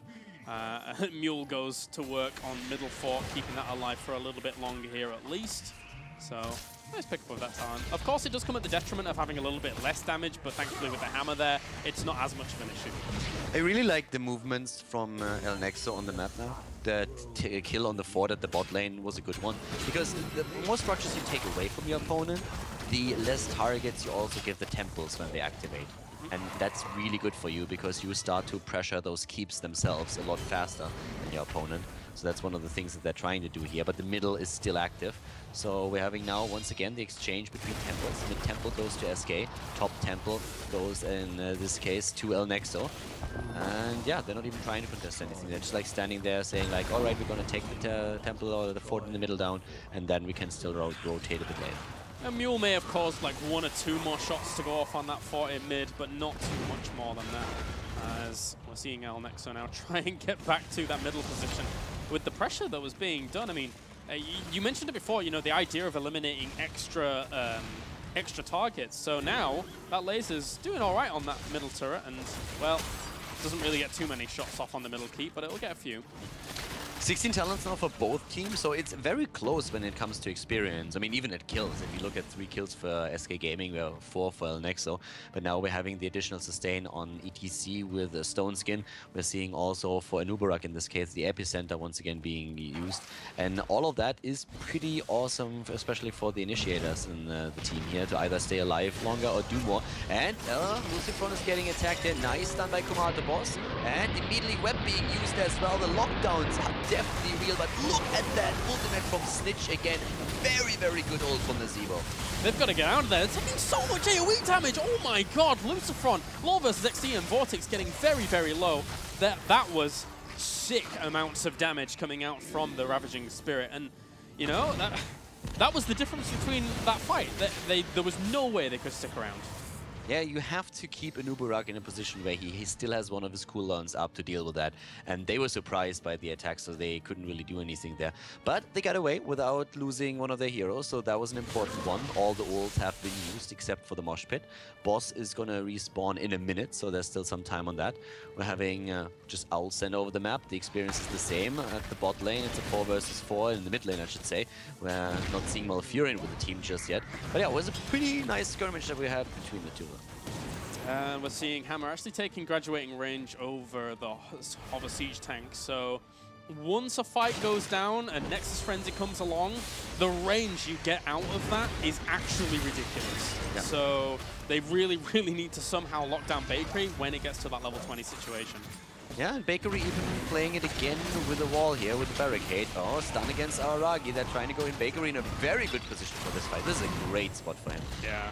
Mule goes to work on middle fort, keeping that alive for a little bit longer here at least. So, nice pick up of that talent. Of course, it does come at the detriment of having a little bit less damage, but thankfully with the hammer there, it's not as much of an issue. I really like the movements from El Nexo on the map now. That kill on the fort at the bot lane was a good one, because the more structures you take away from your opponent, the less targets you also give the temples when they activate. And that's really good for you, because you start to pressure those keeps themselves a lot faster than your opponent. So that's one of the things that they're trying to do here, but the middle is still active. So we're having now, once again, the exchange between temples. Mid temple goes to SK, top temple goes, in this case, to El Nexo. And yeah, they're not even trying to contest anything. They're just like standing there saying like, all right, we're going to take the temple or the fort in the middle down, and then we can still rotate a bit later. And Mule may have caused like 1 or 2 more shots to go off on that fort in mid, but not too much more than that. As we're seeing El Nexo now try and get back to that middle position with the pressure that was being done. I mean, you mentioned it before, you know, the idea of eliminating extra targets. So now that laser's doing all right on that middle turret, and well, doesn't really get too many shots off on the middle keep, but it'll get a few. 16 talents now for both teams, so it's very close when it comes to experience. I mean, even at kills, if you look at 3 kills for SK Gaming, we have 4 for El Nexo, but now we're having the additional sustain on ETC with Stone Skin. We're seeing also for Anubarak, in this case, the epicenter once again being used, and all of that is pretty awesome, especially for the initiators in the team here, to either stay alive longer or do more. And Lucifron is getting attacked there. Nice stun by Kumar, boss, and immediately web being used as well. The lockdowns are definitely real, but look at that ultimate from Snitch again. Very, very good ult from the Zebo. They've got to get out of there. It's taking so much AoE damage. Oh my god, Lucifron, Law versus XD and Vortex getting very, very low. That was sick amounts of damage coming out from the Ravaging Spirit. And, you know, that was the difference between that fight. There was no way they could stick around. Yeah, you have to keep Anubarak in a position where he still has one of his cooldowns up to deal with that. And they were surprised by the attack, so they couldn't really do anything there. But they got away without losing one of their heroes, so that was an important one. All the ults have been used except for the Mosh Pit. Boss is going to respawn in a minute, so there's still some time on that. We're having just Owl send over the map. The experience is the same. At the bot lane, it's a 4 versus 4. In the mid lane, I should say. We're not seeing Malfurion with the team just yet. But yeah, it was a pretty nice skirmish that we had between the two. And we're seeing Hammer actually taking graduating range over the Hover Siege tank. So once a fight goes down and Nexus Frenzy comes along, the range you get out of that is actually ridiculous. Yeah. So they really, really need to somehow lock down Bakery when it gets to that level 20 situation. Yeah, and Bakery even playing it again with the wall here with the barricade. Oh, stun against Araragi. They're trying to go in. Bakery in a very good position for this fight. This is a great spot for him. Yeah.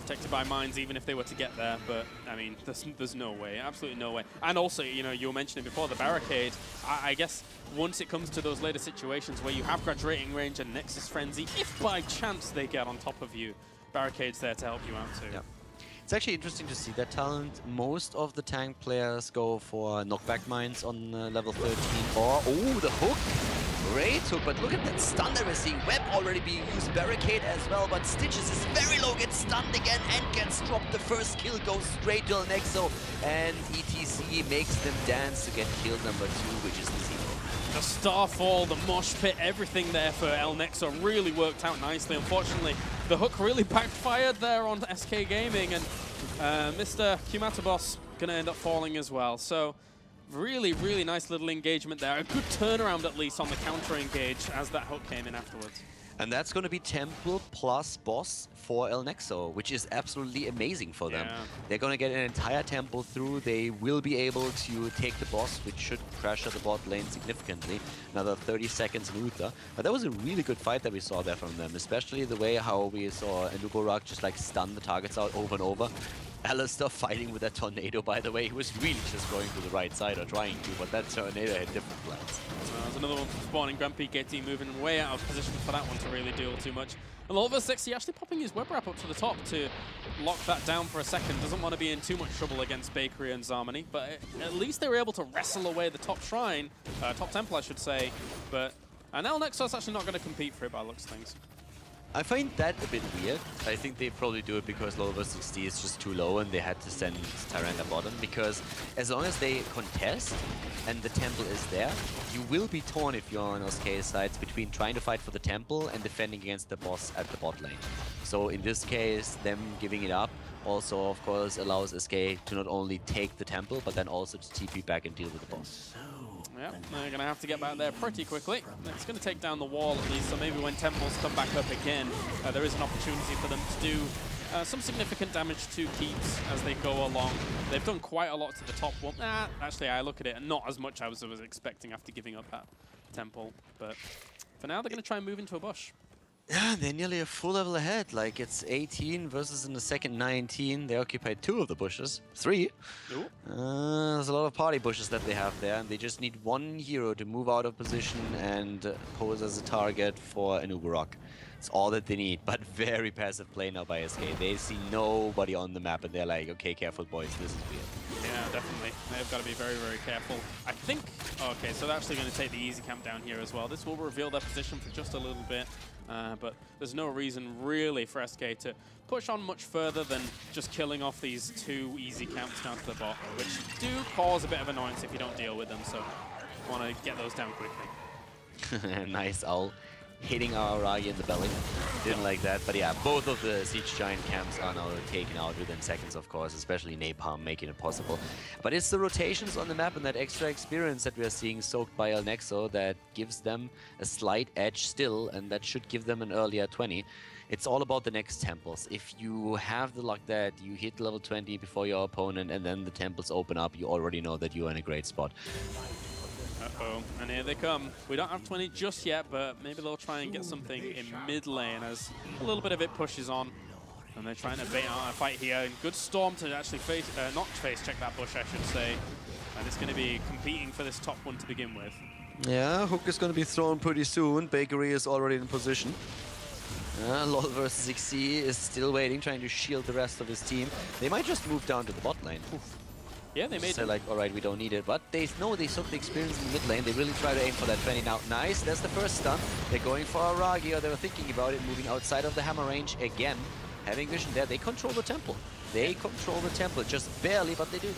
Protected by mines even if they were to get there, but I mean, there's no way, absolutely no way. And also, you know, you were mentioning before, the barricade, I guess once it comes to those later situations where you have graduating range and Nexus Frenzy, if by chance they get on top of you, barricade's there to help you out too. Yeah. It's actually interesting to see that talent. Most of the tank players go for knockback mines on level 13, or, oh, the hook. Great hook, but look at that stun that we're seeing. Web already being used, barricade as well, but Stitches is very low, gets stunned again and gets dropped. The first kill goes straight to El Nexo, and ETC makes them dance to get kill number 2, which is the Zebo. The Starfall, the Mosh Pit, everything there for El Nexo really worked out nicely. Unfortunately, the hook really backfired there on SK Gaming, and Mr. Kumatabos gonna end up falling as well. So really, really nice little engagement there. A good turnaround, at least, on the counter engage as that hook came in afterwards. And that's going to be Temple plus Boss for El Nexo, which is absolutely amazing for them. Yeah. They're going to get an entire Temple through. They will be able to take the Boss, which should pressure the bot lane significantly. Another 30 seconds Luther. But that was a really good fight that we saw there from them, especially the way how we saw Anubarak just like stun the targets out over and over. Alistair fighting with that tornado, by the way. He was really just going to the right side or trying to, but that tornado had different plans. There's another one from spawning. Grand PKT moving way out of position for that one to really deal too much. And Lolver 60 actually popping his web wrap up to the top to lock that down for a second. Doesn't want to be in too much trouble against Bakery and Zarmony, but at least they were able to wrestle away the top shrine, top temple I should say. But now Nexo's actually not going to compete for it by the looks of things. I find that a bit weird. I think they probably do it because Lower 60 is just too low and they had to send Tyrande bottom, because as long as they contest and the temple is there, you will be torn if you're on SK's sides between trying to fight for the temple and defending against the boss at the bot lane. So in this case, them giving it up also, of course, allows SK to not only take the temple, but then also to TP back and deal with the boss. Yeah, they're going to have to get back there pretty quickly. It's going to take down the wall at least, so maybe when temples come back up again, there is an opportunity for them to do some significant damage to keeps as they go along. They've done quite a lot to the top one. Actually, I look at it and not as much as I was expecting after giving up that temple. But for now, they're going to try and move into a bush. Yeah, they're nearly a full level ahead. Like, it's 18 versus in the second 19. They occupied 2 of the bushes. 3. There's a lot of party bushes that they have there, and they just need one hero to move out of position and pose as a target for an Uberrock. It's all that they need, but very passive play now by SK. They see nobody on the map, and they're like, okay, careful boys, this is weird. Yeah, definitely. They've got to be very, very careful. I think, okay, so they're actually going to take the easy camp down here as well. This will reveal their position for just a little bit. But there's no reason really for SK to push on much further than just killing off these 2 easy camps down to the bot, which do cause a bit of annoyance if you don't deal with them, so want to get those down quickly. Nice owl. Hitting our Aragi in the belly. Didn't like that, but yeah, both of the Siege Giant camps are now taken out within seconds, of course, especially Napalm making it possible. But it's the rotations on the map and that extra experience that we are seeing soaked by El Nexo that gives them a slight edge still, and that should give them an earlier 20. It's all about the next temples. If you have the luck that you hit level 20 before your opponent and then the temples open up, you already know that you are in a great spot. Uh-oh, and here they come. We don't have 20 just yet, but maybe they'll try and get something in mid lane as a little bit of it pushes on. And they're trying to bait out a fight here. Good Storm to actually face, not face check that bush, I should say. And it's going to be competing for this top one to begin with. Yeah, Hook is going to be thrown pretty soon. Bakery is already in position. LOL versus XC is still waiting, trying to shield the rest of his team. They might just move down to the bot lane. Oof. Yeah, they made it. Like, all right, we don't need it. But they know they soak the experience in the mid lane. They really try to aim for that 20 now. Nice, that's the first stun. They're going for Aragi, or they were thinking about it, moving outside of the hammer range again. Having vision there, they control the temple. They control the temple, just barely, but they do.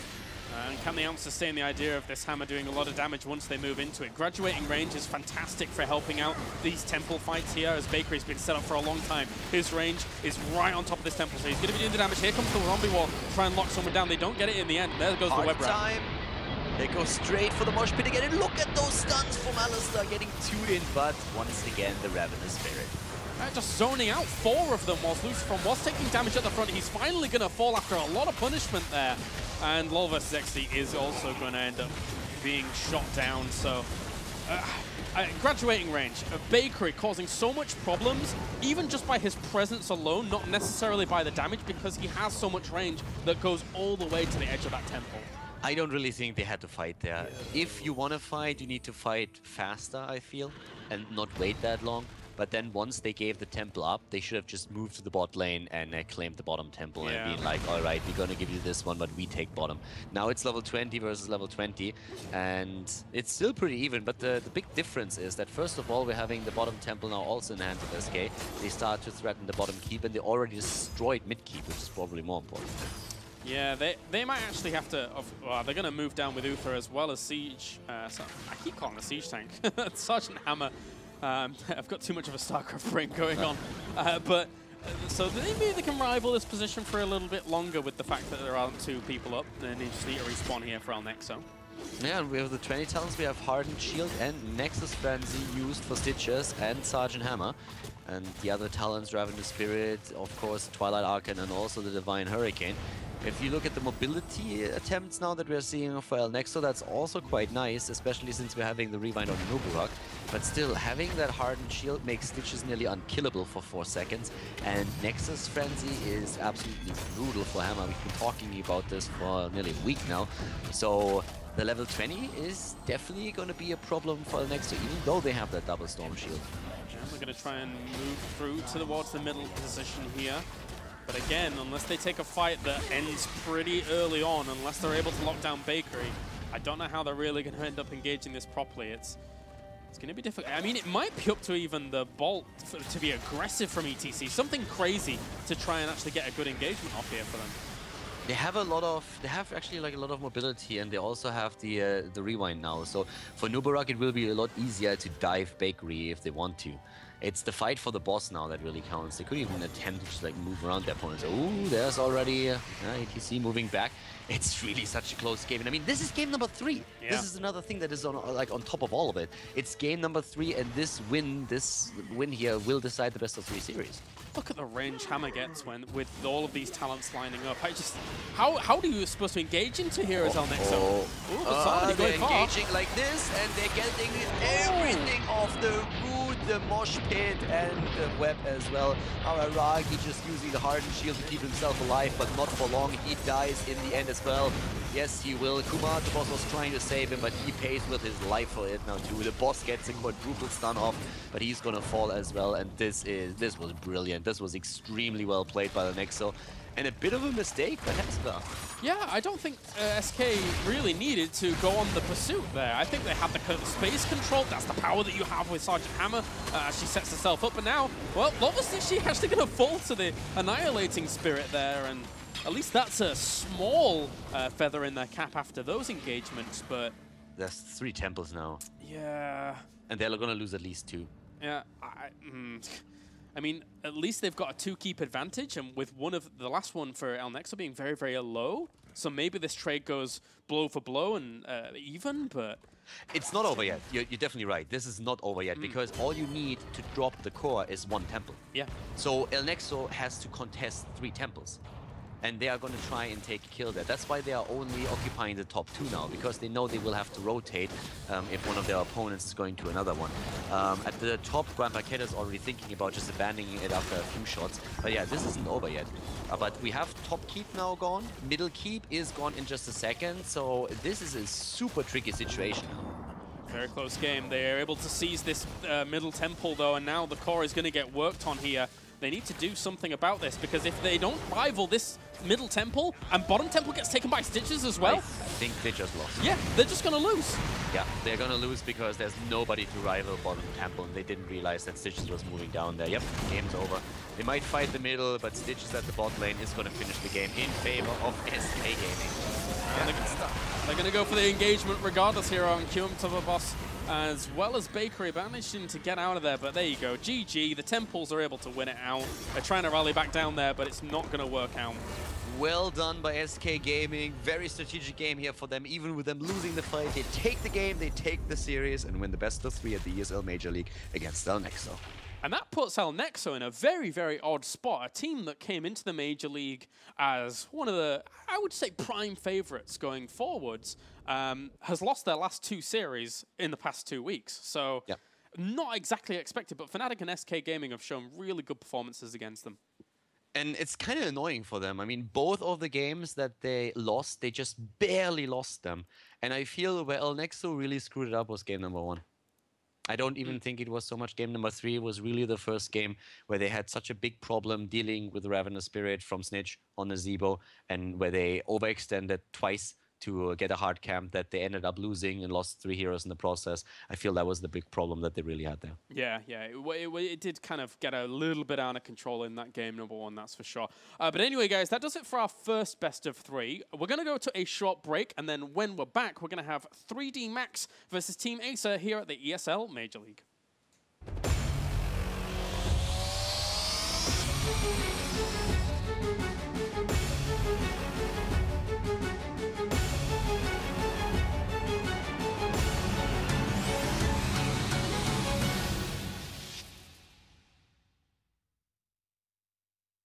And can the Amp sustain the idea of this hammer doing a lot of damage once they move into it? Graduating range is fantastic for helping out these temple fights here, as Bakery's been set up for a long time. His range is right on top of this temple, so he's going to be doing the damage. Here comes the zombie wall, try and lock someone down. They don't get it in the end. There goes the web wrap. They go straight for the mosh pit again, and look at those stuns from Alistair getting 2 in, but once again, the Ravenous Spirit. Just zoning out 4 of them whilst Lucifer was taking damage at the front. He's finally going to fall after a lot of punishment there. And LOL vs XC is also going to end up being shot down. So, graduating range. Bakery causing so much problems, even just by his presence alone, not necessarily by the damage, because he has so much range that goes all the way to the edge of that temple. I don't really think they had to fight there. If you want to fight, you need to fight faster, I feel, and not wait that long. But then once they gave the temple up, they should have just moved to the bot lane and claimed the bottom temple and been like, all right, we're going to give you this one, but we take bottom. Now it's level 20 versus level 20, and it's still pretty even, but the big difference is that, first of all, we're having the bottom temple now also in the hands of SK. They start to threaten the bottom keep, and they already destroyed mid keep, which is probably more important. Yeah, they might actually have to, well, they're going to move down with Uther as well as Siege. So I keep calling it Siege Tank. Sergeant Hammer. I've got too much of a StarCraft brain going on. So maybe they can rival this position for a little bit longer with the fact that there aren't 2 people up. And they just need to respawn here for El Nexo. Yeah, and we have the 20 talents. We have Hardened Shield and Nexus Frenzy used for Stitches and Sergeant Hammer. And the other talents, Ravenous Spirit, of course, Twilight Arcane, and also the Divine Hurricane. If you look at the mobility attempts now that we're seeing for El Nexo, that's also quite nice, especially since we're having the rewind on Nuburak. But still, having that hardened shield makes Stitches nearly unkillable for 4 seconds. And Nexus Frenzy is absolutely brutal for Hammer. We've been talking about this for nearly a week now. So the level 20 is definitely going to be a problem for El Nexo, even though they have that double Storm Shield. We're going to try and move through towards the middle position here. But again, unless they take a fight that ends pretty early on, unless they're able to lock down Bakery, I don't know how they're really going to end up engaging this properly. It's going to be difficult. I mean, it might be up to even the Bolt to be aggressive from ETC. Something crazy to try and actually get a good engagement off here for them. They have actually like a lot of mobility, and they also have the rewind now. So for Nuburak, it will be a lot easier to dive Bakery if they want to. It's the fight for the boss now that really counts. They could even attempt to just like move around their opponents. Ooh, there's already ETC moving back. It's really such a close game. And I mean, this is game number 3. Yeah. This is another thing that is on top of all of it. It's game number 3, and this win here will decide the best of 3 series. Look at the range Hammer gets with all of these talents lining up. How are you supposed to engage into Heroes El Nexo? They're engaging like this, and they're getting everything off the root, the mosh pit, and the web as well. Aragi just using the hardened shield to keep himself alive, but not for long. He dies in the end as well. Yes, he will. Kumar, the boss, was trying to save him, but he pays with his life for it now too. The boss gets a quadruple stun off, but he's gonna fall as well. And this was brilliant. This was extremely well played by the Nexo. And a bit of a mistake by Hexka. Yeah, I don't think SK really needed to go on the pursuit there. I think they had the space control. That's the power that you have with Sergeant Hammer. She sets herself up, but now, well, obviously she's actually going to fall to the Annihilating Spirit there, and at least that's a small feather in their cap after those engagements, but... There's 3 temples now. Yeah. And they're going to lose at least 2. Yeah, I mean, at least they've got a 2-keep advantage, and with the last one for El Nexo being very, very low, so maybe this trade goes blow for blow and even, but... It's not over yet. You're definitely right. This is not over yet, because all you need to drop the core is 1 temple. Yeah. So El Nexo has to contest 3 temples. And they are going to try and take a kill there. That's why they are only occupying the top 2 now, because they know they will have to rotate if one of their opponents is going to another one. At the top, Grandpa Cat is already thinking about just abandoning it after a few shots. But yeah, this isn't over yet. But we have top keep now gone. Middle keep is gone in just a second. So this is a super tricky situation now. Very close game. They are able to seize this middle temple, though, and now the core is going to get worked on here. They need to do something about this, because if they don't rival this middle temple and bottom temple gets taken by Stitches as well... I think they just lost. Yeah, they're just going to lose. Yeah, they're going to lose because there's nobody to rival bottom temple, and they didn't realize that Stitches was moving down there. Yep, game's over. They might fight the middle, but Stitches at the bot lane is going to finish the game in favor of SK Gaming. Yeah. They're going to go for the engagement regardless here on QM Boss, as well as Bakery managing to get out of there, but there you go. GG, the Temples are able to win it out. They're trying to rally back down there, but it's not going to work out. Well done by SK Gaming. Very strategic game here for them. Even with them losing the fight, they take the game, they take the series, and win the best of 3 at the ESL Major League against El Nexo. And that puts El Nexo in a very, very odd spot. A team that came into the Major League as one of the, I would say, prime favorites going forwards, has lost their last 2 series in the past 2 weeks. So not exactly expected, but Fnatic and SK Gaming have shown really good performances against them. And it's kind of annoying for them. I mean, both of the games that they lost, they just barely lost them. And I feel where El Nexo really screwed it up was game number 1. I don't even think it was so much game number 3. It was really the first game where they had such a big problem dealing with the Ravenous Spirit from Snitch on the Zebo, and where they overextended twice to get a hard camp that they ended up losing and lost 3 heroes in the process. I feel that was the big problem that they really had there. Yeah, it did kind of get a little bit out of control in that game number 1, that's for sure. But anyway, guys, that does it for our first best of 3. We're going to go to a short break, and then when we're back, we're going to have 3D Max versus Team Acer here at the ESL Major League.